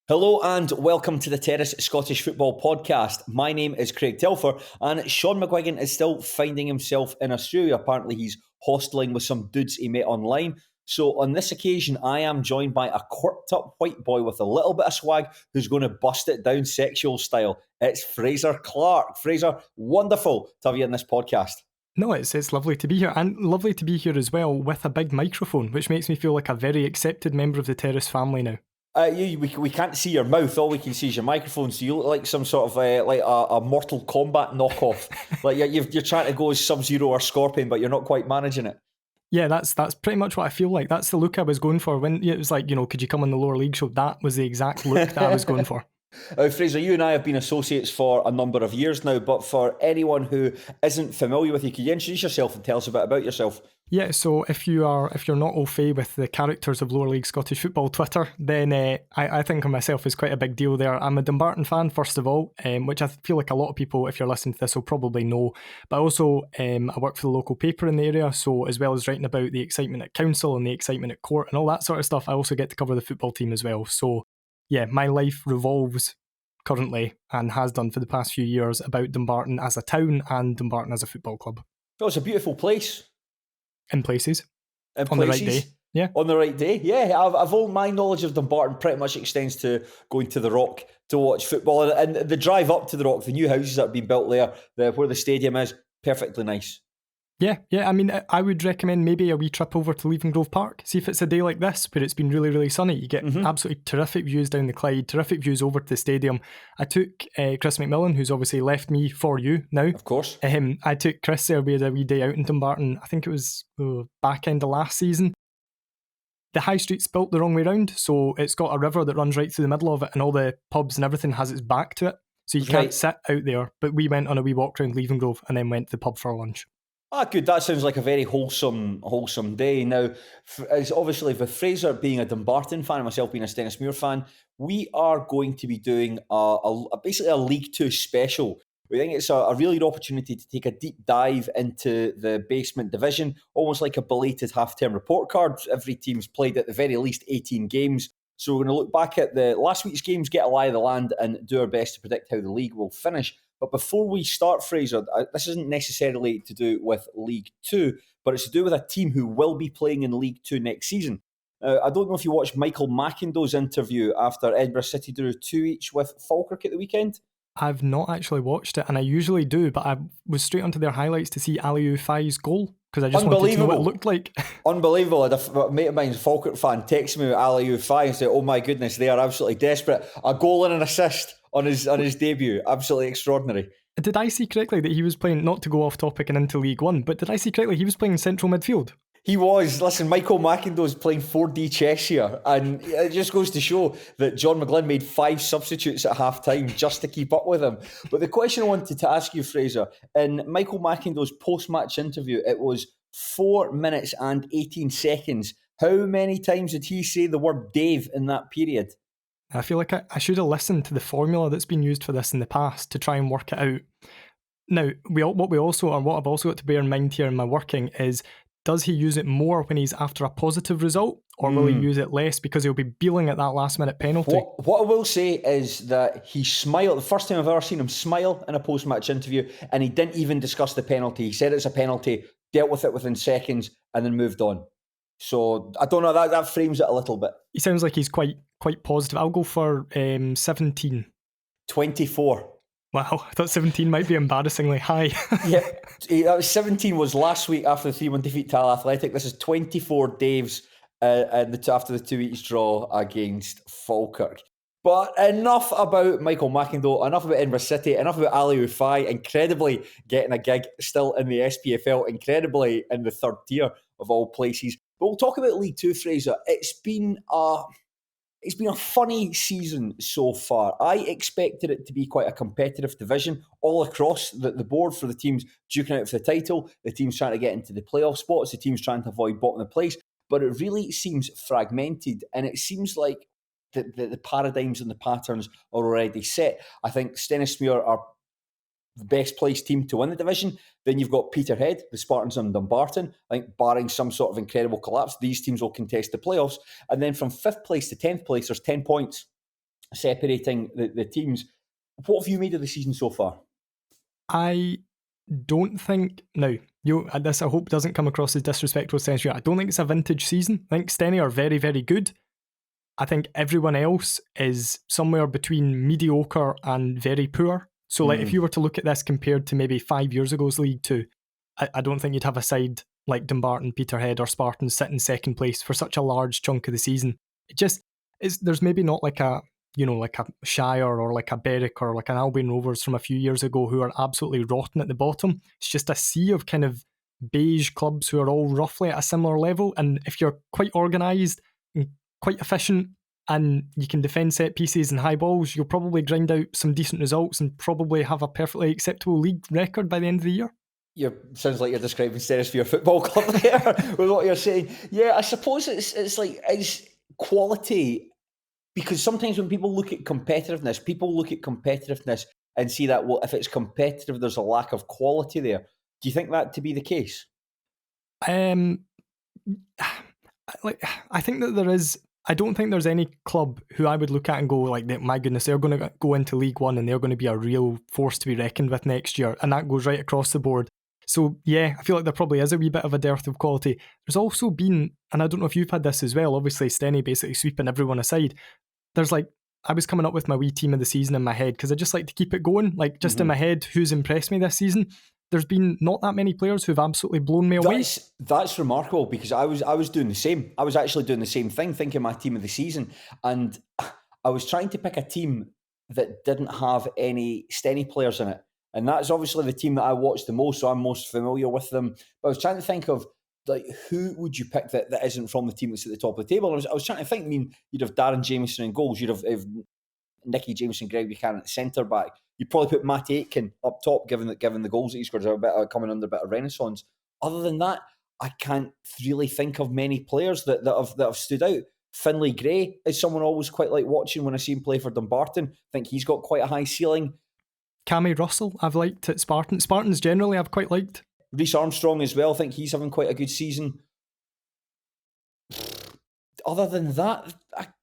Hello and welcome to the Terrace Scottish Football Podcast. My name is Craig Telfer and Sean McGuigan is still finding himself in Australia. Apparently he's hosteling with some dudes he met online. So on this occasion, I am joined by a quirked up white boy with a little bit of swag who's going to bust it down sexual style. It's Fraser Clarke. Fraser, wonderful to have you in this podcast. No, it's lovely to be here, and lovely to be here as well with a big microphone, which makes me feel like a very accepted member of the Terrace family now. We can't see your mouth. All we can see is your microphone. So you look like some sort of like a Mortal Kombat knockoff. Like you're trying to go as Sub-Zero or Scorpion, but you're not quite managing it. Yeah, that's pretty much what I feel like. That's the look I was going for when it was like, could you come on the lower league show? That was the exact look that I was going for. Fraser, you and I have been associates for a number of years now, but for anyone who isn't familiar with you, could you introduce yourself and tell us a bit about yourself? Yeah, so if you're not au fait with the characters of lower league Scottish football Twitter, then I think of myself as quite a big deal there. I'm a Dumbarton fan, first of all, which I feel like a lot of people, if you're listening to this, will probably know. But also, I work for the local paper in the area, so as well as writing about the excitement at council and the excitement at court and all that sort of stuff, I also get to cover the football team as well. So yeah, my life revolves currently, and has done for the past few years, about Dumbarton as a town and Dumbarton as a football club. Well, it's a beautiful place. In places. On the right day. Yeah. On the right day. Yeah, I've all my knowledge of Dumbarton pretty much extends to going to the Rock to watch football. And the drive up to the Rock, the new houses that have been built there, where the stadium is, perfectly nice. Yeah. I mean, I would recommend maybe a wee trip over to Leaving Grove Park. See if it's a day like this where it's been really, really sunny. You get absolutely terrific views down the Clyde, terrific views over to the stadium. I took Chris McMillan, who's obviously left me for you now. Of course. I took Chris there. We had a wee day out in Dumbarton. I think it was back end of last season. The high street's built the wrong way round, so it's got a river that runs right through the middle of it, and all the pubs and everything has its back to it. So you can't sit out there. But we went on a wee walk around Leaving Grove and then went to the pub for lunch. Good. That sounds like a very wholesome day. Now, as obviously with Fraser being a Dumbarton fan and myself being a Stennismuir fan, we are going to be doing basically a League Two special. We think it's a really good opportunity to take a deep dive into the basement division, almost like a belated half-term report card. Every team's played at the very least 18 games. So we're going to look back at the last week's games, get a lie of the land, and do our best to predict how the league will finish. But before we start, Fraser, this isn't necessarily to do with League Two, but it's to do with a team who will be playing in League Two next season. I don't know if you watched Michael McIndoe's interview after Edinburgh City drew 2-2 with Falkirk at the weekend. I've not actually watched it, and I usually do, but I was straight onto their highlights to see Aliou Faye's goal, because I just wanted to know what it looked like. Unbelievable. A mate of mine's a Falkirk fan texted me with Aliou Faye and said, oh my goodness, they are absolutely desperate. A goal and an assist on his debut. Absolutely extraordinary. Did I see correctly that he was playing, not to go off topic and into League One, but did I see correctly he was playing central midfield? He was. Listen, Michael McIndoe's playing 4D chess here, and it just goes to show that John McGlynn made 5 substitutes at half-time just to keep up with him. But the question I wanted to ask you, Fraser, in Michael McIndoe's post-match interview, it was 4 minutes and 18 seconds. How many times did he say the word Dave in that period? I feel like I should have listened to the formula that's been used for this in the past to try and work it out. Now, what I've also got to bear in mind here in my working is, does he use it more when he's after a positive result, or will he use it less because he'll be bealing at that last minute penalty? What I will say is that he smiled. The first time I've ever seen him smile in a post-match interview, and he didn't even discuss the penalty. He said it's a penalty, dealt with it within seconds, and then moved on. So I don't know, that frames it a little bit. He sounds like he's quite positive. I'll go for 17. 24. Wow, I thought 17 might be embarrassingly high. Yeah, 17 was last week after the 3-1 defeat to Al Athletic. This is 24 Daves after the 2 weeks draw against Falkirk. But enough about Michael McIndoe, enough about Edinburgh City, enough about Aliou Faye, incredibly getting a gig still in the SPFL, incredibly in the third tier of all places. But we'll talk about League Two, Fraser. It's been a funny season so far. I expected it to be quite a competitive division all across the board for the teams duking out for the title, the teams trying to get into the playoff spots, the teams trying to avoid bottom of the place. But it really seems fragmented, and it seems like the paradigms and the patterns are already set. I think Stennismuir are the best placed team to win the division. Then you've got Peterhead, the Spartans and Dumbarton. I think barring some sort of incredible collapse, these teams will contest the playoffs. And then from 5th place to 10th place, there's 10 points. separating the teams. What have you made of the season so far? I don't think now. This I hope doesn't come across as disrespectful, Steny. I don't think it's a vintage season. I think Steny are very, very good. I think everyone else is somewhere between mediocre and very poor. So, like, if you were to look at this compared to maybe 5 years ago's League Two, I don't think you'd have a side like Dumbarton, Peterhead, or Spartan sit in second place for such a large chunk of the season. It just is. There's maybe not like a like a Shire or like a Berwick or like an Albion Rovers from a few years ago who are absolutely rotten at the bottom. It's just a sea of kind of beige clubs who are all roughly at a similar level. And if you're quite organised and quite efficient and you can defend set pieces and high balls, you'll probably grind out some decent results and probably have a perfectly acceptable league record by the end of the year. Sounds like you're describing Stenisphere Football Club there with what you're saying. Yeah, I suppose it's quality, because sometimes when people look at competitiveness and see that, well, if it's competitive, there's a lack of quality there. Do you think that to be the case? I think that there is. I don't think there's any club who I would look at and go like, my goodness, they're going to go into League One and they're going to be a real force to be reckoned with next year. And that goes right across the board. So yeah, I feel like there probably is a wee bit of a dearth of quality. There's also been, and I don't know if you've had this as well, obviously Steny basically sweeping everyone aside. There's like, I was coming up with my wee team of the season in my head because I just like to keep it going. Like just in my head, who's impressed me this season? There's been not that many players who've absolutely blown me away. That's remarkable, because I was doing the same. I was actually doing the same thing, thinking my team of the season, and I was trying to pick a team that didn't have any Steny players in it, and that's obviously the team that I watched the most, so I'm most familiar with them. But I was trying to think of like who would you pick that isn't from the team that's at the top of the table. And I was trying to think. I mean, you'd have Darren Jamieson in goals. You'd have Nicky Jameson, Greg Buchanan at centre back. You'd probably put Matt Aitken up top, given the goals that he scored, coming under a bit of renaissance. Other than that, I can't really think of many players that have stood out. Finlay Gray is someone I always quite like watching when I see him play for Dumbarton. I think he's got quite a high ceiling. Cammy Russell, I've liked at Spartan. Spartans generally, I've quite liked. Reece Armstrong as well. I think he's having quite a good season. Other than that,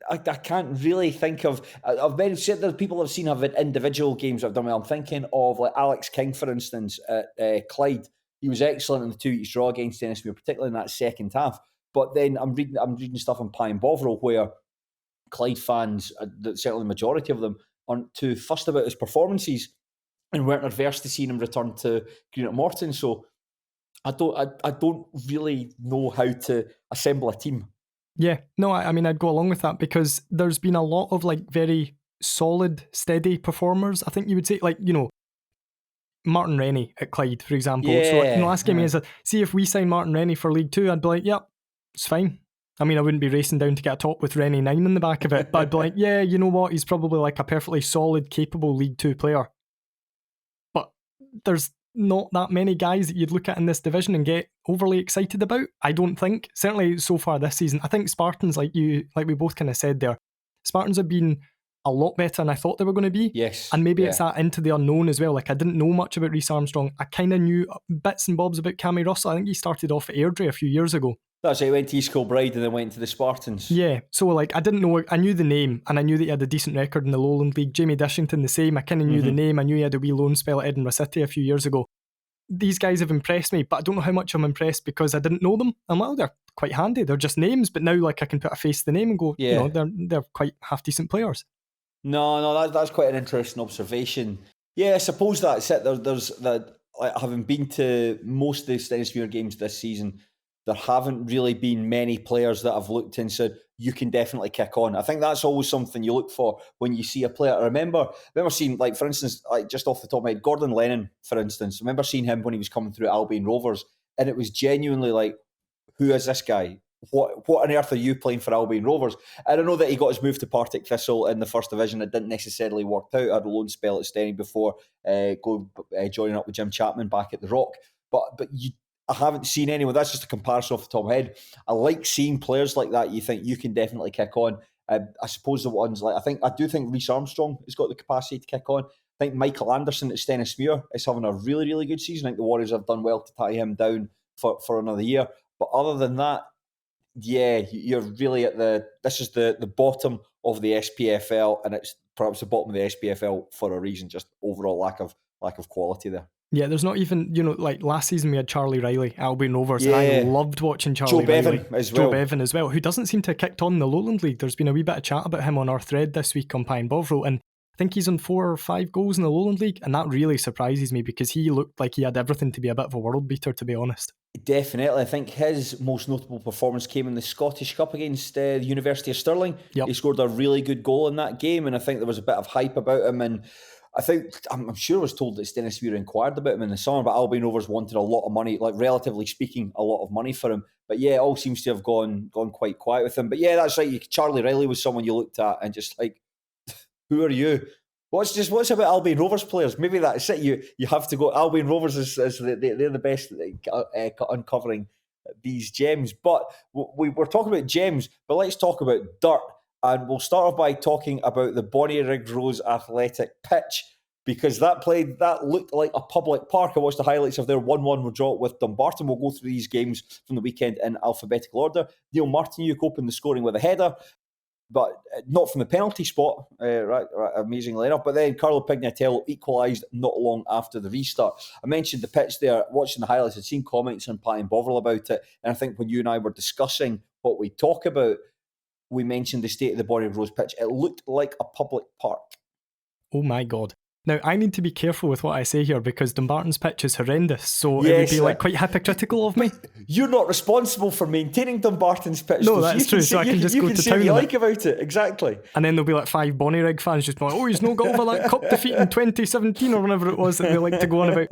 I can't really think of. I've said that people I've seen have individual games I've done well. I'm thinking of like Alex King, for instance, at Clyde. He was excellent in the 2-each draw against Tennismuir, particularly in that second half. But then I'm reading stuff on Pie and Bovril where Clyde fans, certainly the majority of them, aren't too fussed about his performances and weren't averse to seeing him return to Greenock Morton. So I don't really know how to assemble a team. Yeah, no, I mean, I'd go along with that because there's been a lot of like very solid, steady performers. I think you would say, like, Martin Rennie at Clyde, for example. Yeah, so, like, asking me, see if we sign Martin Rennie for League Two, I'd be like, yep, it's fine. I mean, I wouldn't be racing down to get a top with Rennie 9 in the back of it, but I'd be like, yeah, you know what? He's probably like a perfectly solid, capable League Two player. But there's not that many guys that you'd look at in this division and get overly excited about, I don't think. Certainly so far this season. I think Spartans, like we both kind of said there, Spartans have been a lot better than I thought they were going to be. Yes. And maybe it's that into the unknown as well. Like I didn't know much about Reece Armstrong. I kind of knew bits and bobs about Cammy Russell. I think he started off at Airdrie a few years ago. That's it. He went to East Kilbride and then went to the Spartans. Yeah, so like I didn't know, I knew the name and I knew that he had a decent record in the Lowland League. Jamie Dishington the same, I kind of knew the name. I knew he had a wee loan spell at Edinburgh City a few years ago. These guys have impressed me, but I don't know how much I'm impressed because I didn't know them. I'm like, oh, they're quite handy. They're just names, but now like I can put a face to the name and go, they're quite half decent players. No, that's quite an interesting observation. Yeah, I suppose that's it. There's that. Like, having been to most of the Stennismuir games this season, there haven't really been many players that I've looked and said, you can definitely kick on. I think that's always something you look for when you see a player. I remember seeing, like, for instance, like just off the top of my head, Gordon Lennon, for instance. I remember seeing him when he was coming through Albion Rovers, and it was genuinely like, who is this guy? What on earth are you playing for Albion Rovers? And I know that he got his move to Partick Thistle in the first division. It didn't necessarily work out. I had a loan spell at Steny before joining up with Jim Chapman back at the Rock. But I haven't seen anyone. That's just a comparison off the top of my head. I like seeing players like that. You think you can definitely kick on. I suppose the ones like I do think Reece Armstrong has got the capacity to kick on. I think Michael Anderson at Stennismuir is having a really, really good season. I think the Warriors have done well to tie him down for another year. But other than that, yeah, you're really at this is the bottom of the SPFL, and it's perhaps the bottom of the SPFL for a reason, just overall lack of quality there. Yeah, there's not even, like last season we had Charlie Riley, Albion Rovers, and I Yeah. loved watching Joe Charlie Riley. Bevan as Joe well. Bevan as well, who doesn't seem to have kicked on in the Lowland League. There's been a wee bit of chat about him on our thread this week on Pine Bovril, and I think he's on 4 or 5 goals in the Lowland League, and that really surprises me because he looked like he had everything to be a bit of a world beater, to be honest. Definitely. I think his most notable performance came in the Scottish Cup against the University of Stirling. Yep. He scored a really good goal in that game, and I think there was a bit of hype about him. And I'm sure I was told that Stennis Weir inquired about him in the summer, but Albion Rovers wanted a lot of money, like relatively speaking, a lot of money for him. But yeah, it all seems to have gone quite quiet with him. But yeah, that's right. Charlie Riley was someone you looked at and just like, who are you? What's about Albion Rovers players? Maybe that's it. You have to go. Albion Rovers they're the best at uncovering these gems. But we're talking about gems, but let's talk about dirt. And we'll start off by talking about the Bonnyrigg Rose Athletic pitch, because that looked like a public park. I watched the highlights of their 1-1 draw with Dumbarton. We'll go through these games from the weekend in alphabetical order. Neil Martinuc opened the scoring with a header, but not from the penalty spot, right, amazingly enough. But then Carlo Pignatello equalised not long after the restart. I mentioned the pitch there, watching the highlights. I'd seen comments on Pie and Bovril about it, and I think when you and I were discussing what we talk about, we mentioned the state of the Bonnyrigg Rose pitch. It looked like a public park. Oh my God. Now, I need to be careful with what I say here because Dumbarton's pitch is horrendous, so it would be like quite hypocritical of me. You're not responsible for maintaining Dumbarton's pitch. No, that's true, so I can just go to town. You can like about it, exactly. And then there'll be like 5 Bonnyrigg fans just going, oh, he's no got over that cup defeat in 2017 or whenever it was that they like to go on about.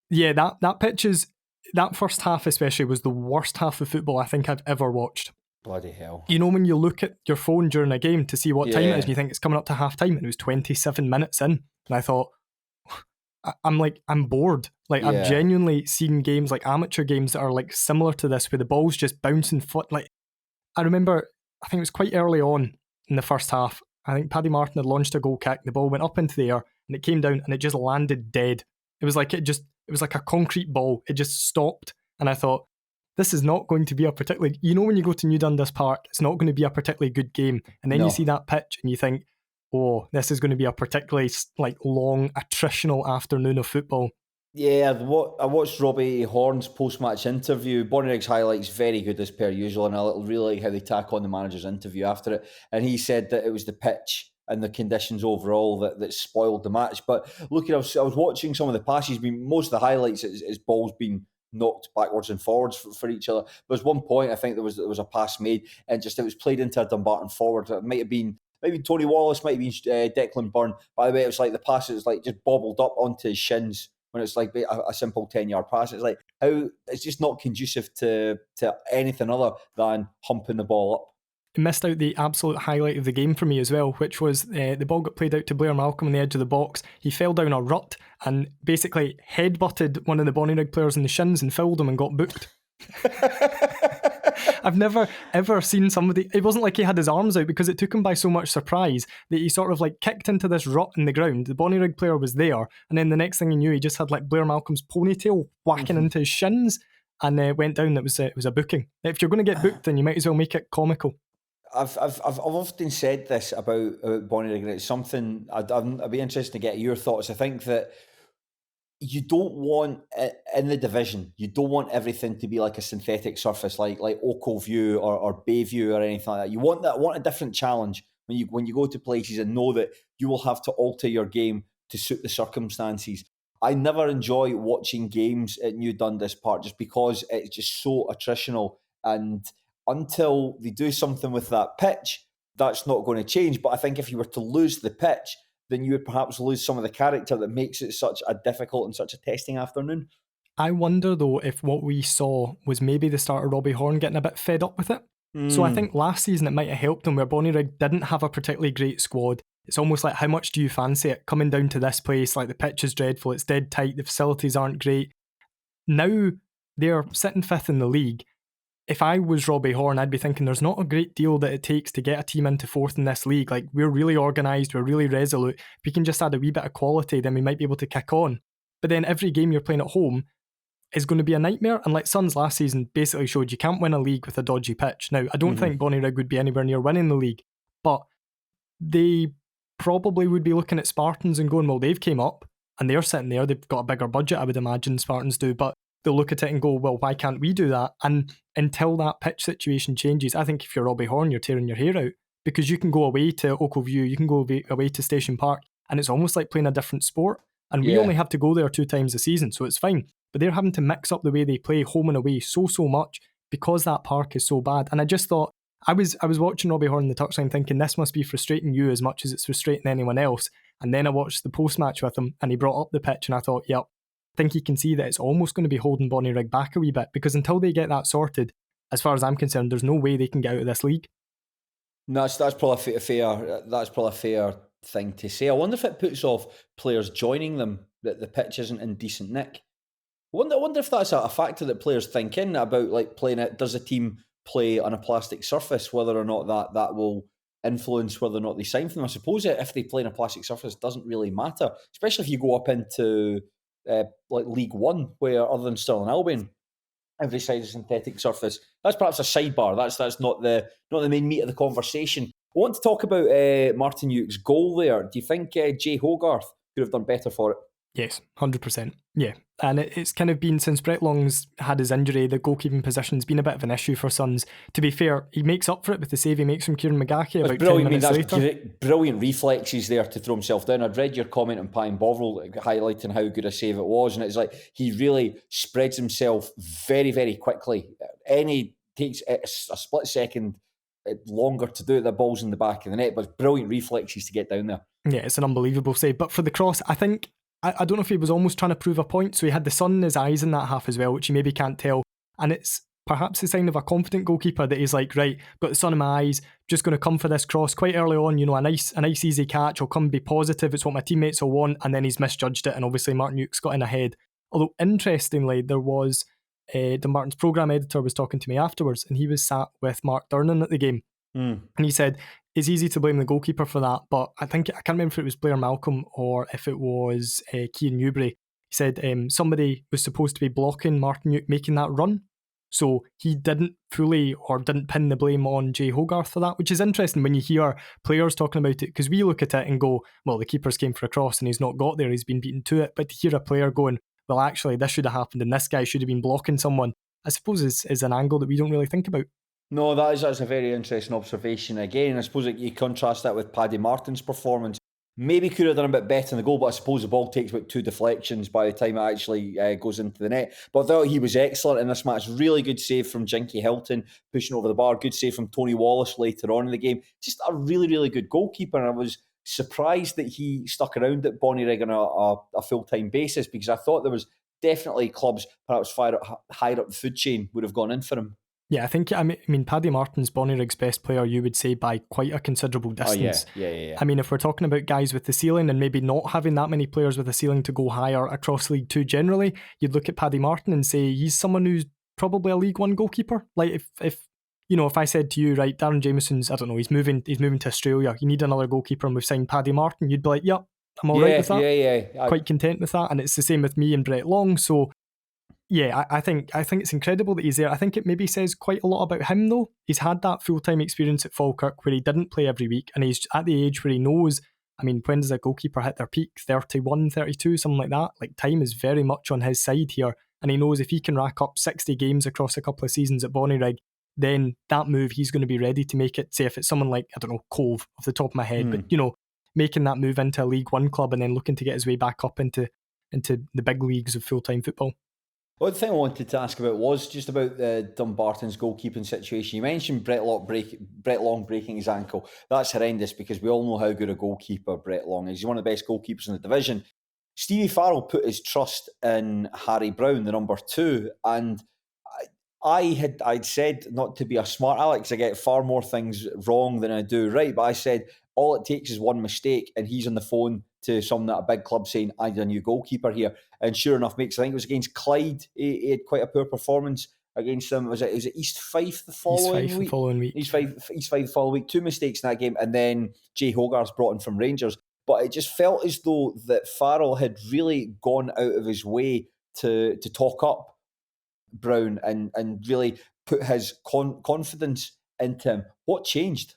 Yeah, that pitch is, that first half especially was the worst half of football I think I've ever watched. Bloody hell. You know when you look at your phone during a game to see what time it is and you think it's coming up to half time and it was 27 minutes in and I thought, I'm bored. Like I've genuinely seen games like amateur games that are like similar to this where the ball's just bouncing foot. Like I remember, I think it was quite early on in the first half. I think Paddy Martin had launched a goal kick, the ball went up into the air and it came down and it just landed dead. It was like a concrete ball. It just stopped and I thought, this is not going to be a particularly, when you go to New Dundas Park, it's not going to be a particularly good game. And then you see that pitch and you think, oh, this is going to be a particularly like long, attritional afternoon of football. Yeah, I watched Robbie Horn's post-match interview. Bonnyrig's highlights very good as per usual, and I really like how they tack on the manager's interview after it. And he said that it was the pitch and the conditions overall that spoiled the match. But look, I was watching some of the passes. Most of the highlights is balls being knocked backwards and forwards for each other. There was one point I think there was a pass made and just it was played into a Dumbarton forward. It might have been Tony Wallace, might have been Declan Byrne. By the way, it was like the pass was like just bobbled up onto his shins when it's like a simple 10-yard pass. It's like how it's just not conducive to anything other than humping the ball up. It missed out the absolute highlight of the game for me as well, which was the ball got played out to Blair Malcolm on the edge of the box. He fell down a rut and basically headbutted one of the Bonnyrigg players in the shins and fouled him and got booked. I've never ever seen somebody, it wasn't like he had his arms out because it took him by so much surprise that he sort of like kicked into this rut in the ground. The Bonnyrigg player was there and then the next thing he knew he just had like Blair Malcolm's ponytail whacking into his shins and went down. It was a booking. If you're going to get booked then you might as well make it comical. I've often said this about Bonnyrigg, and it's something I'd be interested to get your thoughts. I think that you don't want in the division, you don't want everything to be like a synthetic surface, like Oakview or Bayview or anything like that. You want a different challenge when you go to places and know that you will have to alter your game to suit the circumstances. I never enjoy watching games at New Dundas Park just because it's just so attritional, and until they do something with that pitch, that's not going to change. But I think if you were to lose the pitch, then you would perhaps lose some of the character that makes it such a difficult and such a testing afternoon. I wonder though if what we saw was maybe the start of Robbie Horn getting a bit fed up with it. So I think last season it might have helped him where Bonnyrigg didn't have a particularly great squad. It's almost like, how much do you fancy it? Coming down to this place, like the pitch is dreadful, it's dead tight, the facilities aren't great. Now they're sitting 5th in the league. If I was Robbie Horn, I'd be thinking there's not a great deal that it takes to get a team into 4th in this league. Like, we're really organised, we're really resolute. If we can just add a wee bit of quality, then we might be able to kick on. But then every game you're playing at home, is going to be a nightmare. And like Suns last season basically showed, you can't win a league with a dodgy pitch. Now, I don't think Bonnyrigg would be anywhere near winning the league, but they probably would be looking at Spartans and going, well, they've came up and they're sitting there. They've got a bigger budget, I would imagine Spartans do, but they'll look at it and go, well, why can't we do that? And until that pitch situation changes, I think if you're Robbie Horn, you're tearing your hair out, because you can go away to Oakview, you can go away to Station Park, and it's almost like playing a different sport. And we only have to go there 2 times a season, so it's fine. But they're having to mix up the way they play home and away so much because that park is so bad. And I just thought, I was watching Robbie Horn in the touchline thinking this must be frustrating you as much as it's frustrating anyone else. And then I watched the post-match with him and he brought up the pitch and I thought, yep, I think he can see that it's almost going to be holding Bonnyrigg back a wee bit, because until they get that sorted, as far as I'm concerned, there's no way they can get out of this league. No, that's probably a fair thing to say. I wonder if it puts off players joining them that the pitch isn't in decent nick. I wonder if that's a factor that players think in about, like, playing it. Does a team play on a plastic surface? Whether or not that will influence whether or not they sign for them. I suppose if they play on a plastic surface, it doesn't really matter, especially if you go up into like League One, where other than Stirling Albion, every side is a synthetic surface. That's perhaps a sidebar. That's not the main meat of the conversation. I want to talk about Martin Uke's goal there. Do you think Jay Hogarth could have done better for it? Yes, 100%. Yeah. And it's kind of been, since Brett Long's had his injury, the goalkeeping position's been a bit of an issue for Suns. To be fair, he makes up for it with the save he makes from Kieran McGahey about 10 minutes later. Brilliant reflexes there to throw himself down. I'd read your comment on Pine Bovril highlighting how good a save it was, and it's like he really spreads himself very, very quickly. Takes a split second longer to do it. The ball's in the back of the net, but brilliant reflexes to get down there. Yeah, it's an unbelievable save. But for the cross, I think, I don't know if he was almost trying to prove a point, so he had the sun in his eyes in that half as well, which you maybe can't tell. And it's perhaps a sign of a confident goalkeeper that he's like, right, got the sun in my eyes, just going to come for this cross quite early on, a nice easy catch, I'll come be positive, it's what my teammates will want, and then he's misjudged it, and obviously Martin Uke's got in ahead. Although, interestingly, there was, Dumbarton's programme editor was talking to me afterwards, and he was sat with Mark Durnan at the game, and he said, it's easy to blame the goalkeeper for that, but I can't remember if it was Blair Malcolm or if it was Cian Newbury. He said somebody was supposed to be blocking Martin Uke making that run, so he didn't pin the blame on Jay Hogarth for that, which is interesting when you hear players talking about it, because we look at it and go, well, the keeper's came for a cross and he's not got there, he's been beaten to it. But to hear a player going, well, actually, this should have happened and this guy should have been blocking someone, I suppose is an angle that we don't really think about. No, that's a very interesting observation. Again, I suppose you contrast that with Paddy Martin's performance. Maybe could have done a bit better in the goal, but I suppose the ball takes about 2 deflections by the time it actually goes into the net. But I thought he was excellent in this match. Really good save from Jinky Hilton, pushing over the bar. Good save from Tony Wallace later on in the game. Just a really, really good goalkeeper. And I was surprised that he stuck around at Bonnyrigg on a full-time basis, because I thought there was definitely clubs perhaps higher up the food chain would have gone in for him. Yeah, I mean, Paddy Martin's Bonnyrigg's best player, you would say, by quite a considerable distance. Oh, yeah. I mean, if we're talking about guys with the ceiling and maybe not having that many players with a ceiling to go higher across League 2 generally, you'd look at Paddy Martin and say he's someone who's probably a League 1 goalkeeper. Like if I said to you, right, Darren Jamieson's, I don't know, he's moving to Australia, you need another goalkeeper and we've signed Paddy Martin, you'd be like, yep, I'm all right with that. Yeah. Quite content with that. And it's the same with me and Brett Long. So yeah, I think it's incredible that he's there. I think it maybe says quite a lot about him, though. He's had that full-time experience at Falkirk where he didn't play every week, and he's at the age where he knows, I mean, when does a goalkeeper hit their peak? 31, 32, something like that? Like, time is very much on his side here, and he knows if he can rack up 60 games across a couple of seasons at Bonnyrigg, then that move, he's going to be ready to make it. Say if it's someone like, I don't know, Cove off the top of my head, but, making that move into a League 1 club and then looking to get his way back up into the big leagues of full-time football. Well, the thing I wanted to ask about was just about Dumbarton's goalkeeping situation. You mentioned Brett Long breaking his ankle. That's horrendous because we all know how good a goalkeeper Brett Long is. He's one of the best goalkeepers in the division. Stevie Farrell put his trust in Harry Brown, the number 2, and I'd said not to be a smart Alex. I get far more things wrong than I do right, but I said all it takes is one mistake, and he's on the phone to someone at a big club saying, I need a new goalkeeper here. And sure enough, I think it was against Clyde, he had quite a poor performance against them. Was it East Fife the following week? East Fife the following week. 2 mistakes in that game, and then Jay Hogarth brought in from Rangers. But it just felt as though that Farrell had really gone out of his way to talk up Brown and really put his confidence into him. What changed?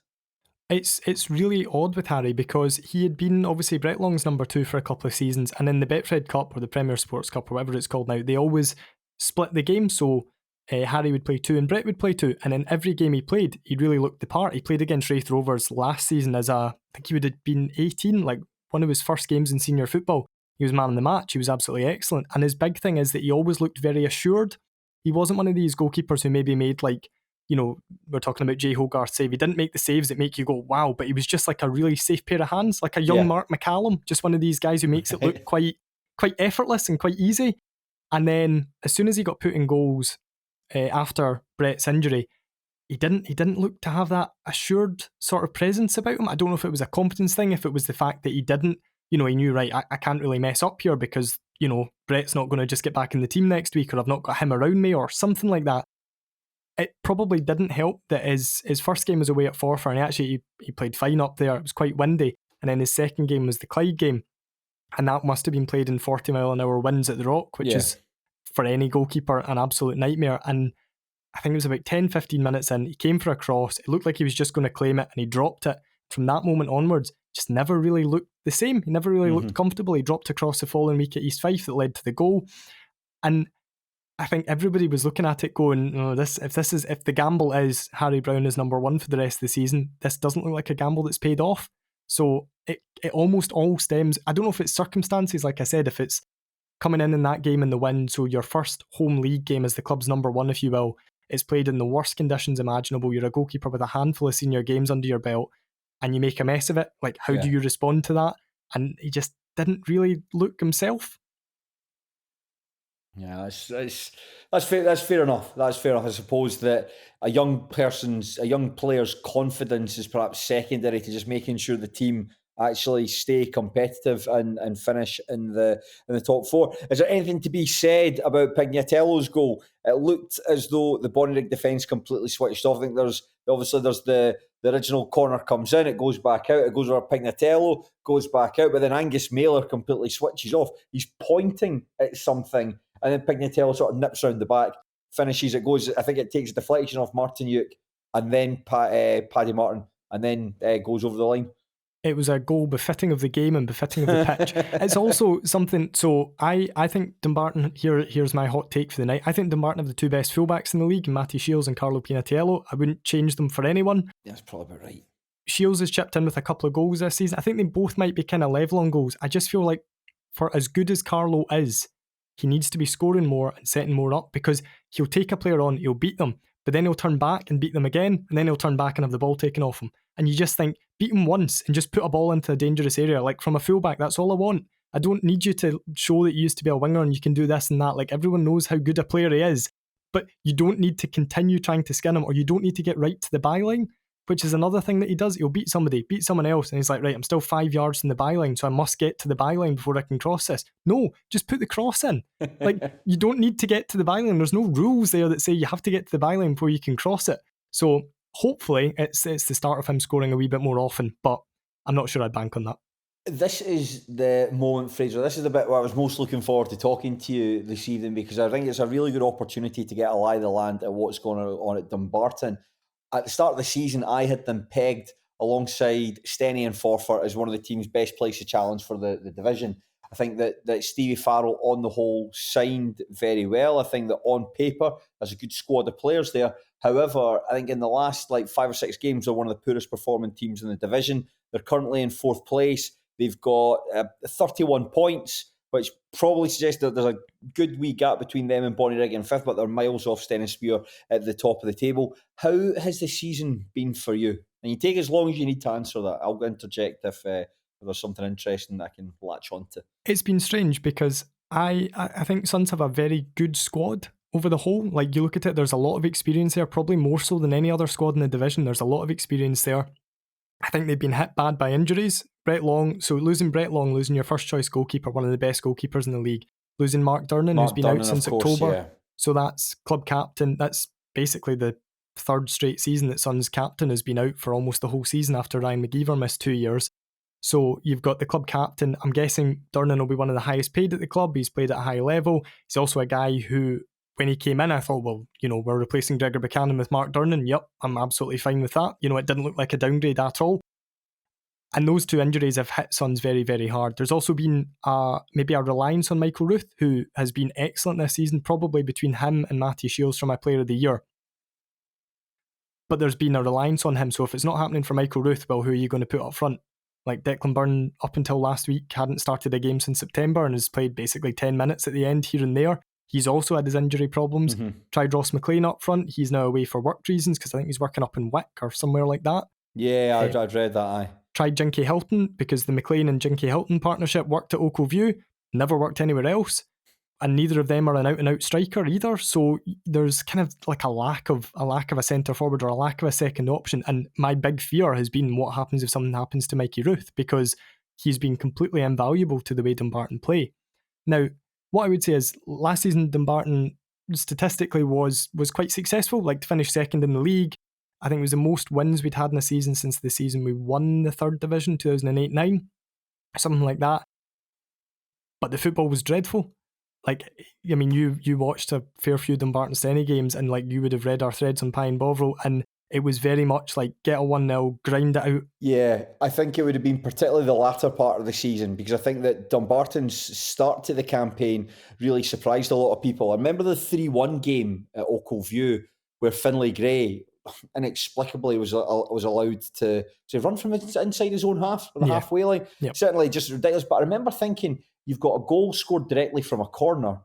It's really odd with Harry because he had been obviously Brett Long's number 2 for a couple of seasons, and in the Betfred Cup or the Premier Sports Cup or whatever it's called now, they always split the game. So Harry would play 2 and Brett would play 2, and in every game he played, he really looked the part. He played against Wraith Rovers last season as I think he would have been 18, like one of his first games in senior football. He was man of the match. He was absolutely excellent. And his big thing is that he always looked very assured. He wasn't one of these goalkeepers who maybe made like, you know, we're talking about Jay Hogarth's save. He didn't make the saves that make you go, wow, but he was just like a really safe pair of hands, like a young Mark McCallum, just one of these guys who makes it look quite effortless and quite easy. And then as soon as he got put in goals after Brett's injury, he didn't look to have that assured sort of presence about him. I don't know if it was a competence thing, if it was the fact that he didn't, you know, he knew, right, I can't really mess up here because, you know, Brett's not going to just get back in the team next week, or I've not got him around me or something like that. It probably didn't help that his first game was away at Forfar, and he played fine up there. It was quite windy. And then his second game was the Clyde game, and that must have been played in 40-mile-an-hour winds at the Rock, which is, for any goalkeeper, an absolute nightmare. And I think it was about 10-15 minutes in, he came for a cross. It looked like he was just going to claim it, and he dropped it. From that moment onwards, just never really looked the same. He never really looked comfortable. He dropped across the following week at East Fife that led to the goal. And I think everybody was looking at it going, oh, if the gamble is Harry Brown is number 1 for the rest of the season, this doesn't look like a gamble that's paid off. So it almost all stems, I don't know if it's circumstances, like I said, if it's coming in that game in the win, so your first home league game as the club's number 1, if you will, it's played in the worst conditions imaginable. You're a goalkeeper with a handful of senior games under your belt, and you make a mess of it. Like, how do you respond to that? And he just didn't really look himself. Yeah, that's fair. That's fair enough. That's fair enough. I suppose that a young player's confidence is perhaps secondary to just making sure the team actually stay competitive and finish in the top 4. Is there anything to be said about Pignatello's goal? It looked as though the Bonnyrigg defence completely switched off. I think there's the original corner comes in, it goes back out, it goes over Pignatello, goes back out, but then Angus Mailer completely switches off. He's pointing at something, and then Pignatello sort of nips round the back, finishes, it goes, I think it takes a deflection off Martinuc, and then Paddy Martin, and then goes over the line. It was a goal befitting of the game and befitting of the pitch. It's also something, so I think Dumbarton, here's my hot take for the night, I think Dumbarton have the 2 best fullbacks in the league, Matty Shields and Carlo Pinatiello. I wouldn't change them for anyone. Yeah, that's probably about right. Shields has chipped in with a couple of goals this season. I think they both might be kind of level on goals. I just feel like for as good as Carlo is, he needs to be scoring more and setting more up, because he'll take a player on, he'll beat them, but then he'll turn back and beat them again, and then he'll turn back and have the ball taken off him. And you just think, beat him once and just put a ball into a dangerous area. Like, from a fullback, that's all I want. I don't need you to show that you used to be a winger and you can do this and that. Like, everyone knows how good a player he is, but you don't need to continue trying to skin him, or you don't need to get right to the byline, which is another thing that he does. He'll beat somebody, beat someone else, and he's like, right, I'm still 5 yards from the byline, so I must get to the byline before I can cross this. No, just put the cross in. Like, you don't need to get to the byline. There's no rules there that say you have to get to the byline before you can cross it. So hopefully it's the start of him scoring a wee bit more often, but I'm not sure I'd bank on that. This is the moment, Fraser. This is the bit where I was most looking forward to talking to you this evening, because I think it's a really good opportunity to get a lie of the land at what's going on at Dumbarton. At the start of the season, I had them pegged alongside Steny and Forfar as one of the team's best placed to challenge for the division. I think that Stevie Farrell, on the whole, signed very well. I think that on paper, there's a good squad of players there. However, I think in the last 5 or 6 games, they're one of the poorest performing teams in the division. They're currently in 4th place. They've got 31 points, which probably suggests that there's a good wee gap between them and Bonnyrigg in 5th, but they're miles off Steny Spear at the top of the table. How has the season been for you? And you take as long as you need to answer that. I'll interject if there's something interesting that I can latch onto. It's been strange because I think Suns have a very good squad over the whole. Like, you look at it, there's a lot of experience there, probably more so than any other squad in the division. There's a lot of experience there. I think they've been hit bad by injuries. Losing Brett Long, losing your first choice goalkeeper, one of the best goalkeepers in the league, losing Mark Durnan, who's been out since October. Yeah. So that's club captain. That's basically the 3rd straight season that Suns captain has been out for almost the whole season after Ryan McGeever missed 2 years. So you've got the club captain. I'm guessing Durnan will be one of the highest paid at the club. He's played at a high level. He's also a guy who when he came in, I thought, well, we're replacing Gregor Buchanan with Mark Durnan. Yep, I'm absolutely fine with that. It didn't look like a downgrade at all. And those two injuries have hit Suns very, very hard. There's also been maybe a reliance on Michael Ruth, who has been excellent this season, probably between him and Matty Shields for my player of the year. But there's been a reliance on him. So if it's not happening for Michael Ruth, well, who are you going to put up front? Like Declan Byrne, up until last week, hadn't started a game since September and has played basically 10 minutes at the end here and there. He's also had his injury problems. Tried Ross McLean up front. He's now away for work reasons because I think he's working up in Wick or somewhere like that. Yeah, I'd read that, aye. Tried Jinky Hilton because the McLean and Jinky Hilton partnership worked at Oakville View, never worked anywhere else, and neither of them are an out-and-out striker either. So there's kind of like a lack of a centre forward or a lack of a second option. And my big fear has been what happens if something happens to Mikey Ruth, because he's been completely invaluable to the way Dumbarton play. Now, what I would say is last season Dumbarton statistically was quite successful, like to finish second in the league. I think it was the most wins we'd had in a season since the season we won the third division, 2008-9, something like that. But the football was dreadful. Like, I mean, you watched a fair few Dumbarton Steny games, and like you would have read our threads on Pie and Bovril, and it was very much like get a 1-0, grind it out. Yeah, I think it would have been particularly the latter part of the season, because I think that Dumbarton's start to the campaign really surprised a lot of people. I remember the 3-1 game at Oakville View where Finlay Gray inexplicably was allowed to run from inside his own half on the halfway line. Yep. Certainly just ridiculous. But I remember thinking, you've got a goal scored directly from a corner.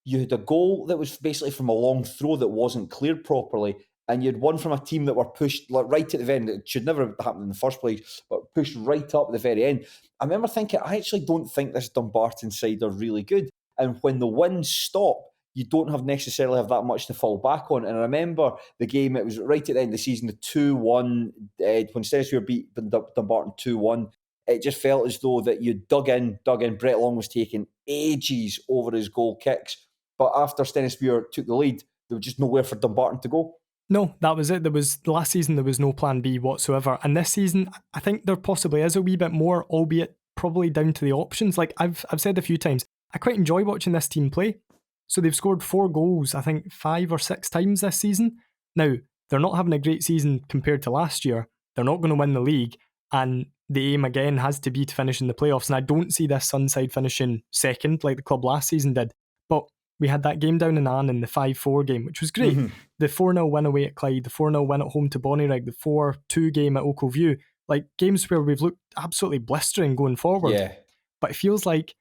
You had a goal that was basically from a long throw that wasn't cleared properly, and you had one from a team that were pushed like right at the end. It should never have happened in the first place, but pushed right up at the very end. I remember thinking, I actually don't think this Dumbarton side are really good. And when the wins stop, you don't necessarily have that much to fall back on. And I remember the game, it was right at the end of the season, the 2-1, when Stennisfield beat Dumbarton 2-1. It just felt as though that you dug in. Brett Long was taking ages over his goal kicks. But after Stennisfield took the lead, there was just nowhere for Dumbarton to go. No, that was it. Last season, there was no plan B whatsoever. And this season, I think there possibly is a wee bit more, albeit probably down to the options. Like I've said a few times, I quite enjoy watching this team play. So they've scored 4 goals, I think 5 or 6 times this season. Now, they're not having a great season compared to last year. They're not going to win the league. And the aim again has to be to finish in the playoffs. And I don't see this Sunside finishing second like the club last season did. But we had that game down in Ann in the 5-4 game, which was great. The 4-0 win away at Clyde, the 4-0 win at home to Bonnyrigg, the 4-2 game at Oakville View. Like games where we've looked absolutely blistering going forward. Yeah. But it feels like,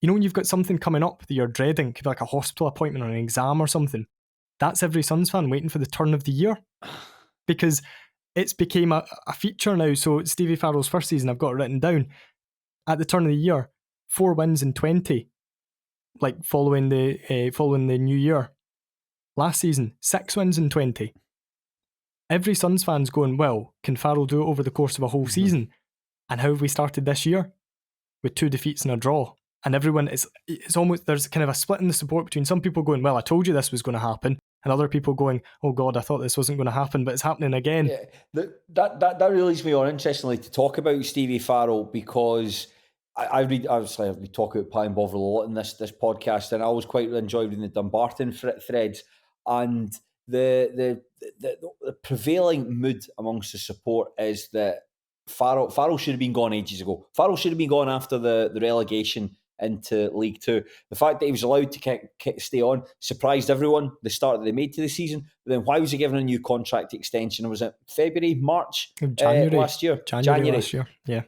when you've got something coming up that you're dreading, could be like a hospital appointment or an exam or something, that's every Suns fan waiting for the turn of the year. Because it's became a feature now. So Stevie Farrell's first season, I've got it written down, at the turn of the year, 4 wins in 20, like following the new year. Last season, 6 wins in 20. Every Suns fan's going, well, can Farrell do it over the course of a whole season? And how have we started this year? With 2 defeats and a draw. And everyone it's almost, there's kind of a split in the support between some people going, well, I told you this was going to happen, and other people going, oh God, I thought this wasn't going to happen, but it's happening again. Yeah, that really leads me on, interestingly, to talk about Stevie Farrell, because I read, obviously we talk about Pie and Bovril a lot in this podcast, and I always quite enjoy reading the Dumbarton threads, and the prevailing mood amongst the support is that Farrell should have been gone ages ago. Farrell should have been gone after the relegation into League Two. The fact that he was allowed to stay on surprised everyone, the start that they made to the season. But then why was he given a new contract extension? Was it February, March? January last year? January last year, yeah.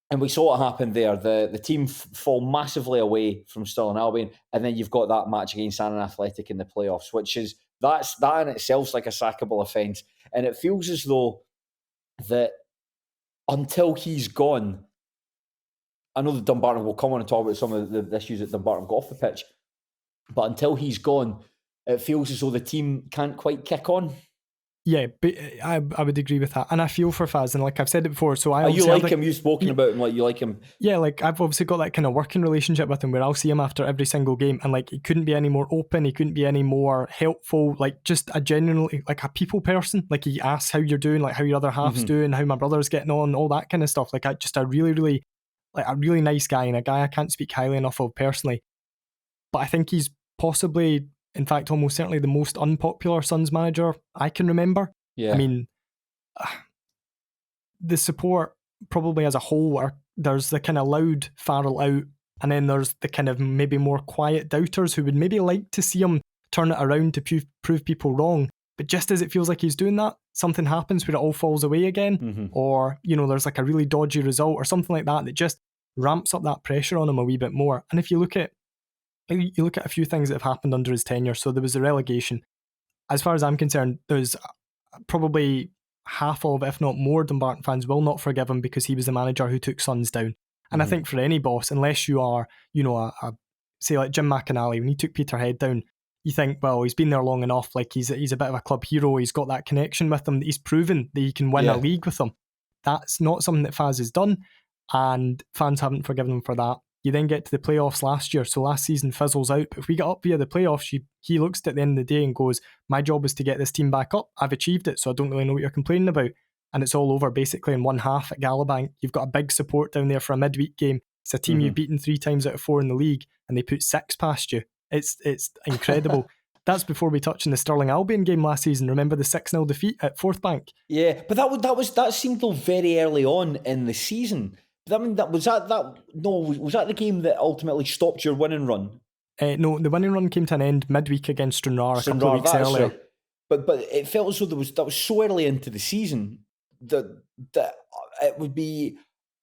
And we saw what happened there. The team fall massively away from Stirling Albion, and then you've got that match against Annan Athletic in the playoffs, which is, that in itself like a sackable offence. And it feels as though that until he's gone, I know that Dumbarton will come on and talk about some of the issues that Dumbarton got off the pitch, but until he's gone, it feels as though the team can't quite kick on. Yeah, but I would agree with that. And I feel for Faz, and like I've said it before, so you like him, you've spoken about him, like you like him. Yeah, like I've obviously got that kind of working relationship with him where I'll see him after every single game, and like he couldn't be any more open, he couldn't be any more helpful, like just a genuinely, like a people person. Like he asks how you're doing, like how your other half's doing, how my brother's getting on, all that kind of stuff. Like just a really, really, like a really nice guy, and a guy I can't speak highly enough of personally. But I think he's possibly in fact, almost certainly the most unpopular Suns manager I can remember. Yeah. I mean, the support probably as a whole, there's the kind of loud Farrell out, and then there's the kind of maybe more quiet doubters who would maybe like to see him turn it around to prove people wrong. But just as it feels like he's doing that, something happens where it all falls away again, or, there's like a really dodgy result or something like that just ramps up that pressure on him a wee bit more. And if you look at a few things that have happened under his tenure, so there was the relegation. As far as I'm concerned, there's probably half of, if not more, Dumbarton fans will not forgive him because he was the manager who took Suns down. And I think for any boss, unless you are, say like Jim McInally, when he took Peterhead down, you think, well, he's been there long enough, like he's a bit of a club hero, he's got that connection with them, that he's proven that he can win a league with them. That's not something that Faz has done, and fans haven't forgiven him for that. You then get to the playoffs last year, so last season fizzles out, but if we get up via the playoffs, he looks at the end of the day and goes, my job is to get this team back up, I've achieved it, so I don't really know what you're complaining about. And it's all over basically in one half at Galabank. You've got a big support down there for a midweek game. It's a team you've beaten 3 times out of 4 in the league, and they put 6 past you. It's incredible. That's before we touch on the Stirling Albion game last season. Remember the 6-0 defeat at Fourth Bank? Yeah, but that seemed though very early on in the season. But I mean, was that the game that ultimately stopped your winning run? No, the winning run came to an end midweek against Stranraer a couple of weeks earlier. Right. But it felt as though that was so early into the season that it would be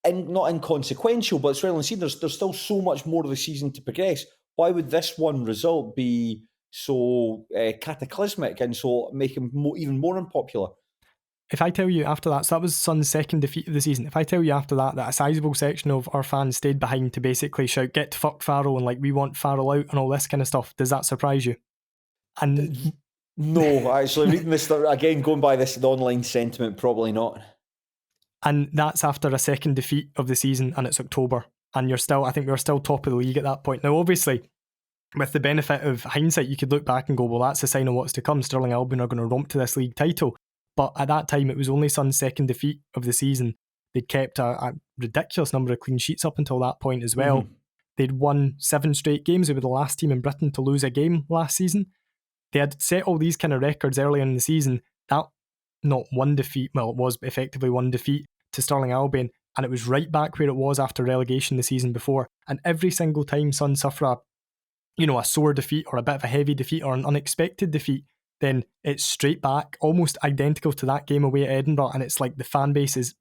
not inconsequential, but it's really seen there's still so much more of the season to progress. Why would this one result be so cataclysmic and so make him even more unpopular? If I tell you after that, so that was Sun's second defeat of the season, if I tell you after that a sizable section of our fans stayed behind to basically shout, get to fuck Farrell, and like, we want Farrell out and all this kind of stuff, does that surprise you? And no, actually, reading this, again, going by the online sentiment, probably not. And that's after a second defeat of the season, and it's October. And I think we're still top of the league at that point. Now, obviously, with the benefit of hindsight, you could look back and go, well, that's a sign of what's to come. Stirling Albion are going to romp to this league title. But at that time, it was only Sun's second defeat of the season. They'd kept a ridiculous number of clean sheets up until that point as well. They'd won 7 straight games. They were the last team in Britain to lose a game last season. They had set all these kind of records earlier in the season. That, not one defeat, well, it was effectively one defeat to Stirling Albion, and it was right back where it was after relegation the season before. And every single time Sun suffer a sore defeat or a bit of a heavy defeat or an unexpected defeat, then it's straight back, almost identical to that game away at Edinburgh, and it's like the fan base is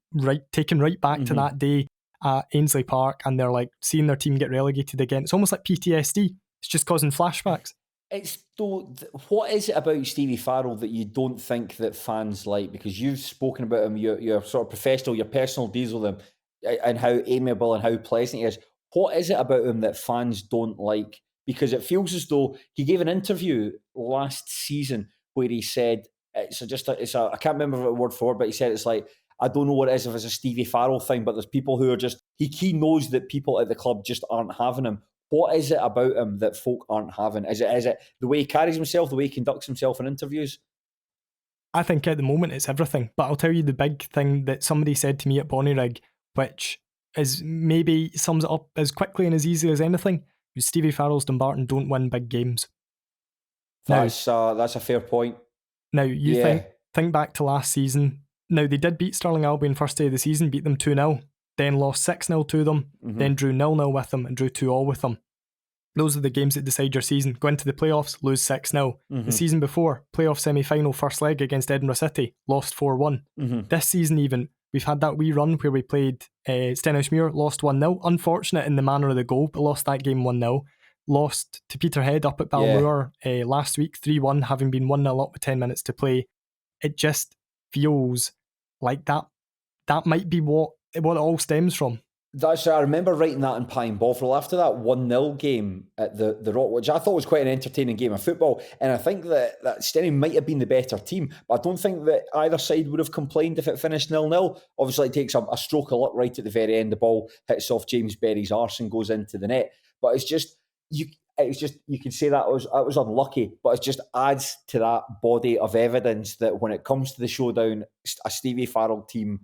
taken right back to that day at Ainsley Park, and they're like seeing their team get relegated again. It's almost like PTSD. It's just causing flashbacks. It's though, what is it about Stevie Farrell that you don't think that fans like? Because you've spoken about him, your sort of professional, your personal deals with him, and how amiable and how pleasant he is. What is it about him that fans don't like? Because it feels as though he gave an interview last season where he said, I can't remember the word for it, but he said it's like, I don't know what it is, if it's a Stevie Farrell thing, but there's people who are just, he knows that people at the club just aren't having him. What is it about him that folk aren't having? Is it the way he carries himself, the way he conducts himself in interviews? I think at the moment it's everything. But I'll tell you the big thing that somebody said to me at Bonnyrigg, which is maybe sums it up as quickly and as easily as anything, was Stevie Farrell's Dumbarton don't win big games. That's a fair point. Now, you think back to last season. Now, they did beat Stirling Albion first day of the season, beat them 2-0, then lost 6-0 to them, then drew 0-0 with them and drew 2-2 with them. Those are the games that decide your season. Go into the playoffs, lose 6-0. The season before, playoff semi-final first leg against Edinburgh City, lost 4-1. This season even, we've had that wee run where we played Stenhousemuir, lost 1-0. Unfortunate in the manner of the goal, but lost that game 1-0. Lost to Peterhead up at Balmoor last week, 3-1, having been 1-0 up with 10 minutes to play. It just feels like that might be what it all stems from. I remember writing that in Pine Bovril after that 1-0 game at the Rock, which I thought was quite an entertaining game of football. And I think that Stenny might have been the better team, but I don't think that either side would have complained if it finished 0-0. Obviously, it takes a stroke of luck right at the very end. The ball hits off James Berry's arse and goes into the net. But it's just you can say that was unlucky, but it just adds to that body of evidence that when it comes to the showdown, a Stevie Farrell team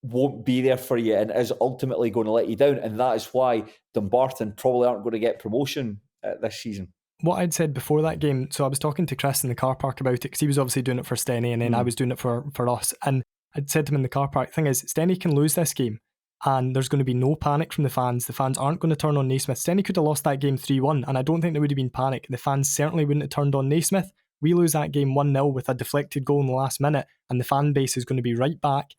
won't be there for you and is ultimately going to let you down. And that is why Dumbarton probably aren't going to get promotion this season. what I'd said before that game, so I was talking to Chris in the car park about it, because he was obviously doing it for Stenny, and then I was doing it for us, and I'd said to him in the car park, thing is, Stenny can lose this game, and there's going to be no panic from the fans aren't going to turn on Naismith. Stenny could have lost that game 3-1, and I don't think there would have been panic. The fans certainly wouldn't have turned on Naismith. We lose that game 1-0 with a deflected goal in the last minute, and the fan base is going to be right back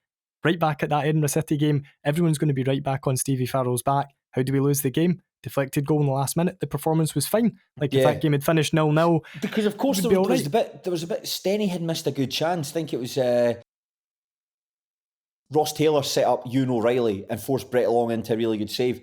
at that Edinburgh City game. Everyone's going to be right back on Stevie Farrell's back. How do we lose the game? Deflected goal in the last minute. The performance was fine. Like, if that game had finished 0-0, because of course there was a bit. Stenny had missed a good chance. I think it was Ross Taylor set up Ewan O'Reilly and forced Brett Long into a really good save.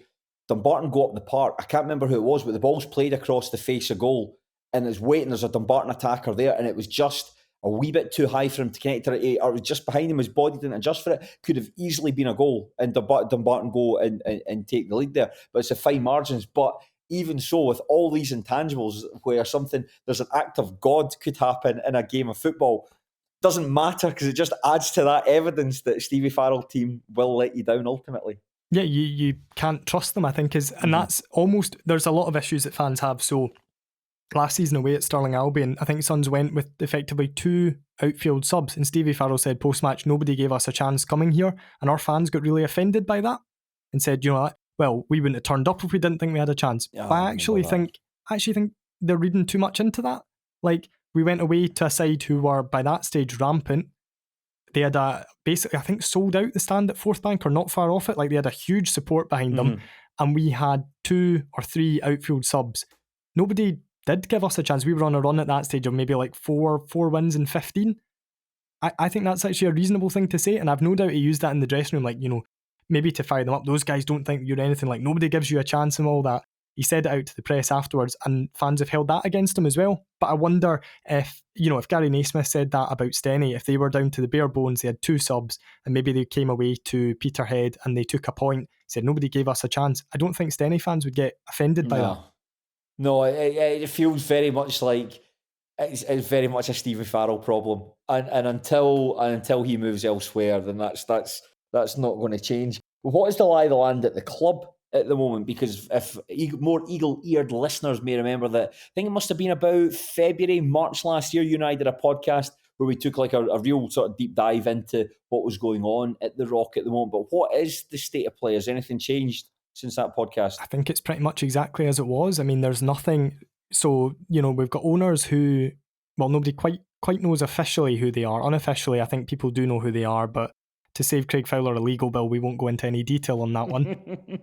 Dumbarton go up in the park. I can't remember who it was, but the ball's played across the face of goal, and it's waiting. There's a Dumbarton attacker there, and it was just a wee bit too high for him to connect to it, or it was just behind him. His body didn't adjust for it. Could have easily been a goal, and Dumbarton go and take the lead there. But it's a fine margins. But even so, with all these intangibles, where there's an act of God could happen in a game of football, doesn't matter, because it just adds to that evidence that Stevie Farrell team will let you down ultimately. Yeah, you can't trust them, I think, and that's almost, there's a lot of issues that fans have. So last season away at Stirling Albion, I think Suns went with effectively 2 outfield subs, and Stevie Farrell said post-match, nobody gave us a chance coming here, and our fans got really offended by that and said, well, we wouldn't have turned up if we didn't think we had a chance. But I actually think they're reading too much into that. Like, we went away to a side who were by that stage rampant. They had basically, I think, sold out the stand at Fourth Bank, or not far off it. Like, they had a huge support behind them, and we had 2 or 3 outfield subs. Nobody did give us a chance. We were on a run at that stage of maybe like 4 wins in 15. I think that's actually a reasonable thing to say, and I've no doubt he used that in the dressing room, like, maybe to fire them up. Those guys don't think you're anything, like, nobody gives you a chance and all that. He said it out to the press afterwards, and fans have held that against him as well. But I wonder if Gary Naismith said that about Stenny, if they were down to the bare bones, they had 2 subs, and maybe they came away to Peterhead and they took a point, said nobody gave us a chance, I don't think Stenny fans would get offended by that. No, it feels very much like it's very much a Stevie Farrell problem, and until he moves elsewhere, then that's not going to change. What is the lie of the land at the club at the moment? Because if more eagle-eared listeners may remember that, I think it must have been about February, March last year, you and I did a podcast where we took like a real sort of deep dive into what was going on at the Rock at the moment. But what is the state of play? Has anything changed since that podcast? I think it's pretty much exactly as it was. I mean, there's nothing. So, we've got owners who, well, nobody quite knows officially who they are. Unofficially, I think people do know who they are, but to save Craig Fowler a legal bill, we won't go into any detail on that one.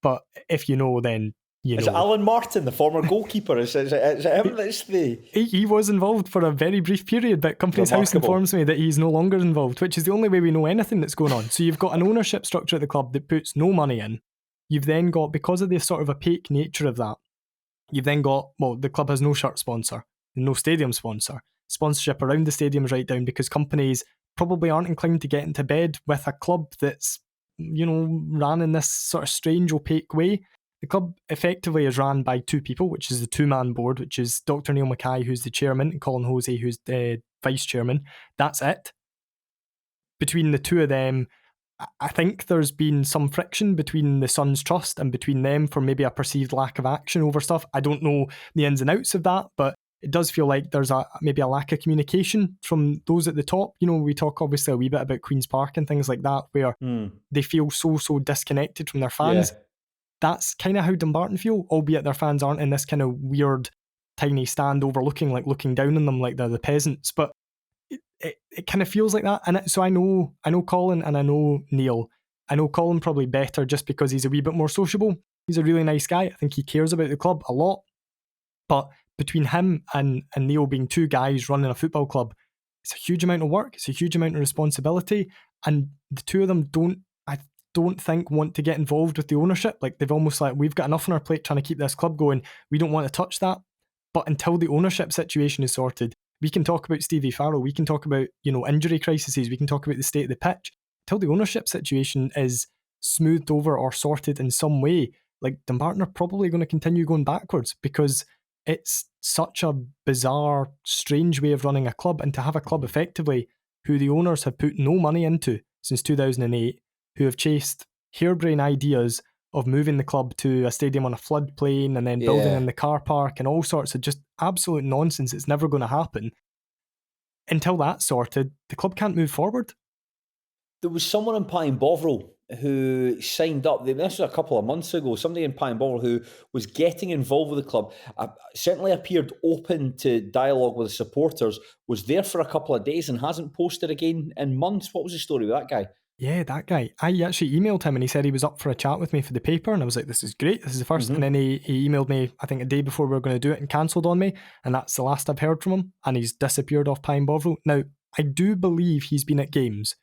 But if you know, then you know. Is it Alan Martin, the former goalkeeper? Is it him that's the... He was involved for a very brief period, but Companies House informs me that he's no longer involved, which is the only way we know anything that's going on. So you've got an ownership structure at the club that puts no money in. You've then got, because of the sort of opaque nature of that, you've then got, well, the club has no shirt sponsor, no stadium sponsor. Sponsorship around the stadium is right down, because companies probably aren't inclined to get into bed with a club that's, ran in this sort of strange, opaque way. The club effectively is ran by 2 people, which is the 2-man board, which is Dr. Neil Mackay, who's the chairman, and Colin Hosey, who's the vice chairman. That's it. Between the 2 of them, I think there's been some friction between the Suns Trust and between them for maybe a perceived lack of action over stuff. I don't know the ins and outs of that, but it does feel like there's maybe a lack of communication from those at the top. We talk obviously a wee bit about Queen's Park and things like that, where they feel so disconnected from their fans. Yeah. That's kind of how Dumbarton feel, albeit their fans aren't in this kind of weird tiny stand overlooking, like looking down on them like they're the peasants. But it kind of feels like that. And so I know Colin and I know Neil. I know Colin probably better just because he's a wee bit more sociable. He's a really nice guy. I think he cares about the club a lot. But between him and Neil being 2 guys running a football club, it's a huge amount of work. It's a huge amount of responsibility. And the 2 of them I don't think want to get involved with the ownership. Like, they've almost like, we've got enough on our plate trying to keep this club going. We don't want to touch that. But until the ownership situation is sorted, we can talk about Stevie Farrell, we can talk about, injury crises, we can talk about the state of the pitch. Until the ownership situation is smoothed over or sorted in some way, like, Dumbarton are probably going to continue going backwards, because it's such a bizarre, strange way of running a club. And to have a club effectively who the owners have put no money into since 2008, who have chased harebrained ideas of moving the club to a stadium on a floodplain and then building in the car park and all sorts of just absolute nonsense. It's never going to happen. Until that's sorted, the club can't move forward. There was someone in Pine Bovril who signed up. This was a couple of months ago. Somebody in Pine Bovril who was getting involved with the club, certainly appeared open to dialogue with the supporters, was there for a couple of days and hasn't posted again in months. What was the story with that guy? Yeah, that guy. I actually emailed him and he said he was up for a chat with me for the paper, and I was like, this is great, this is the 1st. And then he emailed me, I think a day before we were going to do it, and cancelled on me, and that's the last I've heard from him, and he's disappeared off Pine Bovril. Now, I do believe he's been at games,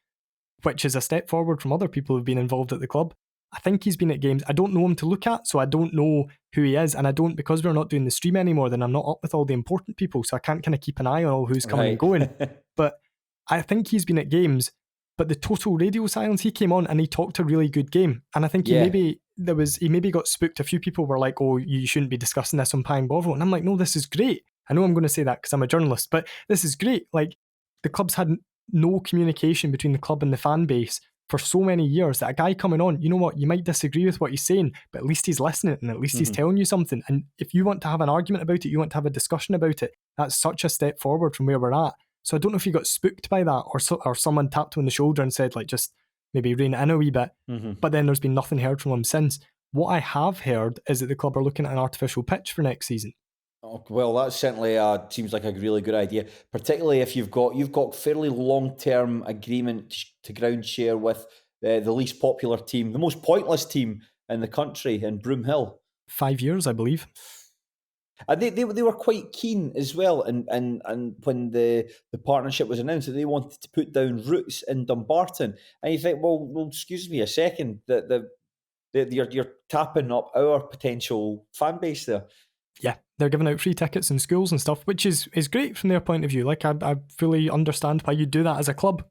which is a step forward from other people who've been involved at the club. I think he's been at games. I don't know him to look at, so I don't know who he is, and I don't, because we're not doing the stream anymore, then I'm not up with all the important people, so I can't kind of keep an eye on all who's coming and going. But I think he's been at games. But the total radio silence, he came on and he talked a really good game. And I think he maybe got spooked. A few people were like, oh, you shouldn't be discussing this on Pine Bovril. And I'm like, no, this is great. I know I'm going to say that because I'm a journalist, but this is great. Like, the club's had no communication between the club and the fan base for so many years that a guy coming on, you know what, you might disagree with what he's saying, but at least he's listening and at least he's telling you something. And if you want to have an argument about it, you want to have a discussion about it, that's such a step forward from where we're at. So I don't know if he got spooked by that or someone tapped him on the shoulder and said, like, just maybe rein it in a wee bit. But then there's been nothing heard from him since. What I have heard is that the club are looking at an artificial pitch for next season. Oh, well, that certainly seems like a really good idea, particularly if you've got fairly long-term agreement to ground share with the least popular team, the most pointless team in the country, in Broomhill. 5 years, I believe. And they were quite keen as well, and when the partnership was announced, that they wanted to put down roots in Dumbarton. And you think, well, excuse me a second, that you're tapping up our potential fan base there. Yeah, they're giving out free tickets in schools and stuff, which is great from their point of view. Like, I fully understand why you do that as a club.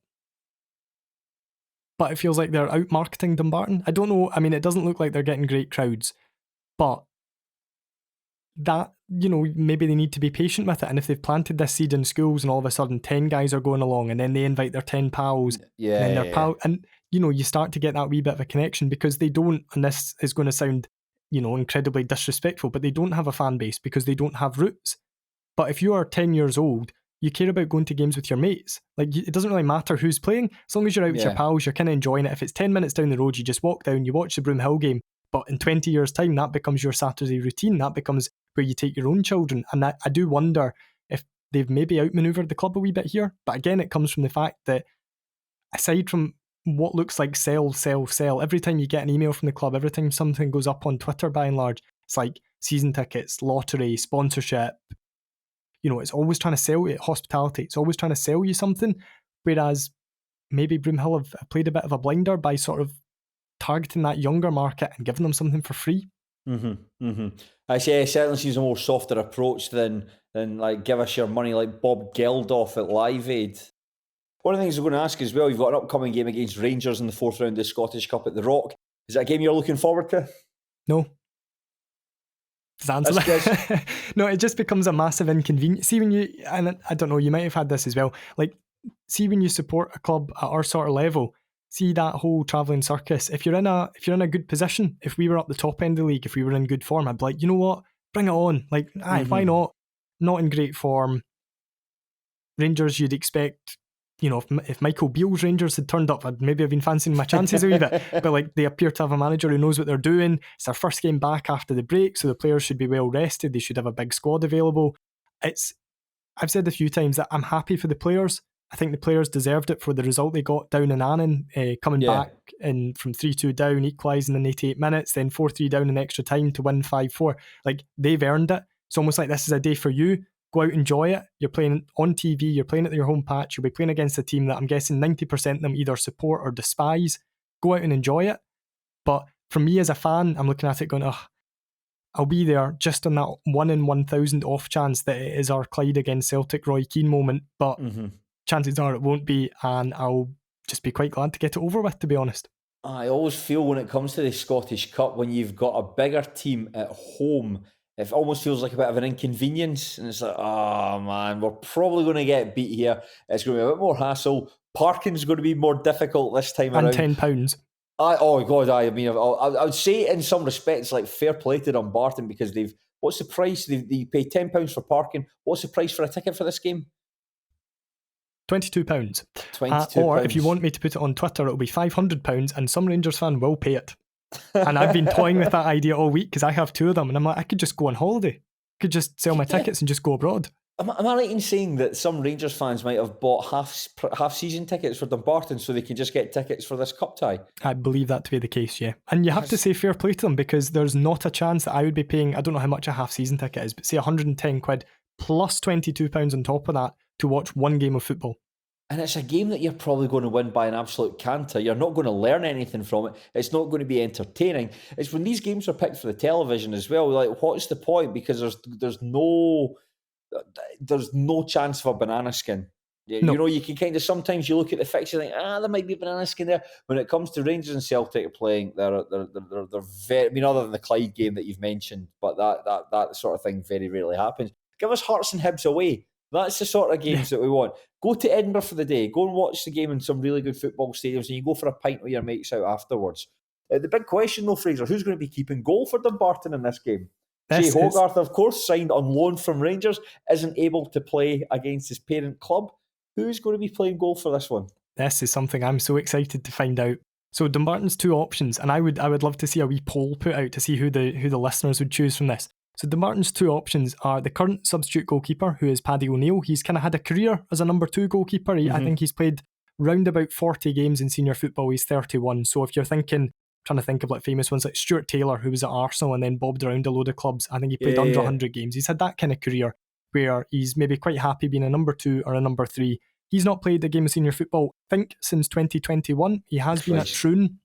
But it feels like they're out marketing Dumbarton. I don't know. I mean, it doesn't look like they're getting great crowds, but that, you know, maybe they need to be patient with it. And if they've planted this seed in schools and all of a sudden 10 guys are going along and then they invite their 10 pals and then their pal, and, you know, you start to get that wee bit of a connection, because they don't, and this is going to sound, you know, incredibly disrespectful, but they don't have a fan base because they don't have roots. But if you are 10 years old, you care about going to games with your mates. Like, it doesn't really matter who's playing. As long as you're out with your pals, you're kind of enjoying it. If it's 10 minutes down the road, you just walk down, you watch the Broomhill game. But in 20 years' time, that becomes your Saturday routine. That becomes where you take your own children. And I do wonder if they've maybe outmaneuvered the club a wee bit here. But again, it comes from the fact that, aside from what looks like sell, every time you get an email from the club, every time something goes up on Twitter, by and large, it's like season tickets, lottery, sponsorship. You know, it's always trying to sell you hospitality. It's always trying to sell you something. Whereas maybe Broomhill have played a bit of a blinder by sort of targeting that younger market and giving them something for free. I say it certainly seems a more softer approach than like give us your money like Bob Geldof at Live Aid. One of the things we're going to ask as well, you've got an upcoming game against Rangers in the 4th round of the Scottish Cup at the Rock. Is that a game you're looking forward to? No. No, it just becomes a massive inconvenience. See, when you, and I don't know, you might have had this as well, like, see when you support a club at our sort of level, see that whole travelling circus, if you're in a good position, if we were up the top end of the league, if we were in good form, I'd be like, you know what, bring it on. Like, why not? Not in great form. Rangers, you'd expect, you know, if Michael Beale's Rangers had turned up, I'd maybe have been fancying my chances a wee bit. But like, they appear to have a manager who knows what they're doing. It's their first game back after the break, so the players should be well rested. They should have a big squad available. I've said a few times that I'm happy for the players. I think the players deserved it for the result they got down in Annan, coming back in from 3-2 down, equalising in 88 minutes, then 4-3 down in extra time to win 5-4. Like, they've earned it. It's almost like this is a day for you. Go out, enjoy it. You're playing on TV, you're playing at your home patch, you'll be playing against a team that I'm guessing 90% of them either support or despise. Go out and enjoy it. But for me as a fan, I'm looking at it going, I'll be there just on that 1 in 1,000 off chance that it is our Clyde against Celtic Roy Keane moment. But chances are it won't be, and I'll just be quite glad to get it over with, to be honest. I always feel when it comes to the Scottish Cup, when you've got a bigger team at home, it almost feels like a bit of an inconvenience. And it's like, oh man, we're probably going to get beat here. It's going to be a bit more hassle. Parking's going to be more difficult this time around. And £10. I mean, I would say in some respects, like fair play to Dumbarton because what's the price? They pay £10 for parking. What's the price for a ticket for this game? £22. £22. Or if you want me to put it on Twitter, it'll be £500 and some Rangers fan will pay it. And I've been toying with that idea all week because I have 2 of them and I'm like, I could just go on holiday. I could just sell my tickets and just go abroad. Am I right in saying that some Rangers fans might have bought half season tickets for Dumbarton so they can just get tickets for this cup tie? I believe that to be the case, yeah. And you have to say fair play to them because there's not a chance that I would be paying, I don't know how much a half season ticket is, but say £110 plus £22 on top of that to watch one game of football. And it's a game that you're probably going to win by an absolute canter. You're not going to learn anything from it. It's not going to be entertaining. It's when these games are picked for the television as well. Like, what's the point? Because there's no chance of a banana skin. No. You know, you can kind of sometimes you look at the fixture and think, there might be a banana skin there. When it comes to Rangers and Celtic playing, they're very. I mean, other than the Clyde game that you've mentioned, but that sort of thing very rarely happens. Give us Hearts and Hibs away. That's the sort of games that we want. Go to Edinburgh for the day. Go and watch the game in some really good football stadiums, and you go for a pint with your mates out afterwards. The big question, though, Fraser, who's going to be keeping goal for Dumbarton in this game? Jay Hogarth, of course, signed on loan from Rangers, isn't able to play against his parent club. Who's going to be playing goal for this one? This is something I'm so excited to find out. So Dumbarton's 2 options, and I would love to see a wee poll put out to see who the listeners would choose from this. So Dumbarton's 2 options are the current substitute goalkeeper, who is Paddy O'Neill. He's kind of had a career as a number 2 goalkeeper. I think he's played round about 40 games in senior football. He's 31. So if you're trying to think of like famous ones like Stuart Taylor, who was at Arsenal and then bobbed around a load of clubs. I think he played under 100 games. He's had that kind of career where he's maybe quite happy being a number 2 or a number 3. He's not played a game of senior football, I think, since 2021. He has been at Troon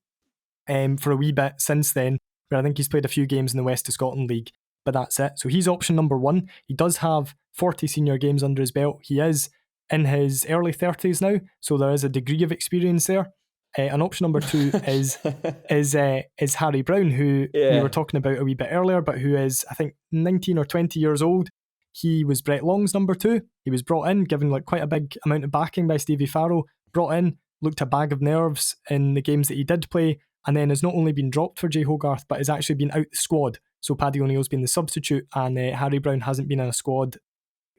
for a wee bit since then, where I think he's played a few games in the West of Scotland League. But that's it. So he's option number 1. He does have 40 senior games under his belt. He is in his early 30s now, so there is a degree of experience there. And option number 2 is Harry Brown, who we were talking about a wee bit earlier, but who is, I think, 19 or 20 years old. He was Brett Long's number 2. He was brought in, given like quite a big amount of backing by Stevie Farrell. Brought in, looked a bag of nerves in the games that he did play, and then has not only been dropped for Jay Hogarth, but has actually been out the squad. So Paddy O'Neill's been the substitute, and Harry Brown hasn't been in a squad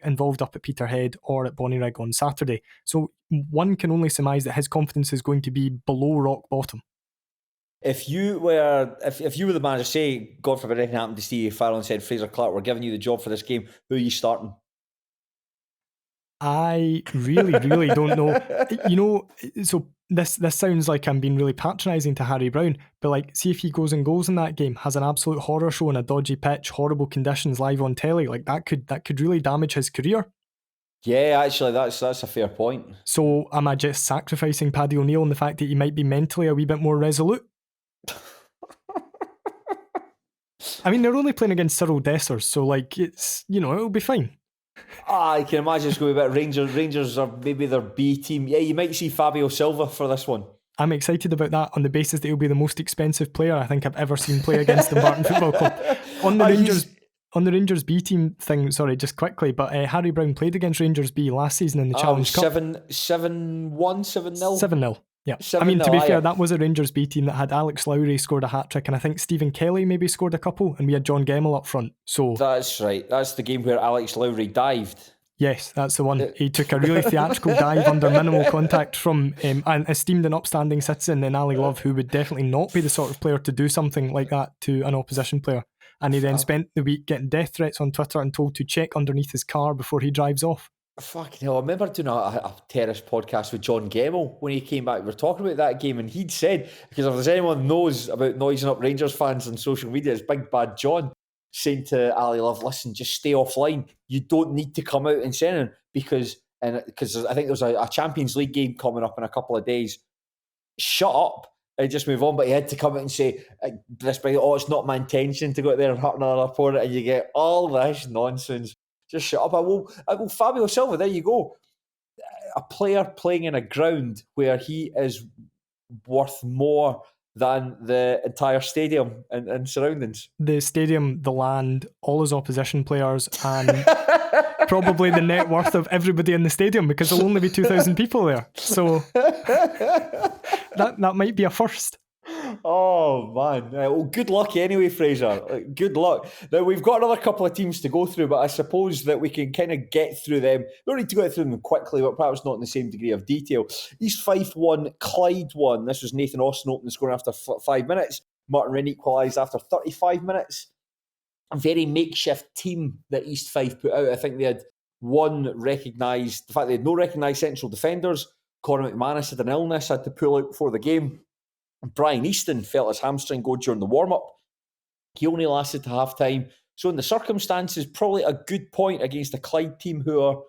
involved up at Peterhead or at Bonnyrigg on Saturday. So one can only surmise that his confidence is going to be below rock bottom. If you were the manager, say, God forbid anything happened to Stevie Farrell and said, Fraser Clarke, we're giving you the job for this game, who are you starting? I really, really don't know. You know, so this sounds like I'm being really patronising to Harry Brown, but like, see if he goes and goals in that game, has an absolute horror show on a dodgy pitch, horrible conditions live on telly, like that could really damage his career. Yeah, actually, that's a fair point. So am I just sacrificing Paddy O'Neill on the fact that he might be mentally a wee bit more resolute? I mean, they're only playing against Cyril Dessers, so like, it's, you know, it'll be fine. I can imagine it's going to be a bit. Rangers are maybe their B team. Yeah, you might see Fabio Silva for this one. I'm excited about that on the basis that he'll be the most expensive player I think I've ever seen play against the Dumbarton Football Club. On the Rangers B team thing, sorry, just quickly, but Harry Brown played against Rangers B last season in the Challenge Cup. 7-1, 7-0? 7-0. Yeah, 7-0, I mean, to be fair, that was a Rangers B team that had Alex Lowry scored a hat-trick, and I think Stephen Kelly maybe scored a couple, and we had John Gemmell up front. So that's right. That's the game where Alex Lowry dived. Yes, that's the one. He took a really theatrical dive under minimal contact from an esteemed and upstanding citizen in Ali Love, who would definitely not be the sort of player to do something like that to an opposition player. And he then spent the week getting death threats on Twitter and told to check underneath his car before he drives off. Fucking hell, I remember doing a terrace podcast with John Gemmell when he came back. We were talking about that game, and he'd said, because if there's anyone knows about noising up Rangers fans on social media, it's Big Bad John, saying to Ali Love, listen, just stay offline. You don't need to come out and say anything, because I think there's a Champions League game coming up in a couple of days. Shut up and just move on. But he had to come out and say, it's not my intention to go out there and hurt another opponent, and you get all this nonsense. Just shut up. I will Fabio Silva, there you go. A player playing in a ground where he is worth more than the entire stadium and surroundings. The stadium, the land, all his opposition players, and probably the net worth of everybody in the stadium, because there'll only be 2,000 people there. So that might be a first. Oh man! Well, good luck anyway, Fraser. Good luck. Now we've got another couple of teams to go through, but I suppose that we can kind of get through them. We don't need to go through them quickly, but perhaps not in the same degree of detail. East Fife won, Clyde won. This was Nathan Austin opening the score after 5 minutes. Martin Wren equalised after 35 minutes. A very makeshift team that East Fife put out. I think they had one recognised. The fact they had no recognised central defenders. Conor McManus had an illness, had to pull out before the game. Brian Easton felt his hamstring go during the warm-up. He only lasted to half-time. So in the circumstances, probably a good point against a Clyde team who are,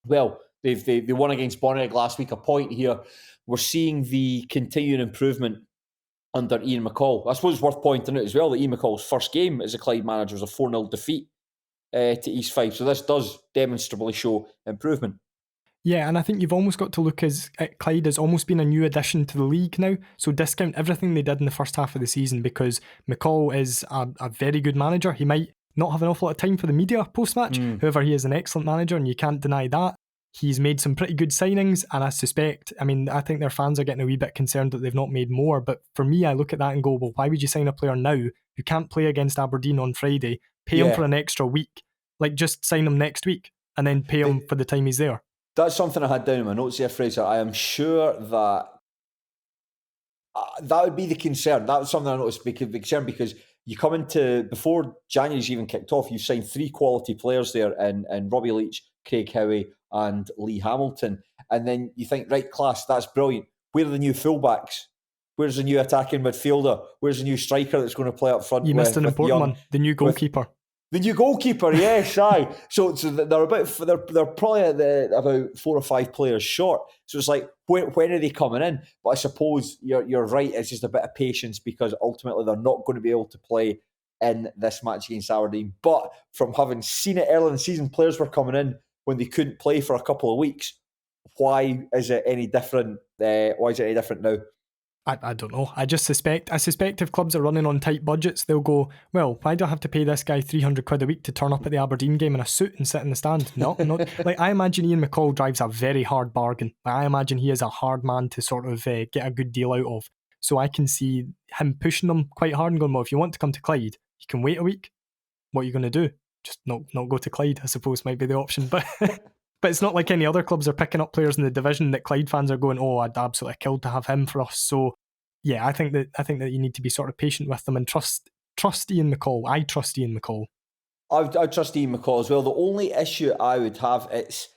well, they won against Bonnyrigg last week, a point here. We're seeing the continuing improvement under Ian McCall. I suppose it's worth pointing out as well that Ian McCall's first game as a Clyde manager was a 4-0 defeat to East Fife. So this does demonstrably show improvement. Yeah, and I think you've almost got to look at Clyde as almost being a new addition to the league now. So discount everything they did in the first half of the season because McCall is a very good manager. He might not have an awful lot of time for the media post-match. However, he is an excellent manager and you can't deny that. He's made some pretty good signings and I think their fans are getting a wee bit concerned that they've not made more. But for me, I look at that and go, well, why would you sign a player now who can't play against Aberdeen on Friday, pay him for an extra week? Like just sign him next week and then pay him for the time he's there. That's something I had down in my notes here, Fraser. I am sure that that would be the concern. That was something I noticed the concern because you come into, before January's even kicked off, you've signed 3 quality players there in Robbie Leach, Craig Howie and Lee Hamilton. And then you think, right, class, that's brilliant. Where are the new fullbacks? Where's the new attacking midfielder? Where's the new striker that's going to play up front? You missed an important one, the new goalkeeper. The new goalkeeper, yes, aye. So they're probably at about 4 or 5 players short. So it's like, when are they coming in? But I suppose you're right. It's just a bit of patience because ultimately they're not going to be able to play in this match against Aberdeen. But from having seen it early in the season, players were coming in when they couldn't play for a couple of weeks. Why is it any different? Why is it any different now? I don't know. I suspect if clubs are running on tight budgets, they'll go, well, why do I have to pay this guy 300 quid a week to turn up at the Aberdeen game in a suit and sit in the stand? No, not. Like, I imagine Ian McCall drives a very hard bargain. I imagine he is a hard man to sort of get a good deal out of. So I can see him pushing them quite hard and going, well, if you want to come to Clyde, you can wait a week. What are you going to do? Just not go to Clyde, I suppose, might be the option. But but it's not like any other clubs are picking up players in the division that Clyde fans are going, oh, I'd absolutely killed to have him for us. So yeah, I think that you need to be sort of patient with them and trust Ian McCall. I trust Ian McCall. I trust Ian McCall as well. The only issue I would have, it's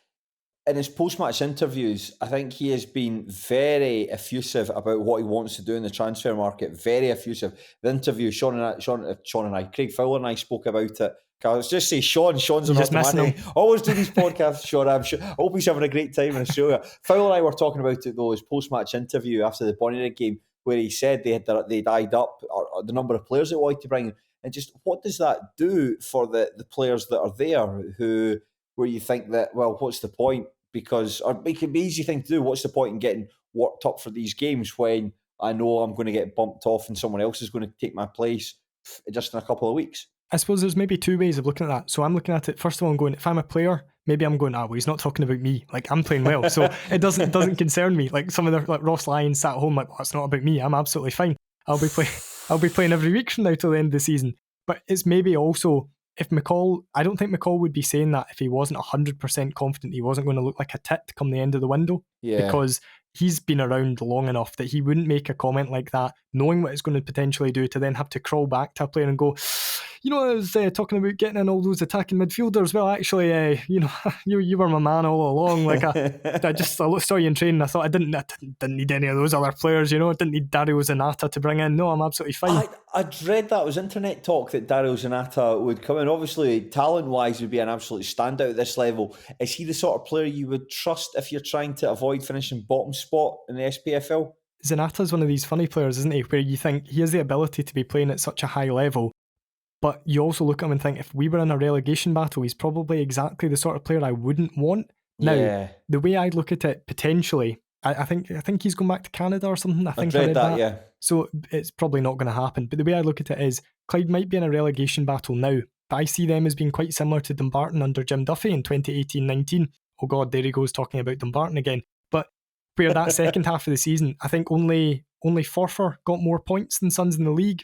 in his post-match interviews, I think he has been very effusive about what he wants to do in the transfer market. Very effusive. The interview, Sean and I, Craig Fowler and I spoke about it. I was just say Sean's an automatic. Always do these podcasts, Sean. I'm sure. I hope he's having a great time in Australia. Fowler and I were talking about it though, his post-match interview after the Bonnyrigg game, where he said they died up or the number of players they wanted to bring in. And just what does that do for the players that are there where you think that, well, what's the point? Because, or it can be an easy thing to do, what's the point in getting worked up for these games when I know I'm going to get bumped off and someone else is going to take my place just in a couple of weeks? I suppose there's maybe 2 ways of looking at that. So I'm looking at it, first of all, I'm going, if I'm a player, maybe I'm going, well, he's not talking about me. Like, I'm playing well, so it doesn't concern me. Like, some of the, like Ross Lyons sat at home like, well, it's not about me. I'm absolutely fine. I'll be playing every week from now till the end of the season. But it's maybe also, if McCall, I don't think McCall would be saying that if he wasn't 100% confident he wasn't going to look like a tit come the end of the window. Yeah. Because he's been around long enough that he wouldn't make a comment like that, knowing what it's going to potentially do, to then have to crawl back to a player and go, you know, I was talking about getting in all those attacking midfielders. Well, actually, you were my man all along. Like, I saw you in training. I thought I didn't need any of those other players. I didn't need Dario Zanata to bring in. No, I'm absolutely fine. I'd read that. It was internet talk that Dario Zanata would come in. Obviously, talent-wise, would be an absolute standout at this level. Is he the sort of player you would trust if you're trying to avoid finishing bottom spot in the SPFL? Zanata's one of these funny players, isn't he? Where you think he has the ability to be playing at such a high level, but you also look at him and think, if we were in a relegation battle, he's probably exactly the sort of player I wouldn't want. Now, the way I look at it, potentially, I think he's going back to Canada or something. I think I read that. Yeah. So it's probably not going to happen. But the way I look at it is, Clyde might be in a relegation battle now, but I see them as being quite similar to Dumbarton under Jim Duffy in 2018-19. Oh God, there he goes talking about Dumbarton again. But where that second half of the season, I think only only Forfar got more points than Suns in the league.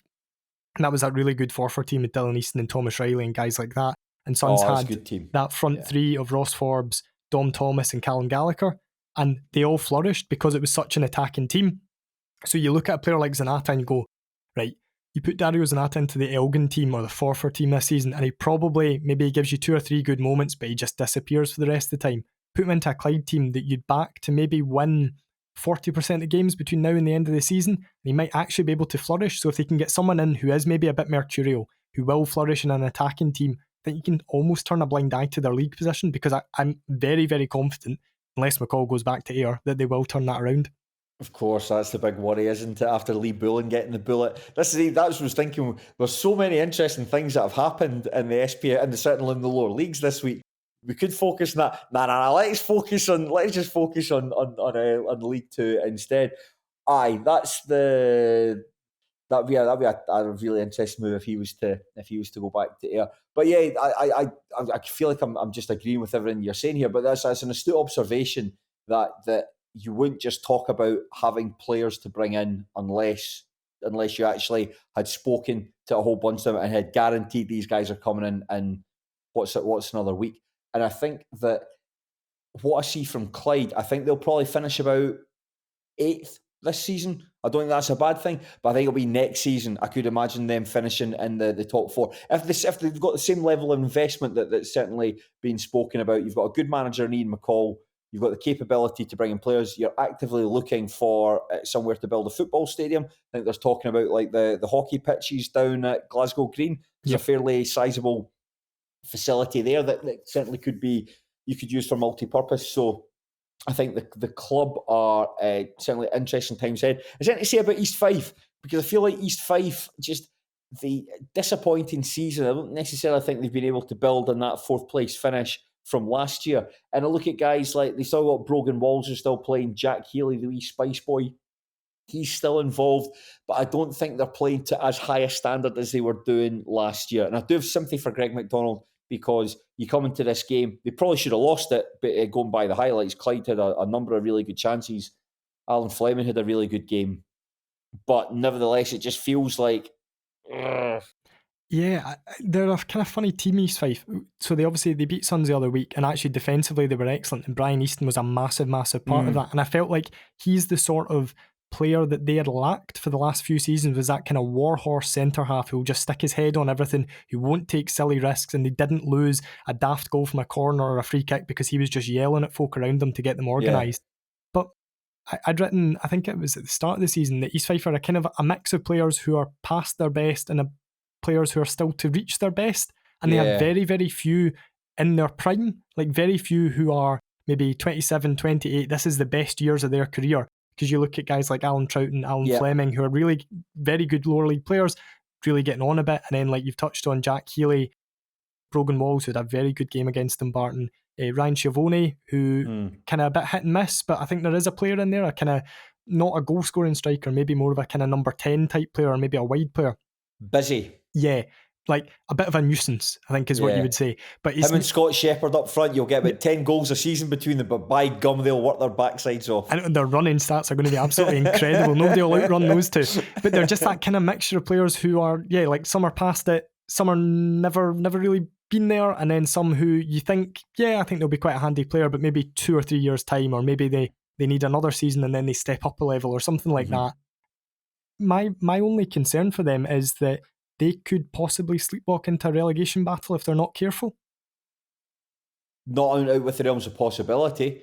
And that was a really good Forfar team with Dylan Easton and Thomas Riley and guys like that. And Suns that's a had good team. that front three of Ross Forbes, Dom Thomas and Callum Gallagher. And they all flourished because it was such an attacking team. So you look at a player like Zanata and you go, right, you put Dario Zanata into the Elgin team or the Forfar team this season, and he probably, maybe he gives you 2 or 3 good moments, but he just disappears for the rest of the time. Put him into a Clyde team that you'd back to maybe win 40% of games between now and the end of the season, and he might actually be able to flourish. So if they can get someone in who is maybe a bit mercurial, who will flourish in an attacking team, I think you can almost turn a blind eye to their league position, because I'm very, very confident, unless McCall goes back to Ayr, that they will turn that around. Of course, that's the big worry, isn't it? After Lee Bullen getting the bullet, that's what I was thinking. There's so many interesting things that have happened in the SPA and certainly in the lower leagues this week. We could focus on that. Nah. Let's just focus on League Two instead. Aye, that'd be a really interesting move if he was to go back to Ayr. But yeah, I feel like I'm just agreeing with everything you're saying here. But that's an astute observation that you wouldn't just talk about having players to bring in unless you actually had spoken to a whole bunch of them and had guaranteed these guys are coming in what's another week. And I think that what I see from Clyde, I think they'll probably finish about 8th this season. I don't think that's a bad thing, but I think it'll be next season. I could imagine them finishing in the top 4. If they've got the same level of investment that's certainly been spoken about, you've got a good manager in Ian McCall, you've got the capability to bring in players, you're actively looking for somewhere to build a football stadium. I think there's talking about like the hockey pitches down at Glasgow Green. There's a fairly sizable facility there that certainly you could use for multi-purpose. So I think the club are certainly interesting times ahead. Is there anything to say about East Fife? Because I feel like East Fife, just the disappointing season, I don't necessarily think they've been able to build on that 4th place finish from last year. And I look at guys like, they still got Brogan Walls who's still playing, Jack Healy, the wee Spice Boy. He's still involved, but I don't think they're playing to as high a standard as they were doing last year. And I do have sympathy for Greg McDonald, because you come into this game, they probably should have lost it, but going by the highlights, Clyde had a number of really good chances. Alan Fleming had a really good game. But nevertheless, it just feels like... Yeah, they're a kind of funny team, East Fife. So they beat Suns the other week, and actually defensively they were excellent, and Brian Easton was a massive, massive part of that. And I felt like he's the sort of player that they had lacked for the last few seasons, was that kind of warhorse centre-half who'll just stick his head on everything, who won't take silly risks, and they didn't lose a daft goal from a corner or a free kick because he was just yelling at folk around them to get them organised. Yeah. But I'd written, I think it was at the start of the season, that East Fife are a kind of a mix of players who are past their best and players who are still to reach their best, and they have very, very few in their prime, like very few who are maybe 27, 28. This is the best years of their career, because you look at guys like Alan Trout and Alan Fleming, who are really very good lower league players, really getting on a bit, and then like you've touched on, Jack Healy, Brogan Walls, who had a very good game against Dumbarton, Ryan Schiavone, who kind of a bit hit and miss, but I think there is a player in there, a kind of not a goal scoring striker, maybe more of a kind of number 10 type player, or maybe a wide player. Busy. Yeah, like a bit of a nuisance, I think is what you would say. But him and Scott Shepherd up front, you'll get about 10 goals a season between them, but by gum, they'll work their backsides off. And their running stats are going to be absolutely incredible. Nobody will outrun those two. But they're just that kind of mixture of players who are, like some are past it, some are never really been there, and then some who you think, I think they'll be quite a handy player, but maybe 2 or 3 years' time, or maybe they need another season and then they step up a level or something like that. My only concern for them is that they could possibly sleepwalk into a relegation battle if they're not careful. Not out with the realms of possibility,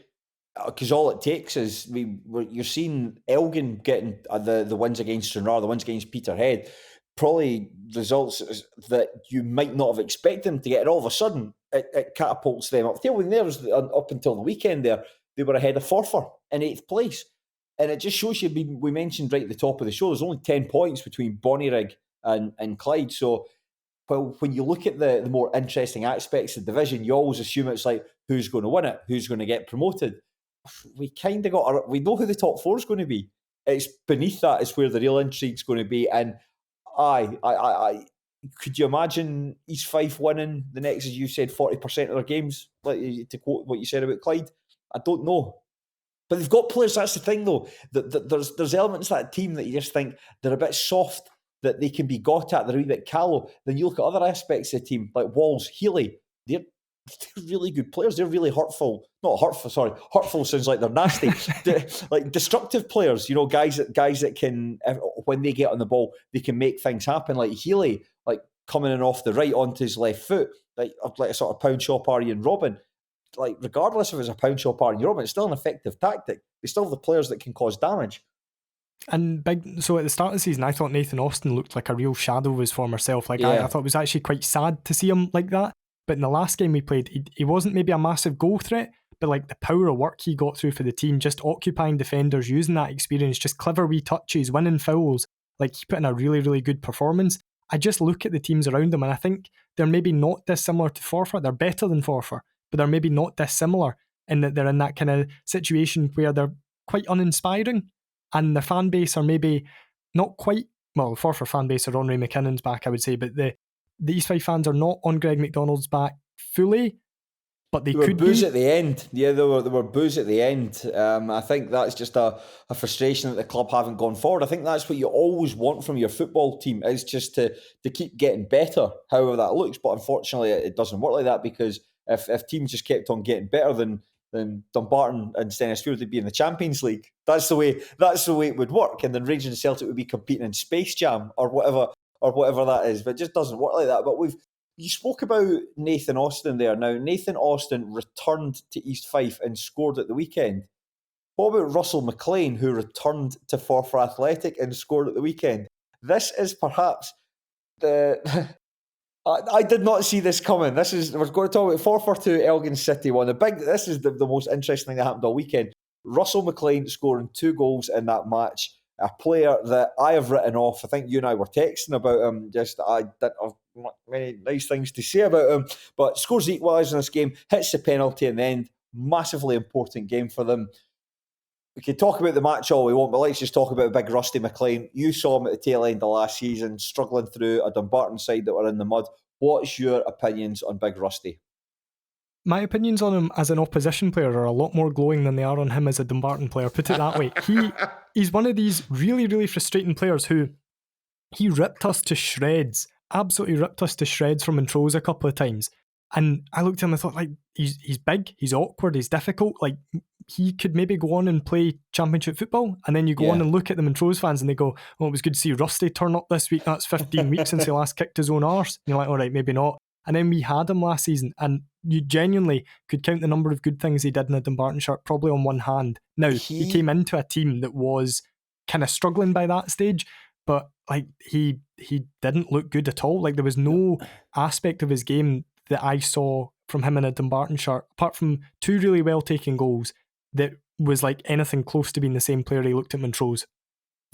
because all it takes is you're seeing Elgin getting the wins against Stranraer, the wins against Peterhead, probably results that you might not have expected them to get, and all of a sudden it catapults them up. Tailwind there was up until the weekend there, they were ahead of Forfar in 8th place. And it just shows you, we mentioned right at the top of the show, there's only 10 points between Bonnyrigg and Clyde. So when you look at the more interesting aspects of the division, you always assume it's like, who's going to win it? Who's going to get promoted? We kind of we know who the top 4 is going to be. It's beneath that is where the real intrigue's going to be. And I could you imagine East Fife winning the next, as you said, 40% of their games, like to quote what you said about Clyde? I don't know. But they've got players, that's the thing though, that there's elements of that team that you just think they're a bit soft, that they can be got at, they're a wee bit callow. Then you look at other aspects of the team, like Walls, Healy, they're really good players. They're really hurtful. Not hurtful, sorry. Hurtful sounds like they're nasty. Like destructive players, guys that can, when they get on the ball, they can make things happen. Like Healy, like coming in off the right onto his left foot, like a sort of pound shop Arjen Robben. Like, regardless if it's a pound shop Arjen Robben, it's still an effective tactic. They still have the players that can cause damage. And so at the start of the season, I thought Nathan Austin looked like a real shadow of his former self. Like, I thought it was actually quite sad to see him like that. But in the last game we played, he wasn't maybe a massive goal threat, but like the power of work he got through for the team, just occupying defenders, using that experience, just clever wee touches, winning fouls. Like, he put in a really, really good performance. I just look at the teams around him and I think they're maybe not dissimilar to Forfar. They're better than Forfar, but they're maybe not dissimilar in that they're in that kind of situation where they're quite uninspiring and the fan base are maybe not quite, well, the Forfar fan base are on Ray McKinnon's back, I would say, but the East Fife fans are not on Greg McDonald's back fully, but they could boos be. at the end. Yeah, there were boos at the end. I think that's just a frustration that the club haven't gone forward. I think that's what you always want from your football team, is just to keep getting better, however that looks. But unfortunately, it doesn't work like that, because if teams just kept on getting better, then Dumbarton and Stennisfield would be in the Champions League. That's the way it would work. And then Rangers and Celtic would be competing in Space Jam or whatever that is. But it just doesn't work like that. But you spoke about Nathan Austin there. Now, Nathan Austin returned to East Fife and scored at the weekend. What about Russell McLean, who returned to Forfar Athletic and scored at the weekend? This is perhaps the... I did not see this coming. We're going to talk about Forfar 2, Elgin City 1. This is the most interesting thing that happened all weekend. Russell McLean scoring 2 goals in that match. A player that I have written off. I think you and I were texting about him. I didn't have many nice things to say about him. But scores the equaliser in this game, hits the penalty in the end. Massively important game for them. We can talk about the match all we want, but let's just talk about big Rusty McLean. You saw him at the tail end of last season, struggling through a Dumbarton side that were in the mud. What's your opinions on big Rusty? My opinions on him as an opposition player are a lot more glowing than they are on him as a Dumbarton player, put it that way. He's one of these really, really frustrating players who he ripped us to shreds, absolutely ripped us to shreds from intros a couple of times. And I looked at him and thought, like, he's big, he's awkward, he's difficult. Like, he could maybe go on and play championship football. And then you go on and look at the Montrose fans and they go, oh, it was good to see Rusty turn up this week. That's 15 weeks since he last kicked his own arse. And you're like, all right, maybe not. And then we had him last season and you genuinely could count the number of good things he did in a Dumbarton shirt probably on one hand. Now, he came into a team that was kind of struggling by that stage, but like he didn't look good at all. Like, there was no aspect of his game that I saw from him in a Dumbarton shirt, apart from 2 really well taken goals, that was like anything close to being the same player he looked at Montrose.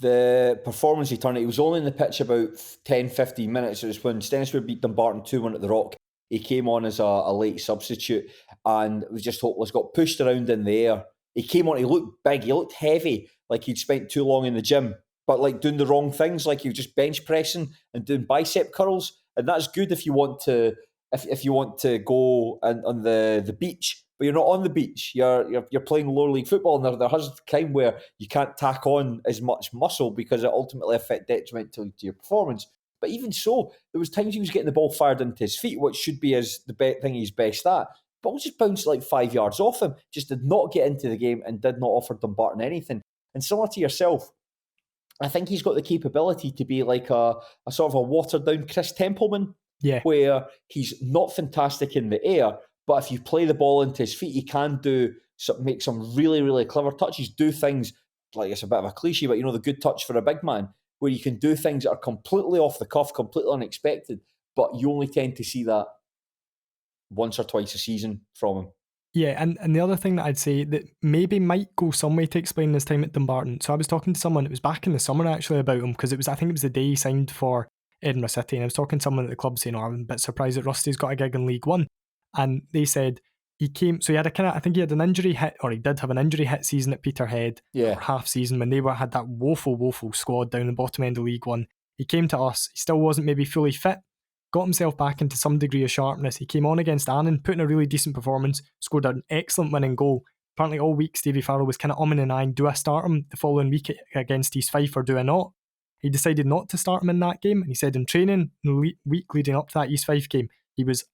The performance he turned, he was only in the pitch about 10-15 minutes. It was when Stennisfield beat Dumbarton 2-1 at the Rock. He came on as a late substitute and was just hopeless, got pushed around in the air. He came on, he looked big, he looked heavy, like he'd spent too long in the gym, but like doing the wrong things, like he was just bench pressing and doing bicep curls. And that's good if you want to go on the beach, but you're not on the beach. You're playing lower league football, and there has a time where you can't tack on as much muscle because it ultimately affects detrimental to your performance. But even so, there was times he was getting the ball fired into his feet, which should be the thing he's best at. Ball just bounced like 5 yards off him, just did not get into the game and did not offer Dumbarton anything. And similar to yourself, I think he's got the capability to be like a sort of a watered down Chris Templeman. Yeah. Where he's not fantastic in the air, but if you play the ball into his feet, he can make some really, really clever touches, do things, like it's a bit of a cliche, but the good touch for a big man, where you can do things that are completely off the cuff, completely unexpected, but you only tend to see that once or twice a season from him. Yeah, and the other thing that I'd say that maybe might go some way to explain his time at Dumbarton. So I was talking to someone, it was back in the summer actually, about him, because I think it was the day he signed for Edinburgh City, and I was talking to someone at the club saying, I'm a bit surprised that Rusty's got a gig in League One. And they said he came, so he had I think he had an injury hit, or he did have an injury hit season at Peterhead, or half season, when they had that woeful squad down the bottom end of League One. He came to us, he still wasn't maybe fully fit, got himself back into some degree of sharpness. He came on against Annan, put in a really decent performance, scored an excellent winning goal, apparently all week Stevie Farrell was kind of umming and ahhing, do I start him the following week against East Fife or do I not? He decided not to start him in that game, and he said in training, the week leading up to that East Fife game,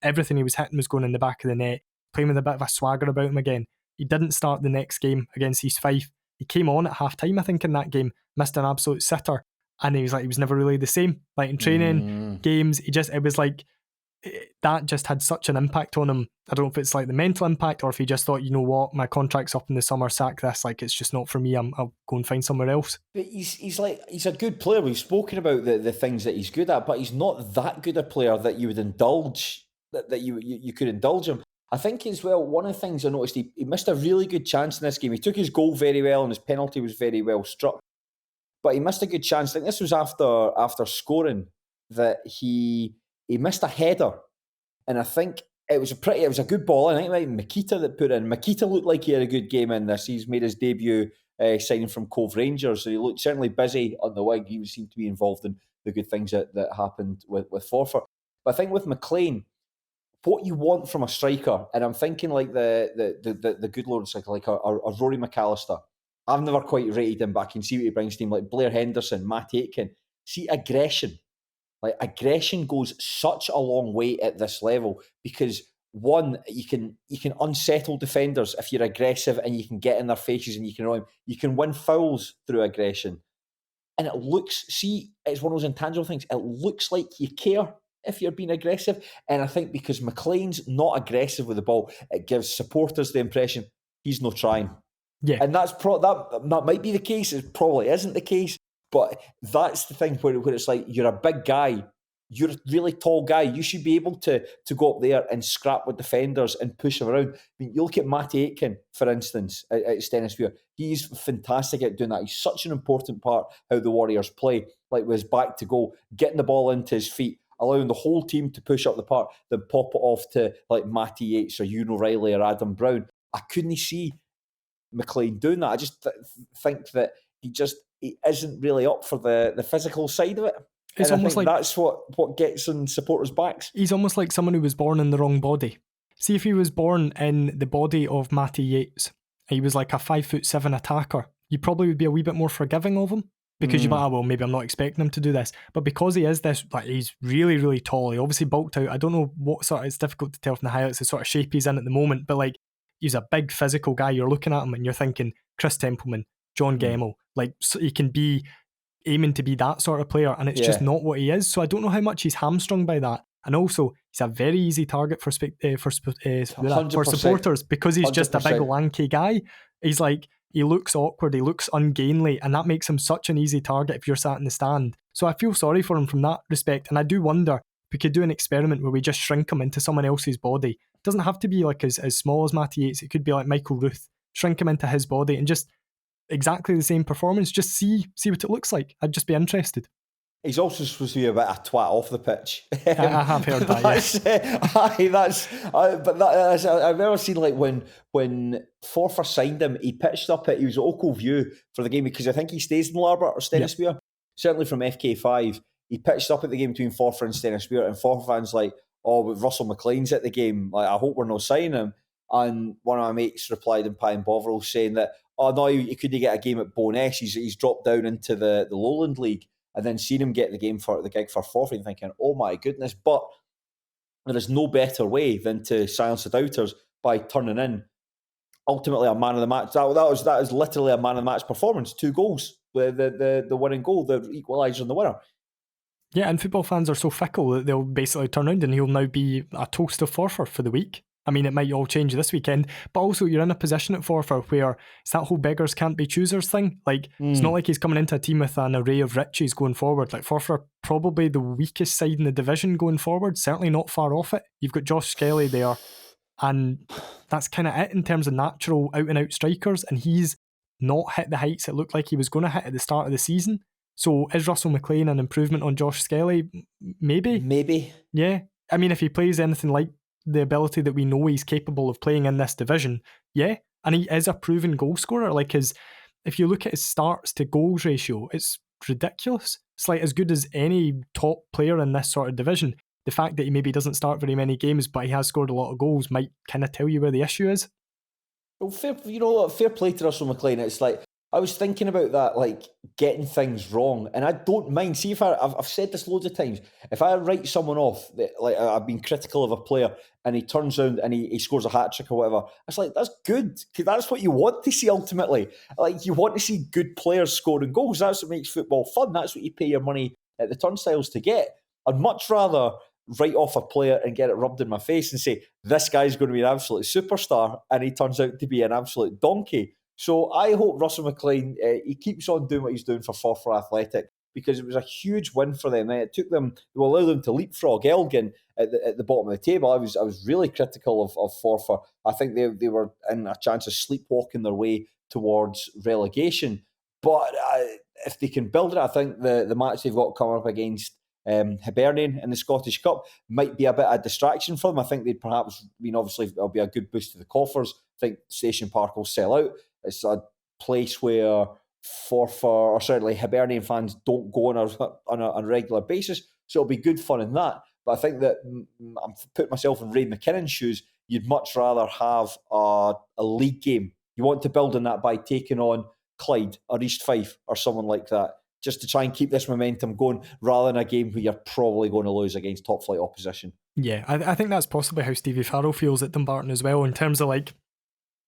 everything he was hitting was going in the back of the net, playing with a bit of a swagger about him again. He didn't start the next game against East Fife. He came on at half time, I think, in that game, missed an absolute sitter, and he was never really the same. Like in training, games, it was like, that just had such an impact on him. I don't know if it's like the mental impact or if he just thought, you know what, my contract's up in the summer, sack this, like it's just not for me, I'll go and find somewhere else. But he's a good player. We've spoken about the things that he's good at, but he's not that good a player that you would indulge, that you could indulge him. I think as well, one of the things I noticed, he missed a really good chance in this game. He took his goal very well and his penalty was very well struck, but he missed a good chance. I think this was after scoring that he missed a header, and I think it was a good ball. I think it might be Makita that put in. Makita looked like he had a good game in this. He's made his debut signing from Cove Rangers, so he looked certainly busy on the wing. He seemed to be involved in the good things that happened with Forfar. But I think with McLean, what you want from a striker, and I'm thinking like the good Lord striker, like a Rory McAllister. I've never quite rated him, but I can see what he brings to him, like Blair Henderson, Matt Aitken. See, aggression. Like aggression goes such a long way at this level because one, you can unsettle defenders if you're aggressive and you can get in their faces and you can annoy them. You can win fouls through aggression. And it looks, see, it's one of those intangible things. It looks like you care if you're being aggressive. And I think because McLean's not aggressive with the ball, it gives supporters the impression he's not trying. Yeah. And that might be the case. It probably isn't the case. But that's the thing where it's like, you're a big guy, you're a really tall guy, you should be able to go up there and scrap with defenders and push them around. I mean, you look at Matty Aitken, for instance, at Stennismuir. He's fantastic at doing that. He's such an important part how the Warriors play, like with his back to goal, getting the ball into his feet, allowing the whole team to push up the park, then pop it off to like Matty Yates or Ewan O'Reilly or Adam Brown. I couldn't see McLean doing that. I just think that he isn't really up for the physical side of it. It's almost like that's what gets on supporters' backs. He's almost like someone who was born in the wrong body. See, if he was born in the body of Matty Yates, he was like a 5'7" attacker, you probably would be a wee bit more forgiving of him because you're like, well, maybe I'm not expecting him to do this. But because he is this, like, he's really, really tall. He obviously bulked out. I don't know what sort of, it's difficult to tell from the highlights the sort of shape he's in at the moment, but like, he's a big physical guy. You're looking at him and you're thinking Chris Templeman, John Gemmell, like, so he can be aiming to be that sort of player, and it's just not what he is. So I don't know how much he's hamstrung by that. And also, he's a very easy target for supporters because he's 100%. Just a big lanky guy. He's like, he looks awkward, he looks ungainly, and that makes him such an easy target if you're sat in the stand. So I feel sorry for him from that respect, and I do wonder if we could do an experiment where we just shrink him into someone else's body. It doesn't have to be like as small as Matty Yates. It could be like Michael Ruth. Shrink him into his body and just exactly the same performance. Just see what it looks like. I'd just be interested. He's also supposed to be a bit of a twat off the pitch. I have heard that. I've never seen like when Forfar signed him, he pitched up he was at Oakville View for the game because I think he stays in Larbert or Stennismuir. Certainly from FK5, he pitched up at the game between Forfar and Stennismuir, and Forfar fans like, oh, but Russell McLean's at the game. Like, I hope we're not signing him. And one of my mates replied in Pine Bovril saying that, oh no, he couldn't get a game at Bo'ness. He's dropped down into the Lowland League. And then seen him get the gig for Forfar and thinking, oh my goodness. But there is no better way than to silence the doubters by turning in ultimately a man of the match. That was literally a man of the match performance. 2 goals, the winning goal, the equaliser and the winner. Yeah, and football fans are so fickle that they'll basically turn around and he'll now be a toast of Forfar for the week. I mean, it might all change this weekend, but also you're in a position at Forfar where it's that whole beggars can't be choosers thing. Like, it's not like he's coming into a team with an array of riches going forward. Like, Forfar probably the weakest side in the division going forward, certainly not far off it. You've got Josh Skelly there, and that's kind of it in terms of natural out-and-out strikers, and he's not hit the heights it looked like he was going to hit at the start of the season. So is Russell McLean an improvement on Josh Skelly? Maybe. Yeah. I mean, if he plays anything like the ability that we know he's capable of playing in this division, yeah, and he is a proven goal scorer. Like, if you look at his starts to goals ratio, it's ridiculous. It's like as good as any top player in this sort of division. The fact that he maybe doesn't start very many games, but he has scored a lot of goals might kind of tell you where the issue is. Well, fair play to Russell McLean. It's like I was thinking about that, like getting things wrong, and I don't mind. See, if I've said this loads of times, if I write someone off, that, like I've been critical of a player, and he turns around and he scores a hat trick or whatever, it's like that's good. 'Cause that's what you want to see ultimately. Like you want to see good players scoring goals. That's what makes football fun. That's what you pay your money at the turnstiles to get. I'd much rather write off a player and get it rubbed in my face and say, this guy's going to be an absolute superstar, and he turns out to be an absolute donkey. So I hope Russell McLean, he keeps on doing what he's doing for Forfar Athletic, because it was a huge win for them. It took them, it will allow them to leapfrog Elgin at the bottom of the table. I was really critical of Forfar. I think they were in a chance of sleepwalking their way towards relegation. But if they can build it, I think the match they've got coming up against Hibernian in the Scottish Cup might be a bit of a distraction for them. I think they'd perhaps, obviously it'll be a good boost to the coffers. I think Station Park will sell out. It's a place where Forfar, or certainly Hibernian fans, don't go on a regular basis. So it'll be good fun in that. But I think that I'm putting myself in Ray McKinnon's shoes. You'd much rather have a league game. You want to build on that by taking on Clyde or East Fife or someone like that, just to try and keep this momentum going, rather than a game where you're probably going to lose against top flight opposition. Yeah, I think that's possibly how Stevie Farrell feels at Dumbarton as well, in terms of like,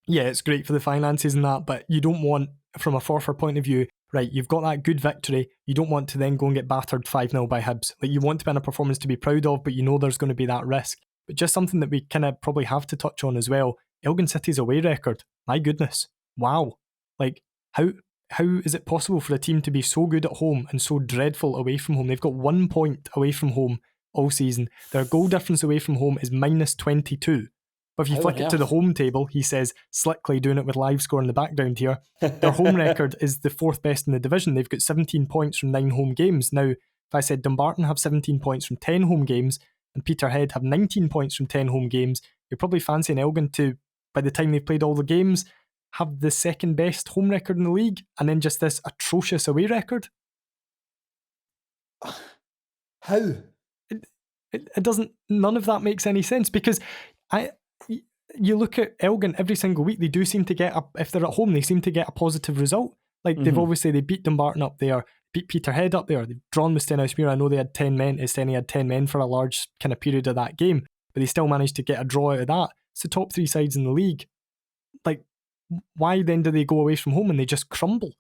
yeah, it's great for the finances and that, but you don't want, from a Forfar point of view, right, you've got that good victory, you don't want to then go and get battered 5-0 by Hibs. Like, you want to be in a performance to be proud of, but you know there's going to be that risk. But just something that we kind of probably have to touch on as well, Elgin City's away record. My goodness. Wow. Like, how is it possible for a team to be so good at home and so dreadful away from home? They've got 1 point away from home all season. Their goal difference away from home is -22. But if you flick it to the home table, he says, slickly doing it with live score in the background here, their home record is the 4th best in the division. They've got 17 points from 9 home games. Now, if I said Dumbarton have 17 points from 10 home games and Peterhead have 19 points from 10 home games, you're probably fancying Elgin to, by the time they've played all the games, have the 2nd best home record in the league, and then just this atrocious away record. How? It doesn't, none of that makes any sense, because you look at Elgin every single week, they do seem to get, if they're at home, they seem to get a positive result. Like, they beat Dumbarton up there, beat Peterhead up there, they've drawn with Stenhousemuir. I know they had 10 men, Stenny had 10 men for a large kind of period of that game, but they still managed to get a draw out of that. It's the top 3 sides in the league. Like, why then do they go away from home and they just crumble?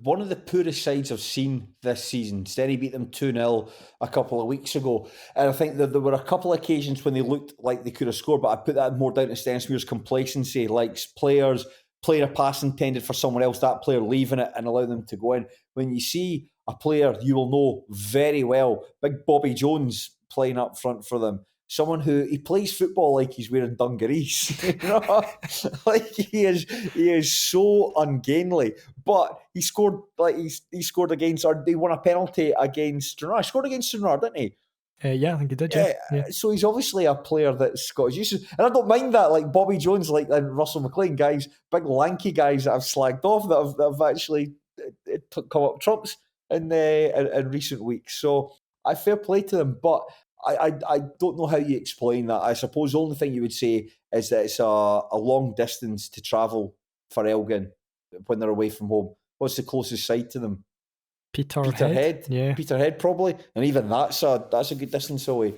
One of the poorest sides I've seen this season. Stenny beat them 2-0 a couple of weeks ago. And I think that there were a couple of occasions when they looked like they could have scored, but I put that more down to Stenhousemuir's complacency, like players playing a pass intended for someone else, that player leaving it and allowing them to go in. When you see a player you will know very well, big Bobby Jones playing up front for them, someone who he plays football like he's wearing dungarees, like he is so ungainly. But he scored he scored against, or they won a penalty against Stranraer. He scored against Stranraer, didn't he? Yeah, I think he did. Yeah. So he's obviously a player that's got his uses, and I don't mind that. Like Bobby Jones, and Russell McLean, guys, big lanky guys that I've slagged off that have actually come up trumps in recent weeks. So I fair play to them, but I don't know how you explain that. I suppose the only thing you would say is that it's a long distance to travel for Elgin when they're away from home. What's the closest side to them? Peterhead. Yeah. Peterhead probably, and even that's a good distance away.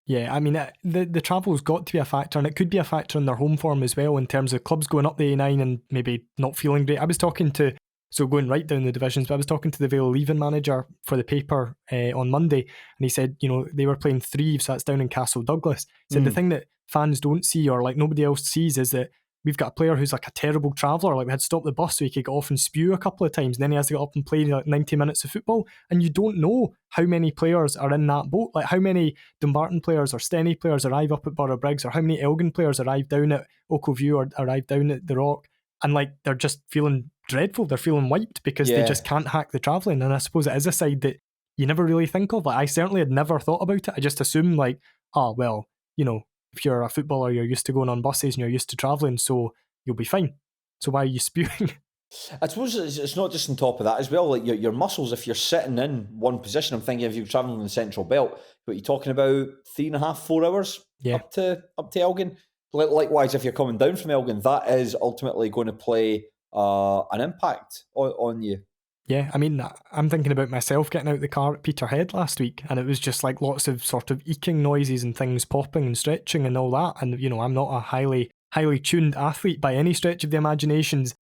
Yeah, I mean, the travel's got to be a factor, and it could be a factor in their home form as well, in terms of clubs going up the A9 and maybe not feeling great. I was talking to, so going right down the divisions, but I was talking to the Vale Leaving manager for the paper on Monday, and he said, they were playing Threave, so that's down in Castle Douglas. He said the thing that fans don't see, or like nobody else sees, is that we've got a player who's like a terrible traveller. Like, we had to stop the bus so he could get off and spew a couple of times, and then he has to get up and play like 90 minutes of football. And you don't know how many players are in that boat. Like, how many Dumbarton players or Stenny players arrive up at Borough Briggs, or how many Elgin players arrive down at Oakoview or arrive down at the Rock, and like they're just feeling dreadful. They're feeling wiped because they just can't hack the travelling. And I suppose it is a side that you never really think of. Like, I certainly had never thought about it. I just assumed like, if you're a footballer, you're used to going on buses and you're used to travelling, so you'll be fine. So why are you spewing? I suppose it's not just on top of that as well. Like your muscles, if you're sitting in one position, I'm thinking if you're travelling in the Central Belt, what you're talking about 3.5, 4 hours up to Elgin. Likewise, if you're coming down from Elgin, that is ultimately going to play an impact on you. Yeah, I mean, I'm thinking about myself getting out the car at Peterhead last week, and it was just like lots of sort of eking noises and things popping and stretching and all that. And, you know, I'm not a highly tuned athlete by any stretch of the imaginations.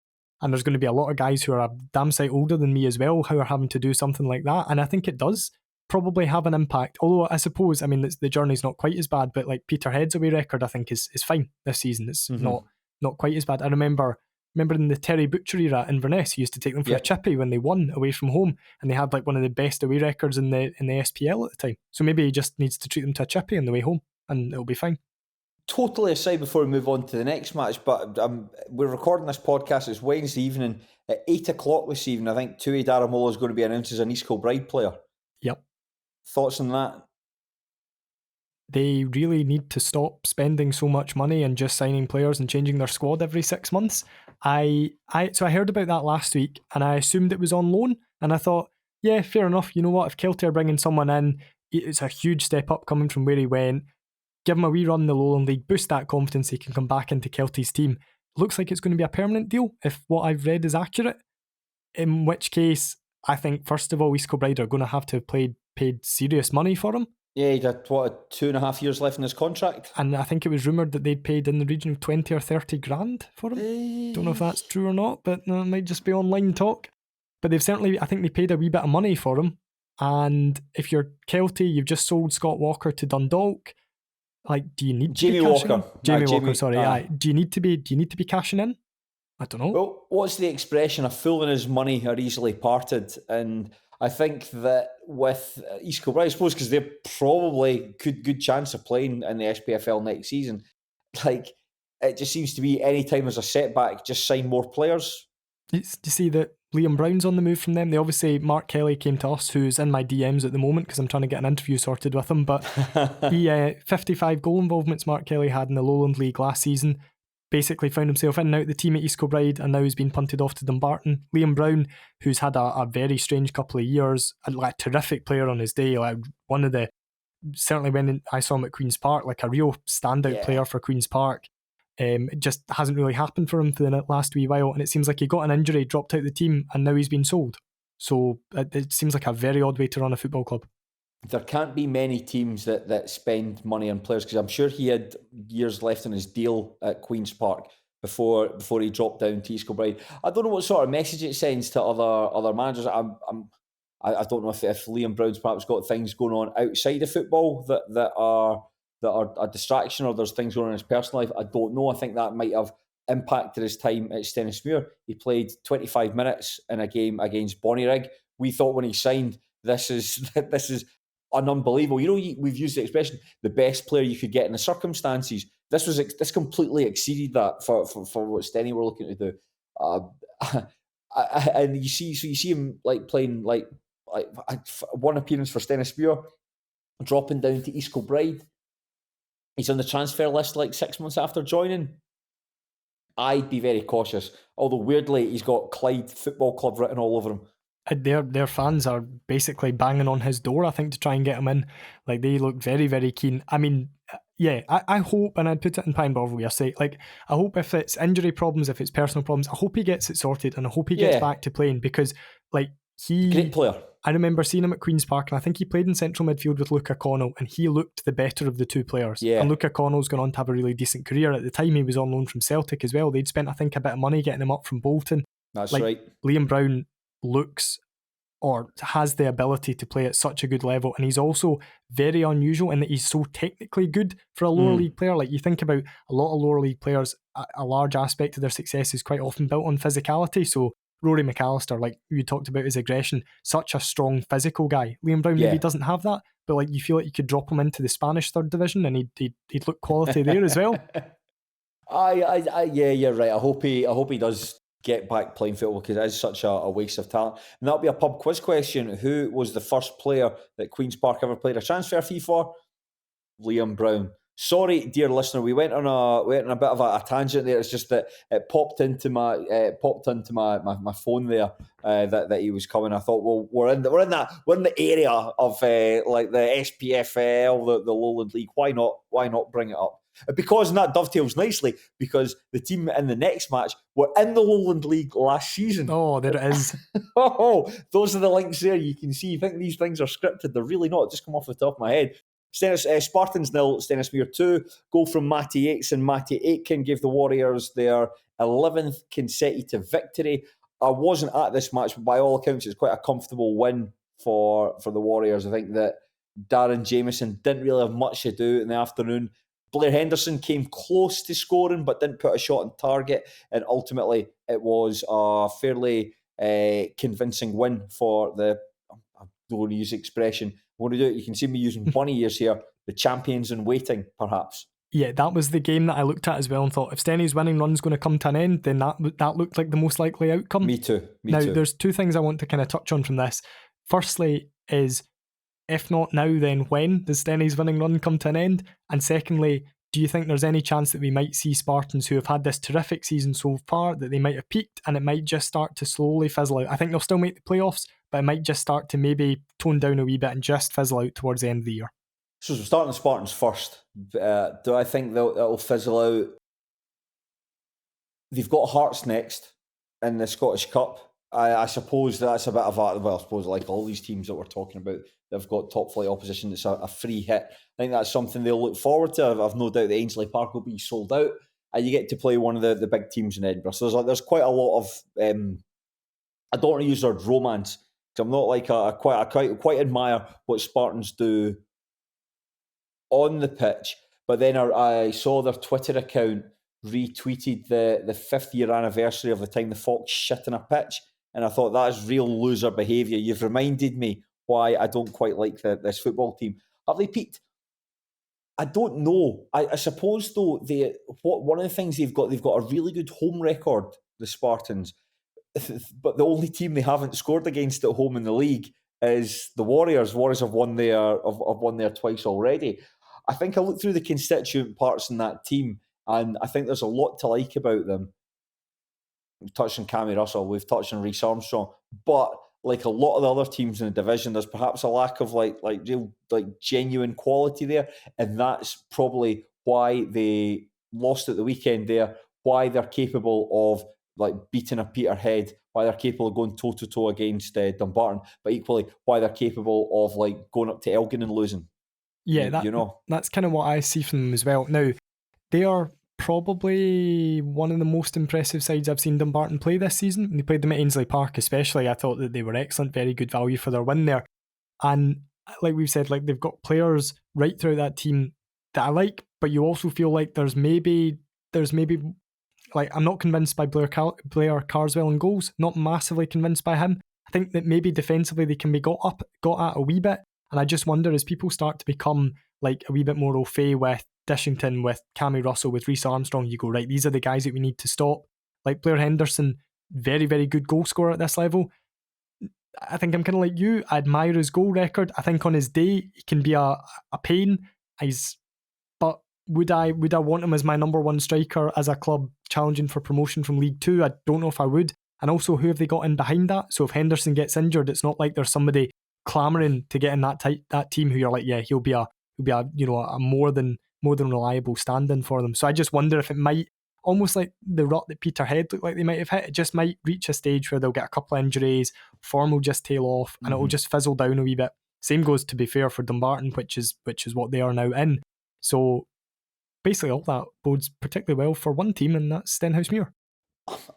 And there's going to be a lot of guys who are a damn sight older than me as well who are having to do something like that. And I think it does probably have an impact. Although I suppose, I mean, the journey's not quite as bad, but like Peterhead's away record, I think is fine this season. It's not quite as bad. I remember in the Terry Butcher era in Inverness, he used to take them for a chippy when they won away from home, and they had like one of the best away records in the SPL at the time. So maybe he just needs to treat them to a chippy on the way home, and it'll be fine. Totally aside before we move on to the next match, but we're recording this podcast. It's Wednesday evening at 8 o'clock this evening. I think Tui Daramola is going to be announced as an East Kilbride player. Yep. Thoughts on that? They really need to stop spending so much money and just signing players and changing their squad every 6 months. So I heard about that last week, and I assumed it was on loan, and I thought, yeah, fair enough. You know what? If Kelty are bringing someone in, it's a huge step up coming from where he went. Give him a wee run in the Lowland League, boost that confidence, he can come back into Kelty's team. Looks like it's going to be a permanent deal, if what I've read is accurate. In which case, I think, first of all, East Kilbride are going to have to have paid serious money for him. Yeah, he had, 2.5 years left in his contract? And I think it was rumoured that they'd paid in the region of 20 or 30 grand for him. Don't know if that's true or not, but it might just be online talk. But they've certainly, I think they paid a wee bit of money for him. And if you're Kelty, you've just sold Scott Walker to Dundalk. Like, do you need Jamie to be cashing Walker? in? Jamie Walker, sorry. Do you need to be cashing in? I don't know. Well, what's the expression? A fool and his money are easily parted. And I think that with East Kilbride, I suppose because they're probably good chance of playing in the SPFL next season. Like, it just seems to be any time there's a setback, just sign more players. You see that Liam Brown's on the move from them. They obviously, Mark Kelly came to us, who's in my DMs at the moment because I'm trying to get an interview sorted with him. But he 55 goal involvements Mark Kelly had in the Lowland League last season. Basically found himself in and out the team at East Kilbride, and now he's been punted off to Dumbarton. Liam Brown, who's had a very strange couple of years, a terrific player on his day, like one of the, certainly when I saw him at Queen's Park, like a real standout player for Queen's Park. It just hasn't really happened for him for the last wee while, and it seems like he got an injury, dropped out the team, and now he's been sold. So it seems like a very odd way to run a football club. There can't be many teams that spend money on players, because I'm sure he had years left on his deal at Queen's Park before he dropped down to East Kilbride. I don't know what sort of message it sends to other managers. I don't know if Liam Brown's perhaps got things going on outside of football that are a distraction, or there's things going on in his personal life. I don't know. I think that might have impacted his time at Stennismuir. He played 25 minutes in a game against Bonnyrigg. We thought when he signed, this is unbelievable. You know, we've used the expression, the best player you could get in the circumstances. This completely exceeded that for what Stenny were looking to do. And you see him like playing like one appearance for Stennismuir, dropping down to East Kilbride. He's on the transfer list like 6 months after joining. I'd be very cautious. Although weirdly, he's got Clyde Football Club written all over him. Their fans are basically banging on his door, I think, to try and get him in. Like, they look very, very keen. I mean, yeah, I hope, and I'd put it in Pine Bar I say, like, I hope if it's injury problems, if it's personal problems, I hope he gets it sorted, and I hope he gets back to playing, because, like, great player. I remember seeing him at Queen's Park, and I think he played in central midfield with Luca Connell, and he looked the better of the two players. Yeah. And Luca Connell's gone on to have a really decent career. At the time, he was on loan from Celtic as well. They'd spent, I think, a bit of money getting him up from Bolton. That's right. Liam Brown looks or has the ability to play at such a good level, and he's also very unusual in that he's so technically good for a lower league player. Like, you think about a lot of lower league players, a large aspect of their success is quite often built on physicality. So Rory McAllister, like you talked about his aggression, such a strong physical guy. Liam Brown maybe doesn't have that, but like, you feel like you could drop him into the Spanish third division and he'd look quality there as well. Yeah, you're right. I hope he does get back playing football, because it is such a waste of talent. And that'll be a pub quiz question. Who was the first player that Queen's Park ever played a transfer fee for? Liam Brown. Sorry, dear listener, we went on a bit of a tangent there. It's just that it popped into my phone there that he was coming. I thought, well, we're in the area of like the SPFL, the Lowland League. Why not bring it up? Because that dovetails nicely, because the team in the next match were in the Lowland League last season. Oh, there it is. Those are the links there. You can see, you think these things are scripted. They're really not. Just come off the top of my head. Spartans 0, Stennismuir 2. Goal from Matty Yates, and Matty Aitken gave the Warriors their 11th consecutive victory. I wasn't at this match, but by all accounts, it's quite a comfortable win for the Warriors. I think that Darren Jameson didn't really have much to do in the afternoon. Blair Henderson came close to scoring, but didn't put a shot on target. And ultimately, it was a fairly convincing win for the, I don't want to use the expression, I want to do it. You can see me using bunny ears here. The champions in waiting, perhaps. Yeah, that was the game that I looked at as well and thought, if Stenny's winning run's going to come to an end, then that looked like the most likely outcome. Me too. Now, there's two things I want to kind of touch on from this. Firstly is, if not now, then when does Stenny's winning run come to an end? And secondly, do you think there's any chance that we might see Spartans who have had this terrific season so far, that they might have peaked and it might just start to slowly fizzle out? I think they'll still make the playoffs, but it might just start to maybe tone down a wee bit and just fizzle out towards the end of the year. So we're starting the Spartans first. Do I think that'll fizzle out? They've got Hearts next in the Scottish Cup. I suppose that's a bit of a, well, I suppose like all these teams that we're talking about, they've got top flight opposition. It's a free hit. I think that's something they'll look forward to. I've no doubt that Ainsley Park will be sold out, and you get to play one of the big teams in Edinburgh. So there's quite a lot of, I don't want to use the word romance, because I'm not like I quite admire what Spartans do on the pitch. But then I saw their Twitter account retweeted the 5th year anniversary of the time the Fox shit in a pitch. And I thought, that is real loser behaviour. You've reminded me why I don't quite like this football team. Have they peaked? I don't know. I suppose, though, one of the things they've got a really good home record, the Spartans. But the only team they haven't scored against at home in the league is the Warriors. Warriors have won there twice already. I think I looked through the constituent parts in that team, and I think there's a lot to like about them. We've touched on Cammy Russell, we've touched on Reece Armstrong, but like a lot of the other teams in the division, there's perhaps a lack of real genuine quality there, and that's probably why they lost at the weekend there, why they're capable of beating a Peterhead, why they're capable of going toe-to-toe against Dumbarton, but equally why they're capable of going up to Elgin and losing. Yeah, that's kind of what I see from them as well. Now, they are probably one of the most impressive sides I've seen Dumbarton play this season. They played them at Ainsley Park especially. I thought that they were excellent, very good value for their win there. And like we've said, they've got players right throughout that team that I like, but you also feel like there's maybe I'm not convinced by Blair Carswell in goals, not massively convinced by him. I think that maybe defensively they can be got at a wee bit, and I just wonder, as people start to become a wee bit more au fait with Dishington, with Cammy Russell, with Reece Armstrong, you go, right, these are the guys that we need to stop. Blair Henderson, very, very good goal scorer at this level. I think I'm kind of like you. I admire his goal record. I think on his day, he can be a pain. But would I want him as my number one striker as a club challenging for promotion from League Two? I don't know if I would. And also, who have they got in behind that? So if Henderson gets injured, it's not like there's somebody clamouring to get in that team who you're like, yeah, he'll be a more than reliable stand-in for them. So I just wonder if it might, almost like the rut that Peterhead looked like they might have hit, it just might reach a stage where they'll get a couple of injuries, form will just tail off, and it'll just fizzle down a wee bit. Same goes, to be fair, for Dumbarton, which is what they are now in. So basically all that bodes particularly well for one team, and that's Stenhousemuir.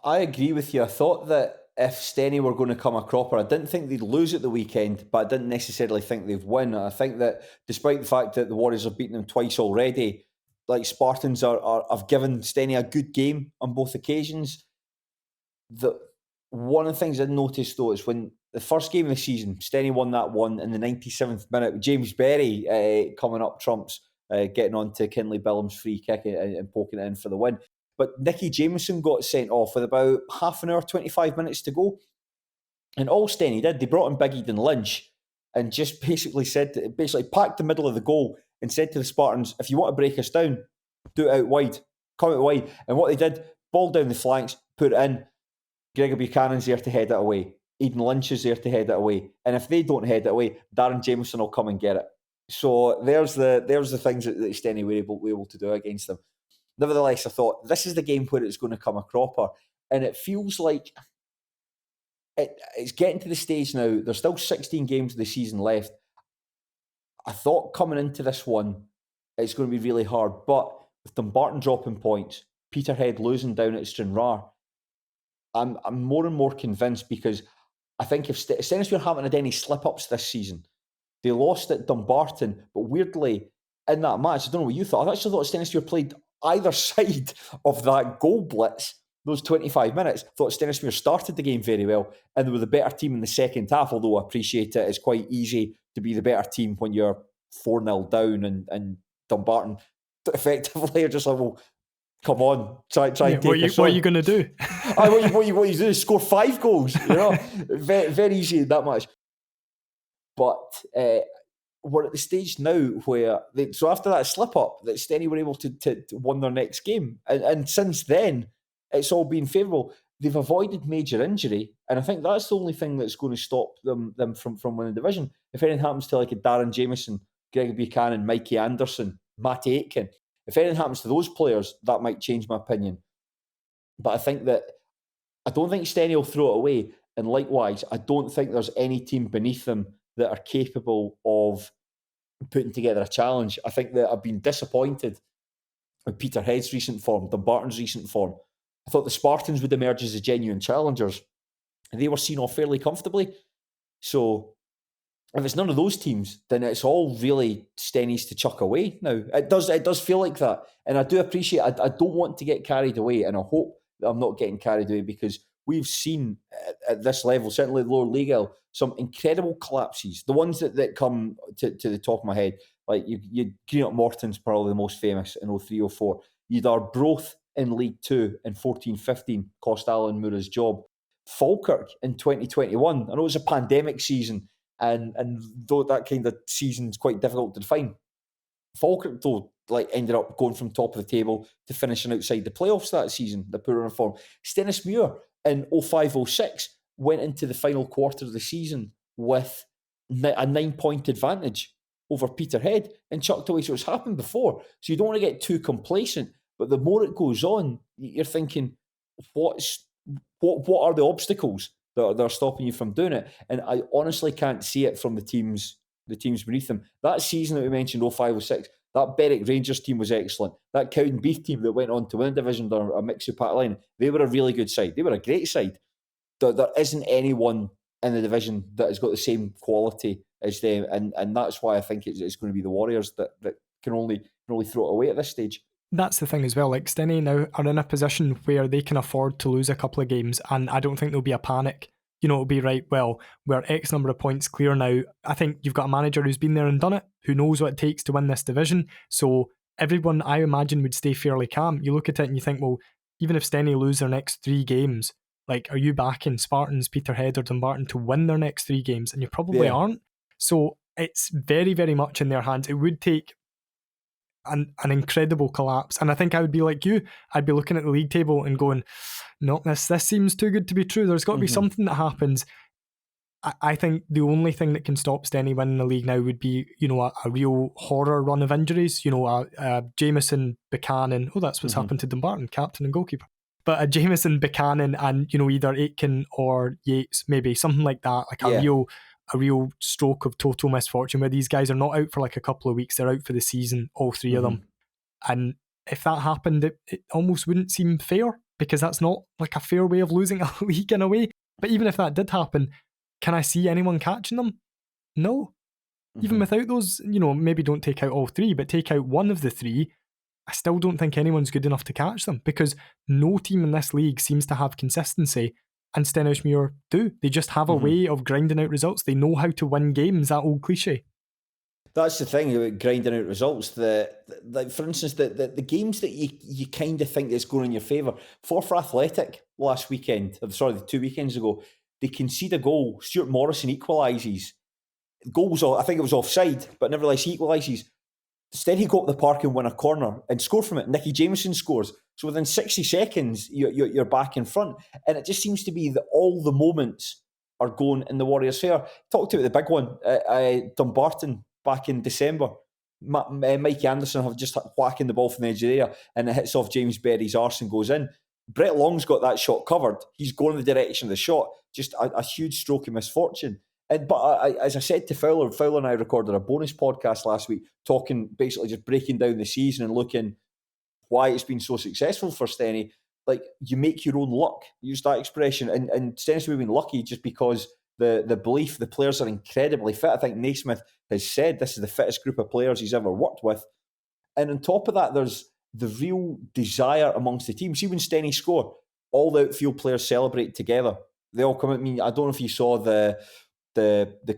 I agree with you. I thought that if Steny were going to come a cropper, I didn't think they'd lose at the weekend, but I didn't necessarily think they'd win. I think that despite the fact that the Warriors have beaten them twice already, Spartans have given Steny a good game on both occasions. One of the things I noticed, though, is when the first game of the season, Steny won that one in the 97th minute with James Berry coming up trumps, getting on to Kinley Billam's free kick and poking it in for the win. But Nicky Jameson got sent off with about half an hour, 25 minutes to go. And all Steny did, they brought in Big Eden Lynch and just basically packed the middle of the goal and said to the Spartans, if you want to break us down, do it out wide, come out wide. And what they did, ball down the flanks, put it in. Gregor Buchanan's there to head it away. Eden Lynch is there to head it away. And if they don't head it away, Darren Jameson will come and get it. So there's the things that Stenny were able to do against them. Nevertheless, I thought this is the game where it's going to come a cropper, and it feels like it's getting to the stage now. There's still 16 games of the season left. I thought coming into this one, it's going to be really hard, but with Dumbarton dropping points, Peterhead losing down at Stranraer, I'm more and more convinced, because I think if Stennismuir haven't had any slip-ups this season, they lost at Dumbarton, but weirdly, in that match, I don't know what you thought, I actually thought Stennismuir played either side of that goal blitz, those 25 minutes. I thought Stennismuir started the game very well, and they were the better team in the second half, although I appreciate it. It's quite easy to be the better team when you're 4-0 down, and Dumbarton effectively are just like, well, come on, try and take us on. What are you going to do? What you do is score 5 goals. Very, very easy in that match. But we're at the stage now where so after that slip up, that Steny were able to win their next game, and since then it's all been favourable. They've avoided major injury, and I think that's the only thing that's going to stop them from winning the division. If anything happens to like a Darren Jameson, Gregory Buchanan, Mikey Anderson, Matty Aitken, if anything happens to those players, that might change my opinion. But I don't think Steny will throw it away, and likewise, I don't think there's any team beneath them that are capable of putting together a challenge. I think that I've been disappointed with Peterhead's recent form, Dumbarton's recent form. I thought the Spartans would emerge as the genuine challengers, and they were seen off fairly comfortably. So if it's none of those teams, then it's all really Stenny's to chuck away now. It does feel like that. And I do appreciate I don't want to get carried away, and I hope that I'm not getting carried away, because we've seen at this level, certainly lower league, some incredible collapses. The ones that come to the top of my head, like you Greenock Morton's probably the most famous in 03-04. You'd Arbroath in League 2 in 14-15 cost Alan Moore his job. Falkirk in 2021. I know it was a pandemic season, and though that kind of season's quite difficult to define, Falkirk though ended up going from top of the table to finishing outside the playoffs that season, the poorer form. Stennismuir in 05-06 went into the final quarter of the season with a 9-point advantage over Peterhead and chucked away. So it's happened before. So you don't want to get too complacent, but the more it goes on, you're thinking, what are the obstacles that are stopping you from doing it? And I honestly can't see it from the teams beneath them. That season that we mentioned, 05-06, that Berwick Rangers team was excellent. That Cowden Beef team that went on to win the division, a mix of Pat Line, they were a really good side. They were a great side. There isn't anyone in the division that has got the same quality as them, and that's why I think it's going to be the Warriors that can only throw it away at this stage. That's the thing as well. Like, Steny now are in a position where they can afford to lose a couple of games, and I don't think there'll be a panic. It'll be right, well, we're X number of points clear now. I think you've got a manager who's been there and done it, who knows what it takes to win this division. So everyone, I imagine, would stay fairly calm. You look at it and you think, well, even if Steny lose their next 3 games, like, are you backing Spartans, Peterhead or Dumbarton to win their next 3 games? And you probably aren't. So it's very, very much in their hands. It would take an incredible collapse, and I think I would be like you. I'd be looking at the league table and going, no, this seems too good to be true. There's got to be something that happens. I think the only thing that can stop Steny winning the league now would be, a real horror run of injuries. Jameson, Buchanan. Oh, that's what's happened to Dumbarton, captain and goalkeeper. But a Jameson, Buchanan, and either Aitken or Yates, maybe something like that, like a real stroke of total misfortune where these guys are not out for like a couple of weeks, they're out for the season, all 3 of them. And if that happened, it almost wouldn't seem fair, because that's not like a fair way of losing a league in a way. But even if that did happen, can I see anyone catching them? No. Even without those, maybe don't take out all 3, but take out one of the 3, I still don't think anyone's good enough to catch them, because no team in this league seems to have consistency. And Stennismuir do. They just have a way of grinding out results. They know how to win games, that old cliche. That's the thing about grinding out results. Like for instance, the games that you kind of think is going in your favour. Forfar Athletic last weekend, the 2 weekends ago, they concede a goal. Stuart Morrison equalises. Goals, I think it was offside, but nevertheless he equalises. Instead, he go up the park and win a corner and score from it. Nicky Jameson scores. So within 60 seconds, you're back in front. And it just seems to be that all the moments are going in the Warriors' favour. Talked about the big one, Dumbarton back in December. Mikey Anderson have just whacking the ball from the edge of the area, and it hits off James Berry's arse and goes in. Brett Long's got that shot covered. He's going in the direction of the shot. Just a huge stroke of misfortune. But as I said to Fowler and I recorded a bonus podcast last week, talking, basically just breaking down the season and looking why it's been so successful for Stenny. Like, you make your own luck. Use that expression. And Stenny's been lucky just because the belief the players are incredibly fit. I think Naismith has said this is the fittest group of players he's ever worked with. And on top of that, there's the real desire amongst the team. See, when Stenny score, all the outfield players celebrate together. They all come at me. I don't know if you saw the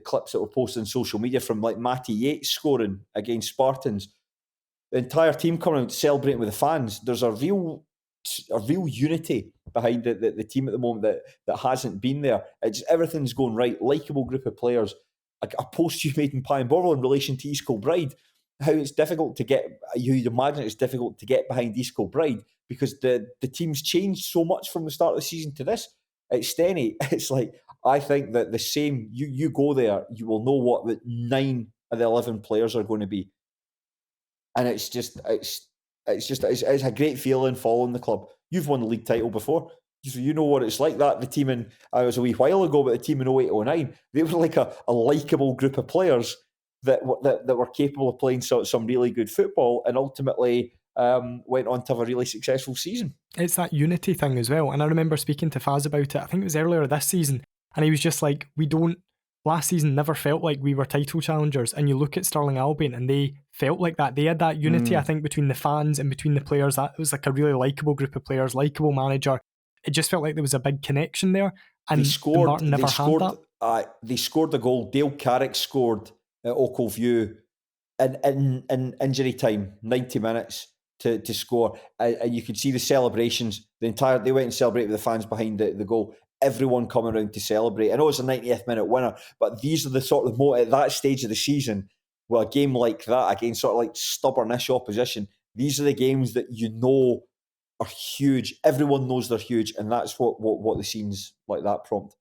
clips that were posted on social media from like Matty Yates scoring against Spartans. The entire team coming out celebrating with the fans. There's a real unity behind the team at the moment that hasn't been there. It's everything's going right. Likeable group of players. A post you made in Pie and Borrell in relation to East Kilbride, how it's difficult to get. You'd imagine it's difficult to get behind East Kilbride because the team's changed so much from the start of the season to this. At Stenny, it's like, I think that the same. You go there, you will know what the 9 of the 11 players are going to be. And it's a great feeling following the club. You've won the league title before, so you know what it's like. That the team in, I was a wee while ago, but the team in 08-09, they were like a likeable group of players that were capable of playing some really good football, and ultimately went on to have a really successful season. It's that unity thing as well. And I remember speaking to Faz about it, I think it was earlier this season, and he was just like, last season never felt like we were title challengers. And you look at Stirling Albion and they felt like that. They had that unity, I think, between the fans and between the players. That it was like a really likeable group of players, likeable manager. It just felt like there was a big connection there. And Dumbarton never had that. They scored a goal. Dale Carrick scored at Ochilview in injury time, 90 minutes to score. And you could see the celebrations. They went and celebrated with the fans behind the goal. Everyone coming around to celebrate. I know it's a 90th minute winner, but these are the sort of at that stage of the season, with a game like that against sort of like stubbornish opposition, these are the games that you know are huge. Everyone knows they're huge, and that's what the scenes like that prompt.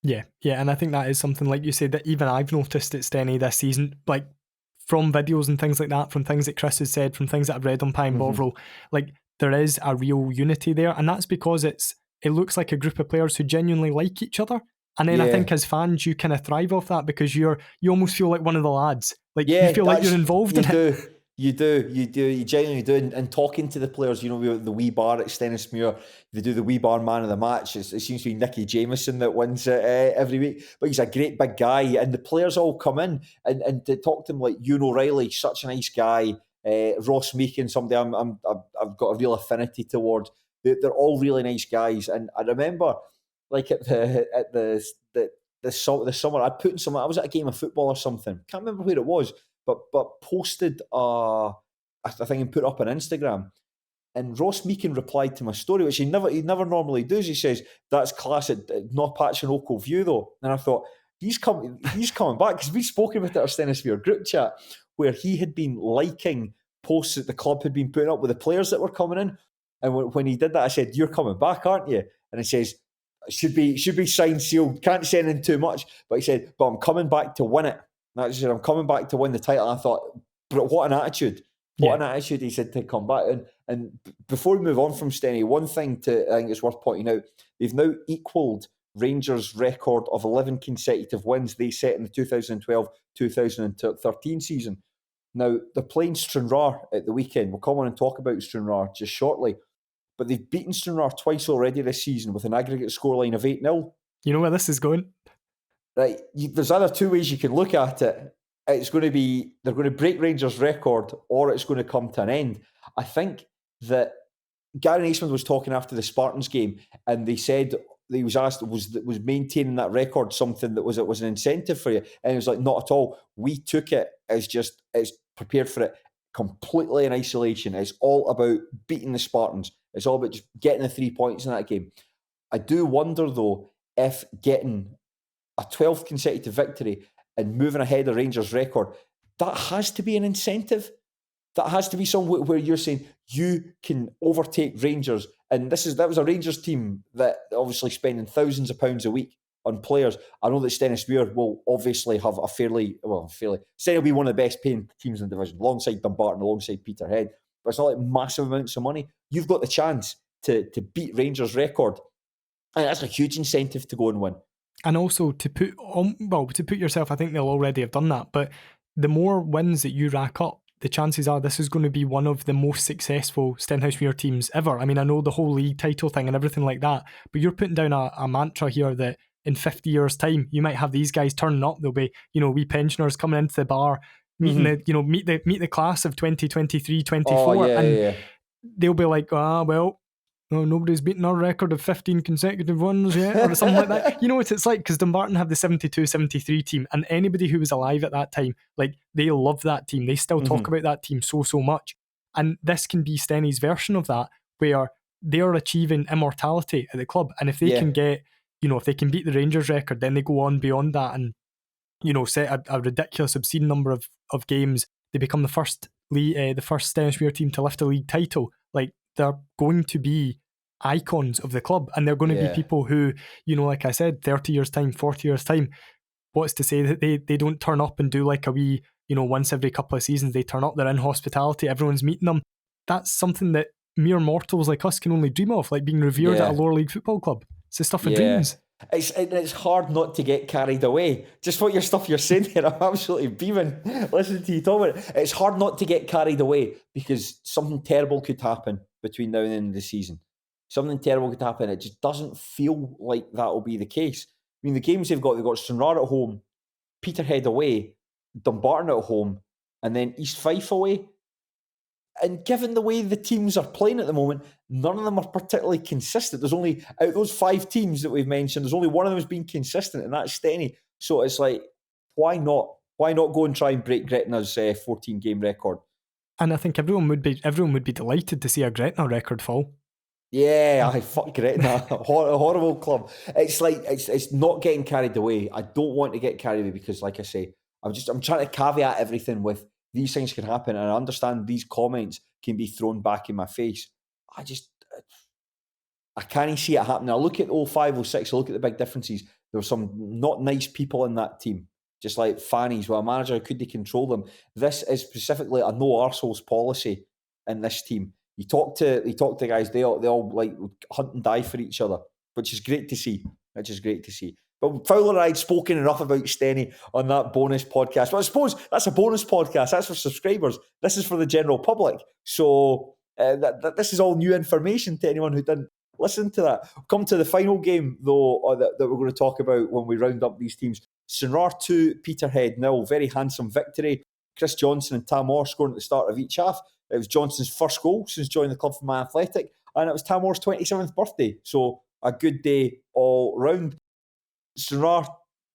Yeah, and I think that is something, like you said, that even I've noticed at Stenny this season, like from videos and things like that, from things that Chris has said, from things that I've read on Pie and Bovril, like there is a real unity there, and that's because it looks like a group of players who genuinely like each other. And then I think as fans, you kind of thrive off that because you almost feel like one of the lads. Like you feel like you're involved in it. You genuinely do. And talking to the players, the wee bar at Stennismuir, they do the wee bar man of the match. It seems to be Nicky Jameson that wins it every week. But he's a great big guy. And the players all come in and to talk to him, like Ewan O'Reilly, such a nice guy. Ross Meakin, somebody I've got a real affinity towards. They're all really nice guys. And I remember, like at the summer, I put in some. I was at a game of football or something. Can't remember where it was, but posted a thing and put up on Instagram. And Ross Meakin replied to my story, which he never normally does. He says, "That's class at not patching Ochilview though." And I thought, he's coming back, because we've spoken about it at our Stennismuir group chat, where he had been liking posts that the club had been putting up with the players that were coming in. And when he did that, I said, "You're coming back, aren't you?" And he says, should be signed, sealed, can't send in too much. But he said, "But I'm coming back to win it." And I said, "I'm coming back to win the title." And I thought, but what an attitude. What an attitude, he said, to come back. And before we move on from Stenny, one thing I think it's worth pointing out, they've now equalled Rangers' record of 11 consecutive wins they set in the 2012-2013 season. Now, they're playing Stranraer at the weekend. We'll come on and talk about Stranraer just shortly. But they've beaten Stranraer twice already this season with an aggregate scoreline of 8-0. You know where this is going? Right. There's either two ways you can look at it. It's going to be, they're going to break Rangers' record, or it's going to come to an end. I think that Gary Naismith was talking after the Spartans game, and they said, he was asked, was maintaining that record something that was an incentive for you? And he was like, not at all. We took it as it's prepared for it completely in isolation. It's all about beating the Spartans. It's all about just getting the 3 points in that game. I do wonder, though, if getting a 12th consecutive victory and moving ahead of Rangers' record, that has to be an incentive. That has to be somewhere where you're saying you can overtake Rangers. And that was a Rangers team that obviously spending thousands of pounds a week on players. I know that Stennismuir will obviously have a fairly, Stenny will be one of the best paying teams in the division, alongside Dumbarton, alongside Peterhead. But it's not like massive amounts of money. You've got the chance to beat Rangers' record. And that's a huge incentive to go and win. And also to put yourself, I think they'll already have done that, but the more wins that you rack up, the chances are this is going to be one of the most successful Stenhousemuir teams ever. I mean, I know the whole league title thing and everything like that, but you're putting down a mantra here that in 50 years' time, you might have these guys turning up. There'll be, wee pensioners coming into the bar, meeting meet the class of 2023, 24, and they'll be like, nobody's beaten our record of 15 consecutive ones yet, or something like that. You know what it's like? Because Dumbarton have the 72-73 team, and anybody who was alive at that time, like, they love that team. They still talk about that team so much. And this can be Stenny's version of that, where they are achieving immortality at the club. And if they can get, if they can beat the Rangers record, then they go on beyond that and, set a ridiculous, obscene number of games. They become the first Stennismuir team to lift a league title. Like, they're going to be icons of the club, and they're going to be people who, like I said, 30 years time, 40 years time, what's to say that they don't turn up and do like a wee, once every couple of seasons they turn up, they're in hospitality, everyone's meeting them. That's something that mere mortals like us can only dream of, like being revered at a lower league football club. It's the stuff of dreams. It's hard not to get carried away. Just what you're saying here, I'm absolutely beaming listening to you talk about it. It's hard not to get carried away because something terrible could happen between now and the end of the season. Something terrible could happen. It just doesn't feel like that will be the case. I mean, the games they've got Stranraer at home, Peterhead away, Dumbarton at home, and then East Fife away. And given the way the teams are playing at the moment, none of them are particularly consistent. There's only, out of those 5 teams that we've mentioned, there's only one of them who's been consistent, and that's Stenny. So it's like, why not? Why not go and try and break Gretna's 14-game record? And I think everyone would be delighted to see a Gretna record fall. Yeah, fuck Gretna. Horrible club. It's like, it's not getting carried away. I don't want to get carried away because, like I say, I'm trying to caveat everything with these things can happen, and I understand these comments can be thrown back in my face. I can't see it happening. I look at 05, 06, I look at the big differences. There were some not nice people in that team, just like fannies. Well, a manager, could they control them? This is specifically a no arseholes policy in this team. You talk to guys, they all like hunt and die for each other, which is great to see. But Fowler and I had spoken enough about Stenny on that bonus podcast. But I suppose that's a bonus podcast. That's for subscribers. This is for the general public. So this is all new information to anyone who didn't listen to that. Come to the final game, though, that we're going to talk about when we round up these teams. Stranraer 2, Peterhead 0. Very handsome victory. Chris Johnson and Tam Orr scoring at the start of each half. It was Johnson's first goal since joining the club from Man Athletic, and it was Tam Orr's 27th birthday. So a good day all round. Stranraer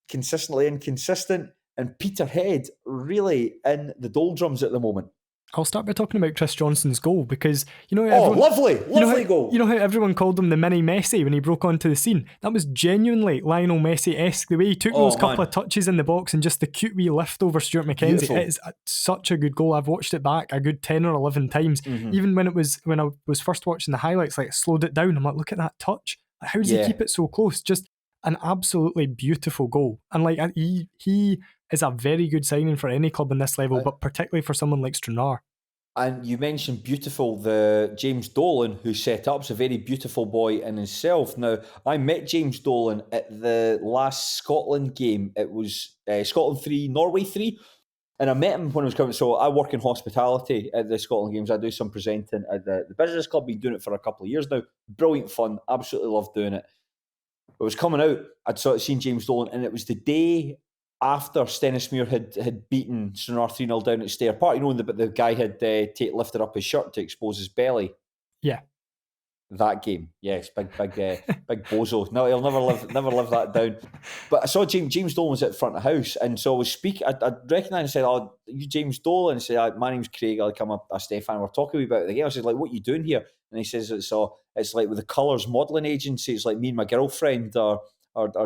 consistently inconsistent, and Peterhead really in the doldrums at the moment. I'll start by talking about Chris Johnson's goal because, lovely goal. You know how everyone called him the mini Messi when he broke onto the scene? That was genuinely Lionel Messi-esque. The way he took those couple of touches in the box and just the cute wee lift over Stuart McKenzie. Beautiful. It is such a good goal. I've watched it back a good 10 or 11 times. Mm-hmm. Even when I was first watching the highlights, like, I slowed it down. I'm like, look at that touch. How does he keep it so close? Just an absolutely beautiful goal. And like, he is a very good signing for any club in this level, but particularly for someone like Stranraer. And you mentioned beautiful, the James Dolan who set up, is a very beautiful boy in himself. Now, I met James Dolan at the last Scotland game. It was Scotland 3, Norway 3. And I met him when I was coming. So I work in hospitality at the Scotland games. I do some presenting at the business club. Been doing it for a couple of years now. Brilliant fun. Absolutely love doing it. I was coming out, I'd sort of seen James Dolan, and it was the day after Stennismuir had beaten Stranraer 3-0 down at Stair Park. You know, the guy had lifted up his shirt to expose his belly. Yeah. That game. Yes, big bozo. No, he'll never live that down. But I saw James Dolan was at the front of the house, and so I was speaking. I recognised and said, "Oh, you James Dolan?" And I said, "My name's Craig. I'm a Stefan. We're talking about the game." I said, "Like, what are you doing here?" And he says, "It's like with the Colours modelling agency. It's like me and my girlfriend are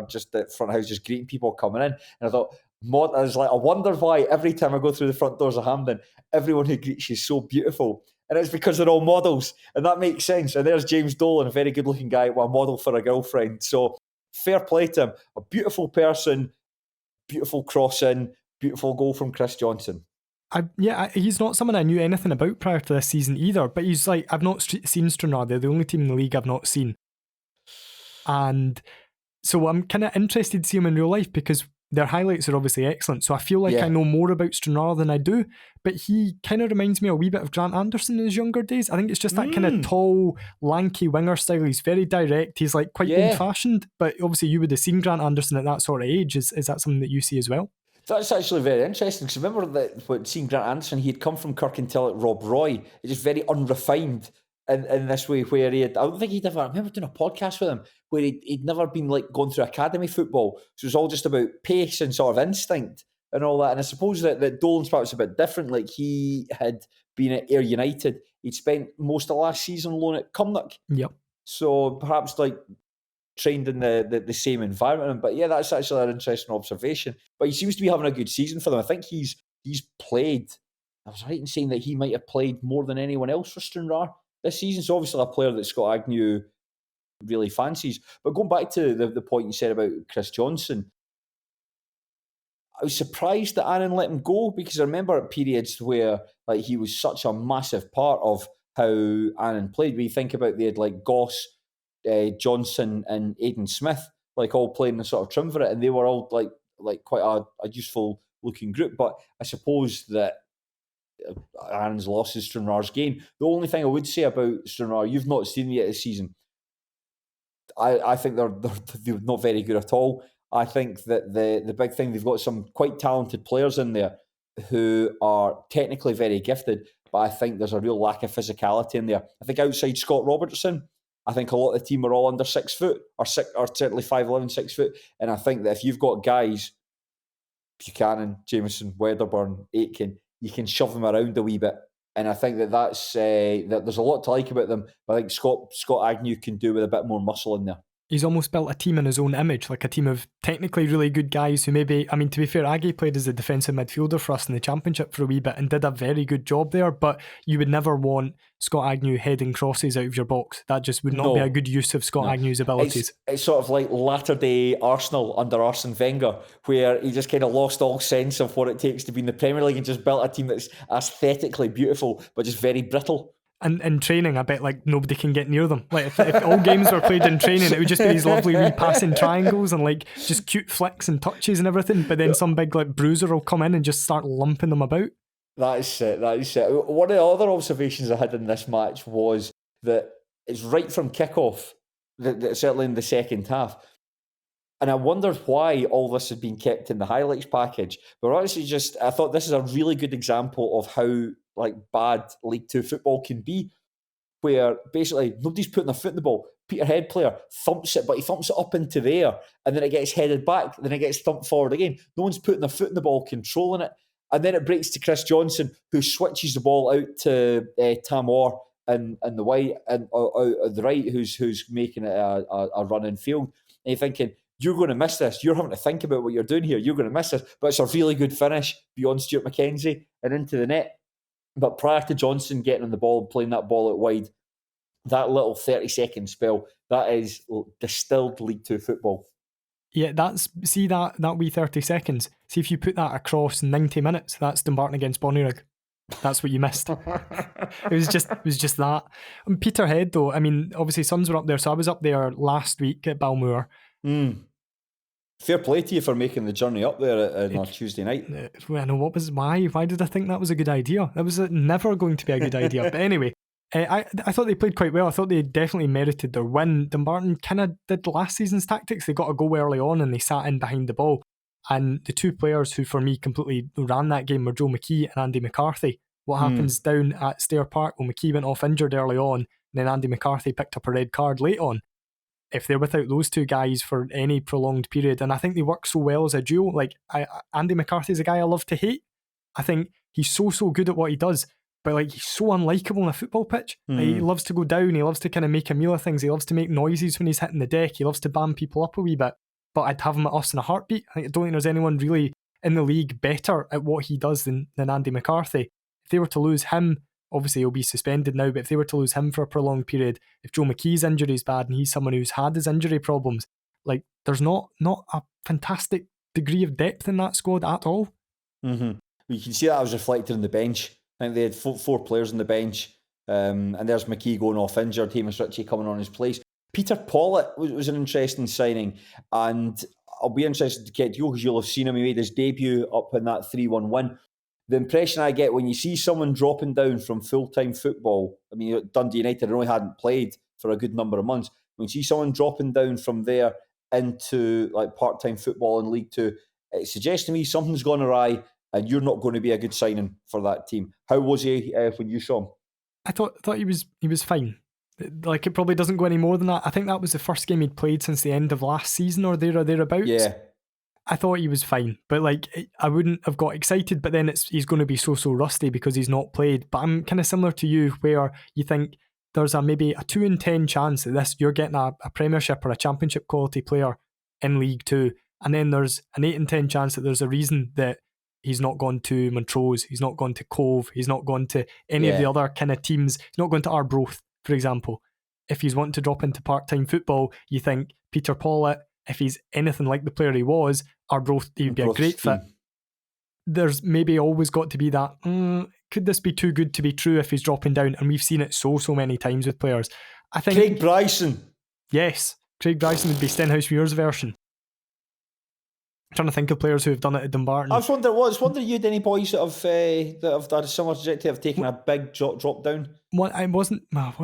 just at the front of the house, just greeting people coming in." And I thought, I was like, I wonder why every time I go through the front doors of Hampden, everyone who greets you is so beautiful. And it's because they're all models, and that makes sense. And there's James Dolan, a very good-looking guy, with a model for a girlfriend. So fair play to him. A beautiful person, beautiful crossing, beautiful goal from Chris Johnson. He's not someone I knew anything about prior to this season either, but he's like, I've not seen Stranraer. They're the only team in the league I've not seen. And so I'm kind of interested to see him in real life because their highlights are obviously excellent. So I feel like I know more about Stranraer than I do, but he kind of reminds me a wee bit of Grant Anderson in his younger days. I think it's just that kind of tall, lanky winger style. He's very direct. He's like quite old-fashioned, but obviously you would have seen Grant Anderson at that sort of age. Is that something that you see as well? That's actually very interesting because remember that when seeing Grant Anderson, he had come from Kirkintilloch, Rob Roy. He's just very unrefined in this way. Where I don't think he'd ever. I remember doing a podcast with him where he'd never been like going through academy football, so it was all just about pace and sort of instinct and all that. And I suppose that Dolan's perhaps a bit different. Like he had been at Ayr United, he'd spent most of last season loan at Cumnock. Yep. So perhaps like trained in the same environment. But yeah, that's actually an interesting observation. But he seems to be having a good season for them. I think he's played. I was right in saying that he might have played more than anyone else for Stranraer this season. So obviously a player that Scott Agnew really fancies. But going back to the point you said about Chris Johnson, I was surprised that Aaron let him go because I remember at periods where like he was such a massive part of how Aaron played. When you think about they had like Goss, Johnson and Aidan Smith, like all playing the sort of triumvirate, and they were all like quite a useful looking group. But I suppose that Aaron's loss is Stranraer's gain. The only thing I would say about Stranraer, you've not seen yet this season. I think they're not very good at all. I think that the big thing, they've got some quite talented players in there who are technically very gifted, but I think there's a real lack of physicality in there. I think outside Scott Robertson, I think a lot of the team are all under 6 foot, or certainly 5'11", 6 foot. And I think that if you've got guys, Buchanan, Jameson, Wedderburn, Aitken, you can shove them around a wee bit. And I think that's that there's a lot to like about them. But I think Scott Agnew can do with a bit more muscle in there. He's almost built a team in his own image, like a team of technically really good guys who maybe, I mean, to be fair, Aggie played as a defensive midfielder for us in the Championship for a wee bit and did a very good job there, but you would never want Scott Agnew heading crosses out of your box. That just would not be a good use of Scott Agnew's abilities. It's sort of like latter-day Arsenal under Arsene Wenger, where he just kind of lost all sense of what it takes to be in the Premier League and just built a team that's aesthetically beautiful, but just very brittle. And in training, I bet like nobody can get near them. Like if all games were played in training, it would just be these lovely wee passing triangles and like just cute flicks and touches and everything. But then some big like bruiser will come in and just start lumping them about. That is it. One of the other observations I had in this match was that it's right from kickoff, certainly in the second half. And I wondered why all this had been kept in the highlights package. But honestly, I thought this is a really good example of how like bad League Two football can be, where basically nobody's putting their foot in the ball. Peterhead player thumps it, but he thumps it up into the air, and then it gets headed back, then it gets thumped forward again. No one's putting their foot in the ball, controlling it. And then it breaks to Chris Johnson, who switches the ball out to Tamor and the white and the right, who's making it a run in field. And you're thinking, you're going to miss this. You're having to think about what you're doing here. You're going to miss this. But it's a really good finish beyond Stuart McKenzie and into the net. But prior to Johnson getting on the ball and playing that ball out wide, that little 30-second spell, that is distilled League Two football. Yeah, see that wee 30 seconds. See if you put that across 90 minutes, that's Dumbarton against Bonnyrigg. That's what you missed. It was just that. And Peterhead though, I mean, obviously Suns were up there, so I was up there last week at Balmoor. Fair play to you for making the journey up there on a Tuesday night. I know why did I think that was a good idea? That was never going to be a good idea. But anyway, I thought they played quite well. I thought they definitely merited their win. Dumbarton kind of did last season's tactics. They got a goal early on and they sat in behind the ball. And the two players who for me completely ran that game were Joe McKee and Andy McCarthy. What happens down at Stair Park when McKee went off injured early on and then Andy McCarthy picked up a red card late on? If they're without those two guys for any prolonged period, and I think they work so well as a duo, like Andy McCarthy's a guy I love to hate. I think he's so good at what he does, but like he's so unlikable on a football pitch. Like, he loves to go down, he loves to kind of make a meal of things, he loves to make noises when he's hitting the deck, he loves to bam people up a wee bit, but I'd have him at us in a heartbeat. I don't think there's anyone really in the league better at what he does than Andy McCarthy. If they were to lose him, obviously he'll be suspended now, but if they were to lose him for a prolonged period, if Joe McKee's injury is bad and he's someone who's had his injury problems, like there's not a fantastic degree of depth in that squad at all. Mm-hmm. You can see that was reflected in the bench. I think they had four players on the bench, and there's McKee going off injured, Hamish Ritchie coming on his place. Peter Pollitt was an interesting signing, and I'll be interested to get you because you'll have seen him. He made his debut up in that 3-1 win. The impression I get when you see someone dropping down from full-time football, I mean, Dundee United only hadn't played for a good number of months. When you see someone dropping down from there into like part-time football in League Two, it suggests to me something's gone awry and you're not going to be a good signing for that team. How was he when you saw him? I thought he was fine. Like, it probably doesn't go any more than that. I think that was the first game he'd played since the end of last season or thereabouts. Yeah. I thought he was fine, but like I wouldn't have got excited. But then he's going to be so rusty because he's not played. But I'm kind of similar to you, where you think there's maybe a 2 in 10 chance that you're getting a Premiership or a Championship quality player in League Two, and then there's an 8 in 10 chance that there's a reason that he's not gone to Montrose, he's not gone to Cove, he's not gone to any of the other kind of teams. He's not gone to Arbroath, for example. If he's wanting to drop into part-time football, you think Peter Pollitt, if he's anything like the player he was, Arbroath, he would be a great fit. There's maybe always got to be that, could this be too good to be true if he's dropping down? And we've seen it so many times with players. I think Craig Bryson. Yes, Craig Bryson would be Stenhouse Muir's version. I'm trying to think of players who have done it at Dumbarton. I was wondering you had any boys that have had a similar trajectory, have taken a big drop down? Was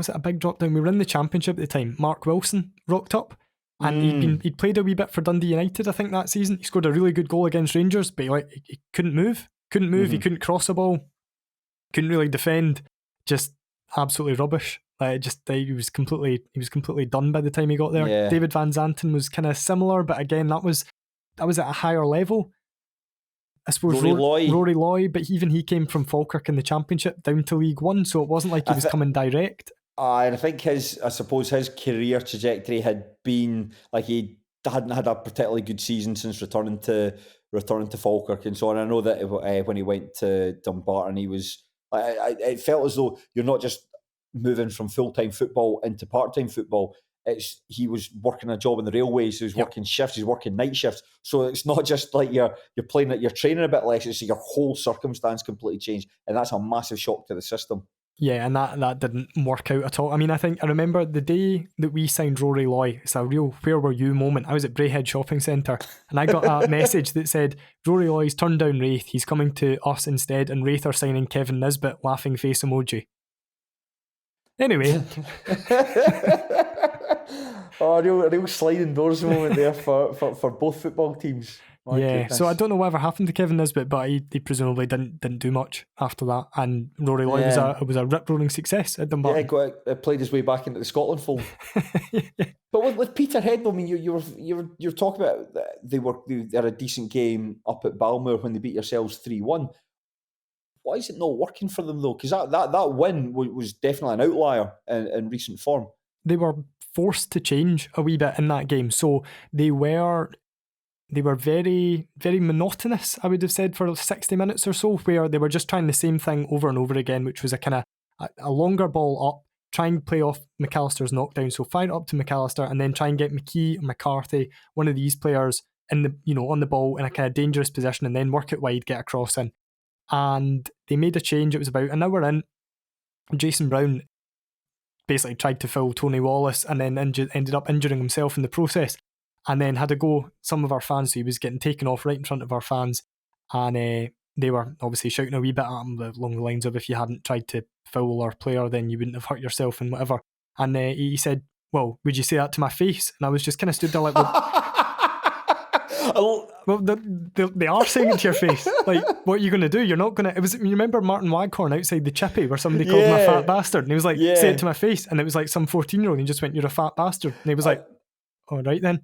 it a big drop down? We were in the Championship at the time. Mark Wilson rocked up. And he'd played a wee bit for Dundee United, I think, that season. He scored a really good goal against Rangers, but he couldn't move. Mm-hmm. He couldn't cross a ball. Couldn't really defend. Just absolutely rubbish. He was completely done by the time he got there. Yeah. David Van Zanten was kind of similar, but again, that was at a higher level. I suppose Rory Loy, but even he came from Falkirk in the Championship down to League One, so it wasn't like he was coming direct. And I think his career trajectory had been like he hadn't had a particularly good season since returning to Falkirk and so on. I know that when he went to Dumbarton, he was. It felt as though you're not just moving from full-time football into part-time football. He was working a job in the railways. He was working shifts. He's working night shifts. So it's not just like you're playing it. You're training a bit less. It's your whole circumstance completely changed, and that's a massive shock to the system. Yeah, and that didn't work out at all. I mean, I remember the day that we signed Rory Loy, it's a real where were you moment. I was at Braehead Shopping Centre and I got a message that said, Rory Loy's turned down Wraith, he's coming to us instead, and Wraith are signing Kevin Nisbet, laughing face emoji. Anyway. A real sliding doors moment there for both football teams. My goodness. So I don't know whatever happened to Kevin Nisbet, but he presumably didn't do much after that. And Rory Loy was a rip-roaring sucess at Dumbarton. Yeah, played his way back into the Scotland fold. But with Peterhead, I mean, you're talking about they had a decent game up at Balmoor when they beat yourselves 3-1. Why is it not working for them though? Because that win was definitely an outlier in recent form. They were forced to change a wee bit in that game, so they were very, very monotonous, I would have said, for 60 minutes or so, where they were just trying the same thing over and over again, which was a kind of a longer ball up, try and play off McAllister's knockdown, so fire it up to McAllister and then try and get McKee or McCarthy, one of these players, on the ball in a kind of dangerous position, and then work it wide, get a cross in. And they made a change. It was about an hour in. Jason Brown basically tried to foul Tony Wallace and then ended up injuring himself in the process, and then had a go some of our fans, so he was getting taken off right in front of our fans, and they were obviously shouting a wee bit at him along the lines of, if you hadn't tried to foul our player then you wouldn't have hurt yourself and whatever. And he said, well, would you say that to my face? And I was just kind of stood there like, well, they are saying it to your face. Like, what are you going to do? You're not going to... You remember Martin Waghorn outside the Chippy where somebody called him a fat bastard? And he was like, say it to my face. And it was like some 14-year-old and he just went, you're a fat bastard. And he was like, all right then.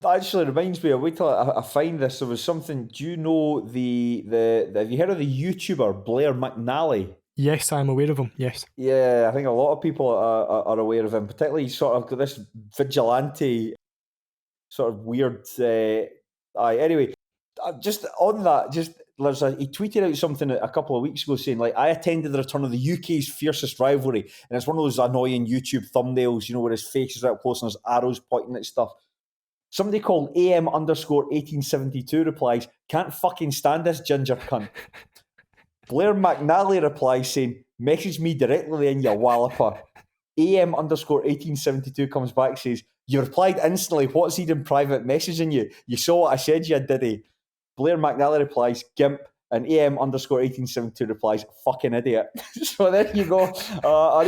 That actually reminds me, wait till I find this. There was something... Do you know the have you heard of the YouTuber Blair McNally? Yes, I'm aware of him, yes. Yeah, I think a lot of people are aware of him, particularly sort of this vigilante sort of weird... Anyway, just on that, he tweeted out something a couple of weeks ago saying, like, I attended the return of the UK's fiercest rivalry, and it's one of those annoying YouTube thumbnails, where his face is right up close and there's arrows pointing at stuff. Somebody called AM_1872 replies, can't fucking stand this ginger cunt. Blair McNally replies saying, message me directly in your walloper. AM_1872 comes back, says, you replied instantly, what's he in private messaging you? You saw what I said you did he? Blair McNally replies, gimp, and AM_1872 replies, fucking idiot. So there you go. A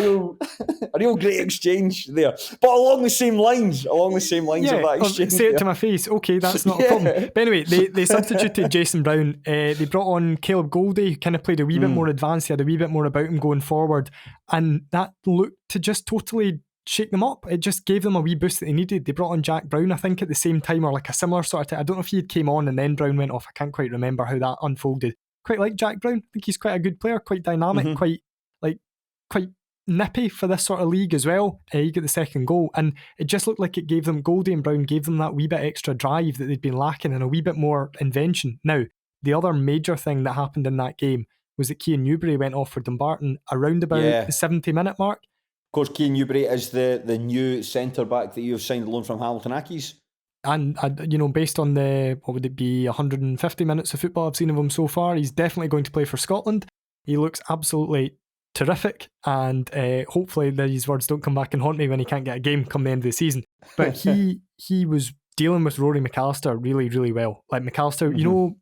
real great exchange there. But along the same lines of that exchange. Say it there. to my face. Okay, that's not a problem. But anyway, they substituted Jason Brown. They brought on Caleb Goldie, who kind of played a wee bit more advanced. He had a wee bit more about him going forward. And that looked to just totally shake them up. It just gave them a wee boost that they needed. They brought on Jack Brown, I think, at the same time, or like a similar sort of thing. I don't know if he had came on and then Brown went off. I can't quite remember how that unfolded. Quite like Jack Brown. I think he's quite a good player, quite dynamic, quite nippy for this sort of league as well. He got the second goal, and it just looked like it gave them, Goldie and Brown gave them that wee bit extra drive that they'd been lacking and a wee bit more invention. Now, the other major thing that happened in that game was that Cian Newbury went off for Dumbarton around about the 70-minute mark. Of course, Cian Newbury is the new centre-back that you've signed loan from Hamilton Accies. And, based on the, 150 minutes of football I've seen of him so far, he's definitely going to play for Scotland. He looks absolutely terrific, and hopefully these words don't come back and haunt me when he can't get a game come the end of the season. But he was dealing with Rory McAllister really, really well. Like McAllister, you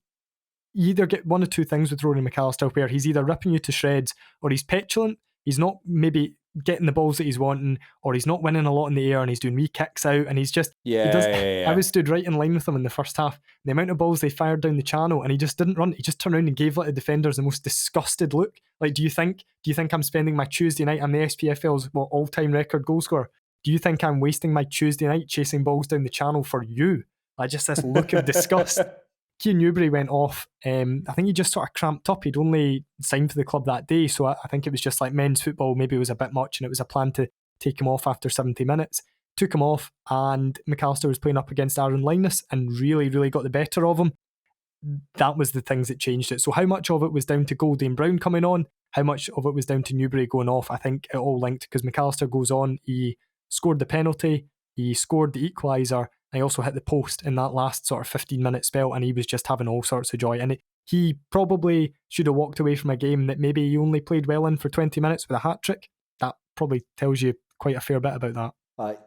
either get one of two things with Rory McAllister, where he's either ripping you to shreds or he's petulant. He's not maybe getting the balls that he's wanting, or he's not winning a lot in the air and he's doing wee kicks out, and he's just I was stood right in line with him in the first half. The amount of balls they fired down the channel, and he just didn't run. He just turned around and gave like the defenders the most disgusted look. Like, do you think I'm spending my Tuesday night? I'm the SPFL's all-time record goal scorer. Do you think I'm wasting my Tuesday night chasing balls down the channel for you? Like, just this look of disgust. Cian Newbury went off. I think he just sort of cramped up. He'd only signed for the club that day, so I think it was just like men's football maybe was a bit much, and it was a plan to take him off after 70 minutes. Took him off, and McAllister was playing up against Aaron Linus and really, really got the better of him. That was the things that changed it. So how much of it was down to Goldie and Brown coming on? How much of it was down to Newbury going off? I think it all linked, because McAllister goes on, he scored the penalty, he scored the equaliser, and he also hit the post in that last sort of 15-minute spell, and he was just having all sorts of joy. And he probably should have walked away from a game that maybe he only played well in for 20 minutes with a hat-trick. That probably tells you quite a fair bit about that.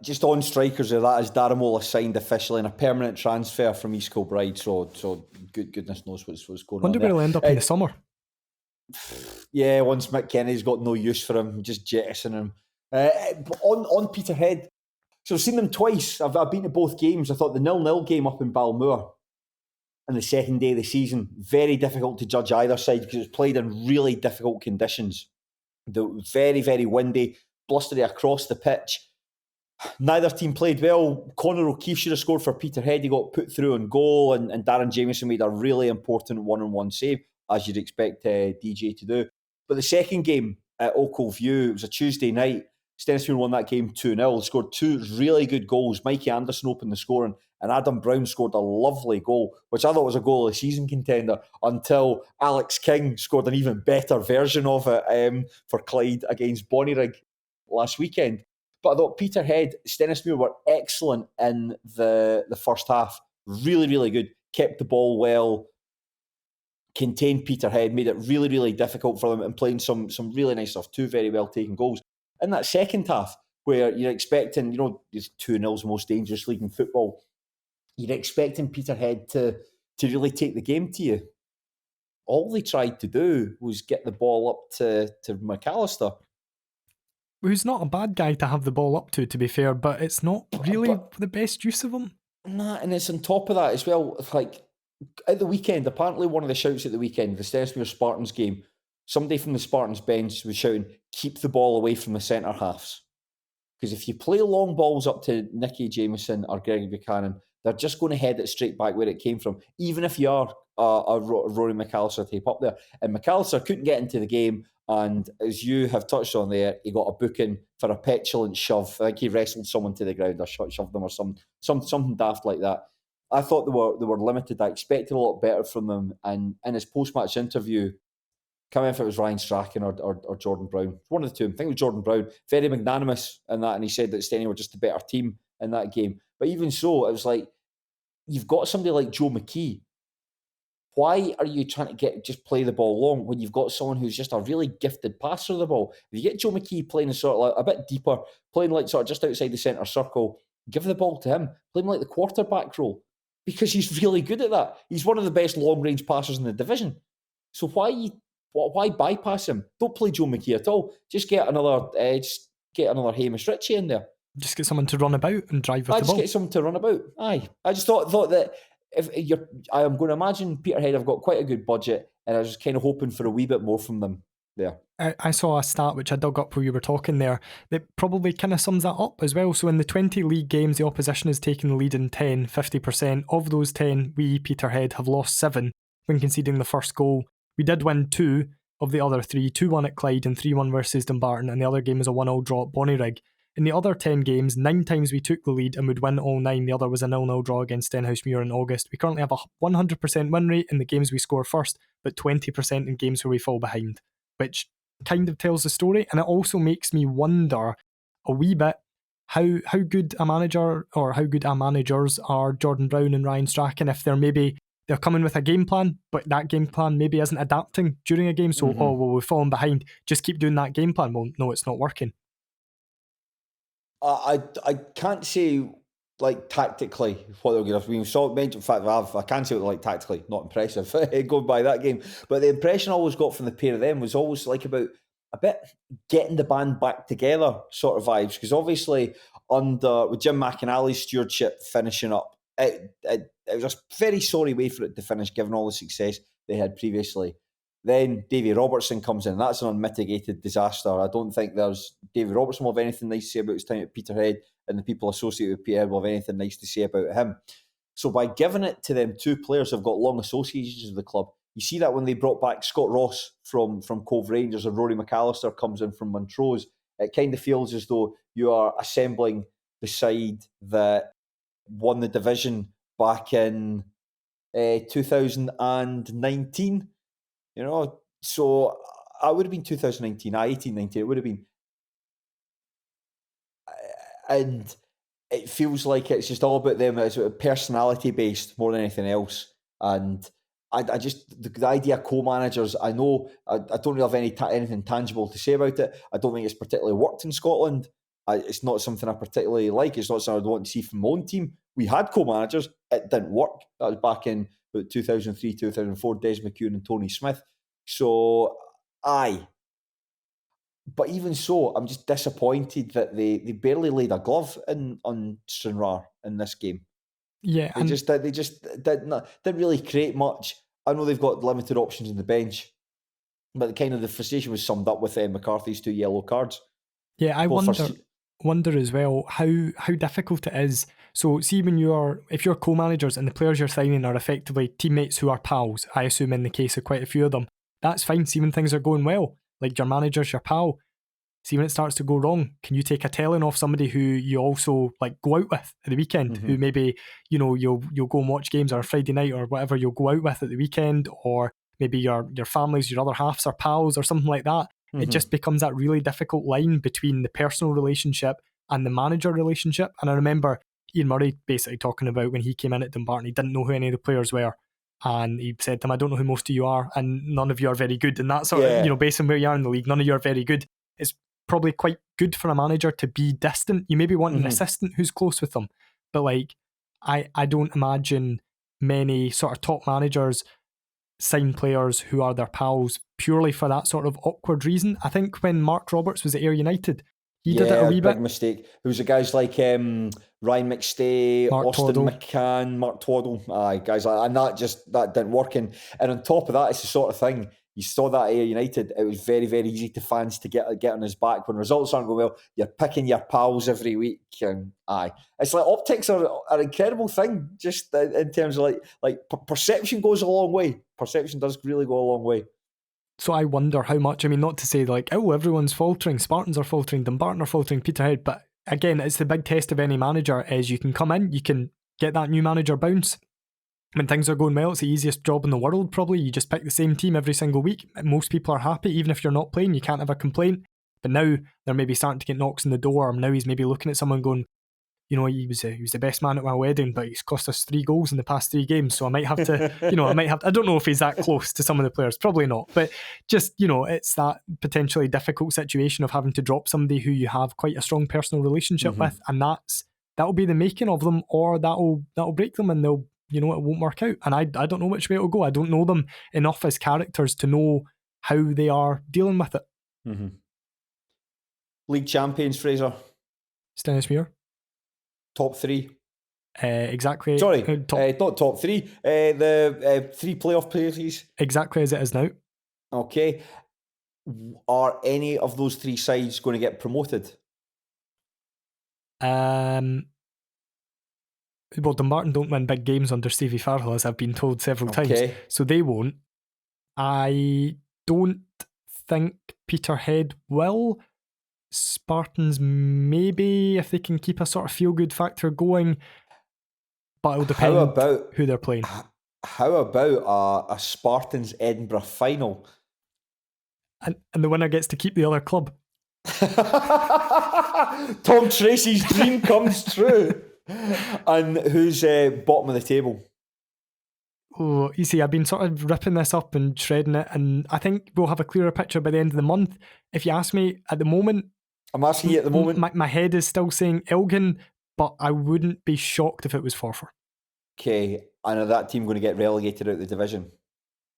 Just on strikers of that, is Darramola signed officially in a permanent transfer from East Kilbride, so goodness knows what's going on. Wonder where he'll end up in the summer. Yeah, once Mick Kennedy's got no use for him, just jettison him. On Peterhead, so I've seen them twice. I've been to both games. I thought the 0-0 game up in Balmoor on the second day of the season, very difficult to judge either side because it was played in really difficult conditions. Very, very windy, blustery across the pitch. Neither team played well. Conor O'Keefe should have scored for Peterhead. He got put through on goal, and Darren Jamieson made a really important one-on-one save, as you'd expect DJ to do. But the second game at Oakville View, it was a Tuesday night. Stennismuir won that game 2-0, scored two really good goals. Mikey Anderson opened the scoring, and Adam Brown scored a lovely goal, which I thought was a goal of the season contender, until Alex King scored an even better version of it for Clyde against Bonnyrigg last weekend. But I thought Peterhead, Stennismuir were excellent in the first half. Really, really good. Kept the ball well, contained Peterhead, made it really, really difficult for them, and playing some really nice stuff. Two very well taken goals. In that second half, where you're expecting, 2-0's the most dangerous league in football, you're expecting Peterhead to really take the game to you. All they tried to do was get the ball up to McAllister. Who's not a bad guy to have the ball up to be fair, but it's not really the best use of him. Nah, and it's on top of that as well. Like, at the weekend, apparently one of the shouts at the weekend, the Stennismuir Spartans game, somebody from the Spartans bench was shouting, keep the ball away from the centre halves. Because if you play long balls up to Nicky Jamieson or Gregory Buchanan, they're just going to head it straight back where it came from, even if you are a Rory McAllister tape up there. And McAllister couldn't get into the game, and as you have touched on there, he got a booking for a petulant shove. I think he wrestled someone to the ground or shoved them or something daft like that. I thought they were limited. I expected a lot better from them. And in his post-match interview, can't remember if it was Ryan Strachan or Jordan Brown. One of the two. I think it was Jordan Brown. Very magnanimous in that, and he said that Steny were just a better team in that game. But even so, it was like, you've got somebody like Joe McKee. Why are you trying to just play the ball long when you've got someone who's just a really gifted passer of the ball? If you get Joe McKee playing sort of like a bit deeper, playing like sort of just outside the centre circle, give the ball to him, play him like the quarterback role, because he's really good at that. He's one of the best long range passers in the division. So why bypass him? Don't play Joe McKee at all. Just get another Hamish Ritchie in there. Just get someone to run about and drive with the ball. Just get someone to run about. Aye. I just thought that I am going to imagine Peterhead have got quite a good budget, and I was kind of hoping for a wee bit more from them there. I saw a stat which I dug up while you were talking there that probably kind of sums that up as well. So in the 20 league games, the opposition has taken the lead in 10, 50%. Of those 10, we, Peterhead, have lost 7 when conceding the first goal. We did win 2 of the other 3, 2-1 at Clyde and 3-1 versus Dumbarton, and the other game was a 1-0 draw at Bonnyrigg. In the other 10 games, 9 times we took the lead and would win all 9. The other was a 0-0 draw against Stenhousemuir in August. We currently have a 100% win rate in the games we score first, but 20% in games where we fall behind, which kind of tells the story. And it also makes me wonder a wee bit how good a manager or how good our managers are Jordan Brown and Ryan Strachan, if they're coming with a game plan, but that game plan maybe isn't adapting during a game. So, we've fallen behind, just keep doing that game plan. Well, no, it's not working. I can't say like tactically what they're good. We saw mentioned in fact I can't say what they're like tactically, not impressive going by that game. But the impression I always got from the pair of them was always like about a bit getting the band back together sort of vibes. Because obviously with Jim McInally's stewardship finishing up, it was a very sorry way for it to finish given all the success they had previously. Then Davy Robertson comes in. That's an unmitigated disaster. I don't think Davy Robertson will have anything nice to say about his time at Peterhead, and the people associated with Peterhead will have anything nice to say about him. So by giving it to them, 2 players have got long associations with the club. You see that when they brought back Scott Ross from Cove Rangers and Rory McAllister comes in from Montrose, it kind of feels as though you are assembling the side that won the division back in 2019. You know, so I would have been 2019, 18, 19, it would have been. And it feels like it's just all about them. It's personality based more than anything else. And I just, the idea of co-managers, I know, I don't really have anything tangible to say about it. I don't think it's particularly worked in Scotland. It's not something I particularly like. It's not something I'd want to see from my own team. We had co-managers. It didn't work. That was back in about 2003, 2004, Des McEwen and Tony Smith. So, aye. But even so, I'm just disappointed that they barely laid a glove on Stranraer in this game. Yeah, they just didn't really create much. I know they've got limited options on the bench, but the frustration was summed up with McCarthy's 2 yellow cards. Yeah, I wonder as well how difficult it is. So see, if you're co-managers and the players you're signing are effectively teammates who are pals, I assume in the case of quite a few of them, that's fine. See, when things are going well, like your manager's your pal. See, when it starts to go wrong, can you take a telling off somebody who you also like go out with at the weekend, who maybe, you'll go and watch games on a Friday night or whatever, you'll go out with at the weekend, or maybe your families, your other halves are pals or something like that. It just becomes that really difficult line between the personal relationship and the manager relationship. And I remember Ian Murray basically talking about when he came in at Dumbarton, he didn't know who any of the players were. And he said to him, I don't know who most of you are, and none of you are very good. And that sort of, based on where you are in the league, none of you are very good. It's probably quite good for a manager to be distant. You maybe want an assistant who's close with them. But like, I don't imagine many sort of top managers sign players who are their pals purely for that sort of awkward reason. I think when Mark Roberts was at Ayr United, he did it a wee bit. Big mistake. There was guys like Ryan McStay, Austin McCann, Mark Twaddle. Aye, guys like and that didn't work. And on top of that, it's the sort of thing you saw that at Ayr United. It was very, very easy to fans to get on his back when results aren't going well. You're picking your pals every week, and it's like optics are an incredible thing. Just in terms of like perception goes a long way. Perception does really go a long way. So I wonder how much, not to say like, oh, everyone's faltering, Spartans are faltering, Dumbarton are faltering, Peterhead, but again, it's the big test of any manager is you can come in, you can get that new manager bounce. When things are going well, it's the easiest job in the world probably. You just pick the same team every single week. Most people are happy, even if you're not playing, you can't have a complaint. But now they're maybe starting to get knocks on the door, or now he's maybe looking at someone going, he was the best man at my wedding, but he's cost us 3 goals in the past 3 games. So I might have to, I don't know if he's that close to some of the players, probably not. But just, it's that potentially difficult situation of having to drop somebody who you have quite a strong personal relationship with, and that'll be the making of them, or that'll break them, and they'll, it won't work out. And I don't know which way it'll go. I don't know them enough as characters to know how they are dealing with it. Mm-hmm. League champions, Fraser. Stennismuir. Top 3. Exactly. Sorry, not top 3. The 3 playoff places. Exactly as it is now. Okay. Are any of those 3 sides going to get promoted? Well, Dumbarton don't win big games under Stevie Farrell, as I've been told several times, so they won't. I don't think Peterhead will. Spartans maybe, if they can keep a sort of feel-good factor going, but it'll depend who they're playing. How about a Spartans Edinburgh final? And the winner gets to keep the other club. Tom Tracy's dream comes true. And who's bottom of the table? Oh, you see, I've been sort of ripping this up and shredding it, and I think we'll have a clearer picture by the end of the month. If you ask me at the moment, I'm asking you at the moment. My head is still saying Elgin, but I wouldn't be shocked if it was Forfar. Okay, and are that team going to get relegated out of the division?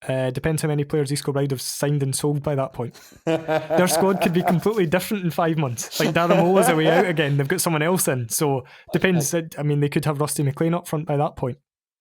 Depends how many players East Kilbride have signed and sold by that point. Their squad could be completely different in 5 months. Like Daramola's away out again. They've got someone else in. So depends. I mean, they could have Rusty McLean up front by that point.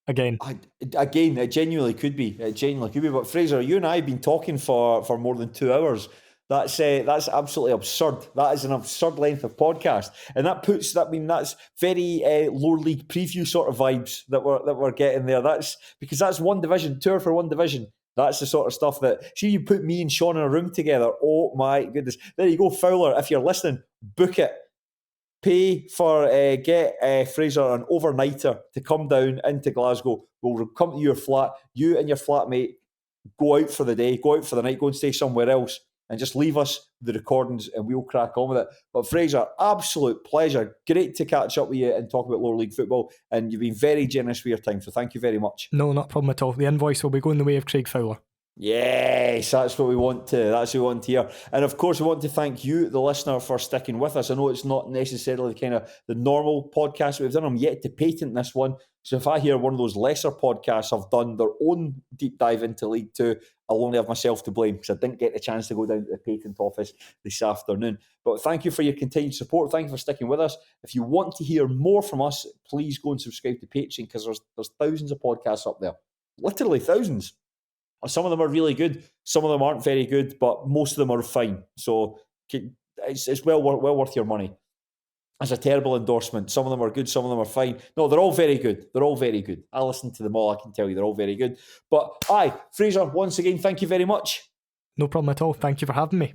Again, it genuinely could be. But Fraser, you and I have been talking for more than 2 hours. That's absolutely absurd. That is an absurd length of podcast, and that's very lower league preview sort of vibes that we're getting there. That's because that's one division, tour for one division. That's the sort of stuff that, see, you put me and Sean in a room together. Oh my goodness! There you go, Fowler. If you're listening, book it. Pay for get Fraser an overnighter to come down into Glasgow. We'll come to your flat. You and your flatmate go out for the day, go out for the night, go and stay somewhere else, and just leave us the recordings and we'll crack on with it. But Fraser, absolute pleasure. Great to catch up with you and talk about lower league football, and you've been very generous with your time, so thank you very much. No, not a problem at all. The invoice will be going the way of Craig Fowler. Yes, that's what we want to. That's what we want to hear. And of course, we want to thank you, the listener, for sticking with us. I know it's not necessarily kind of the normal podcast we've done. I'm yet to patent this one. So if I hear one of those lesser podcasts have done their own deep dive into League Two, I'll only have myself to blame because I didn't get the chance to go down to the patent office this afternoon. But thank you for your continued support. Thank you for sticking with us. If you want to hear more from us, please go and subscribe to Patreon, because there's thousands of podcasts up there. Literally thousands. Some of them are really good. Some of them aren't very good, but most of them are fine. So it's well worth your money. It's a terrible endorsement. Some of them are good. Some of them are fine. No, they're all very good. They're all very good. I listen to them all. I can tell you they're all very good. But Fraser, once again, thank you very much. No problem at all. Thank you for having me.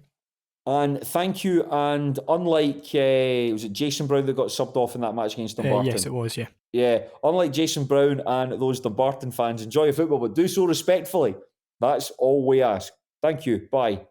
And thank you. And unlike, was it Jason Brown that got subbed off in that match against Dumbarton? Yes, it was, yeah. Yeah, unlike Jason Brown and those Dumbarton fans, enjoy your football, but do so respectfully. That's all we ask. Thank you. Bye.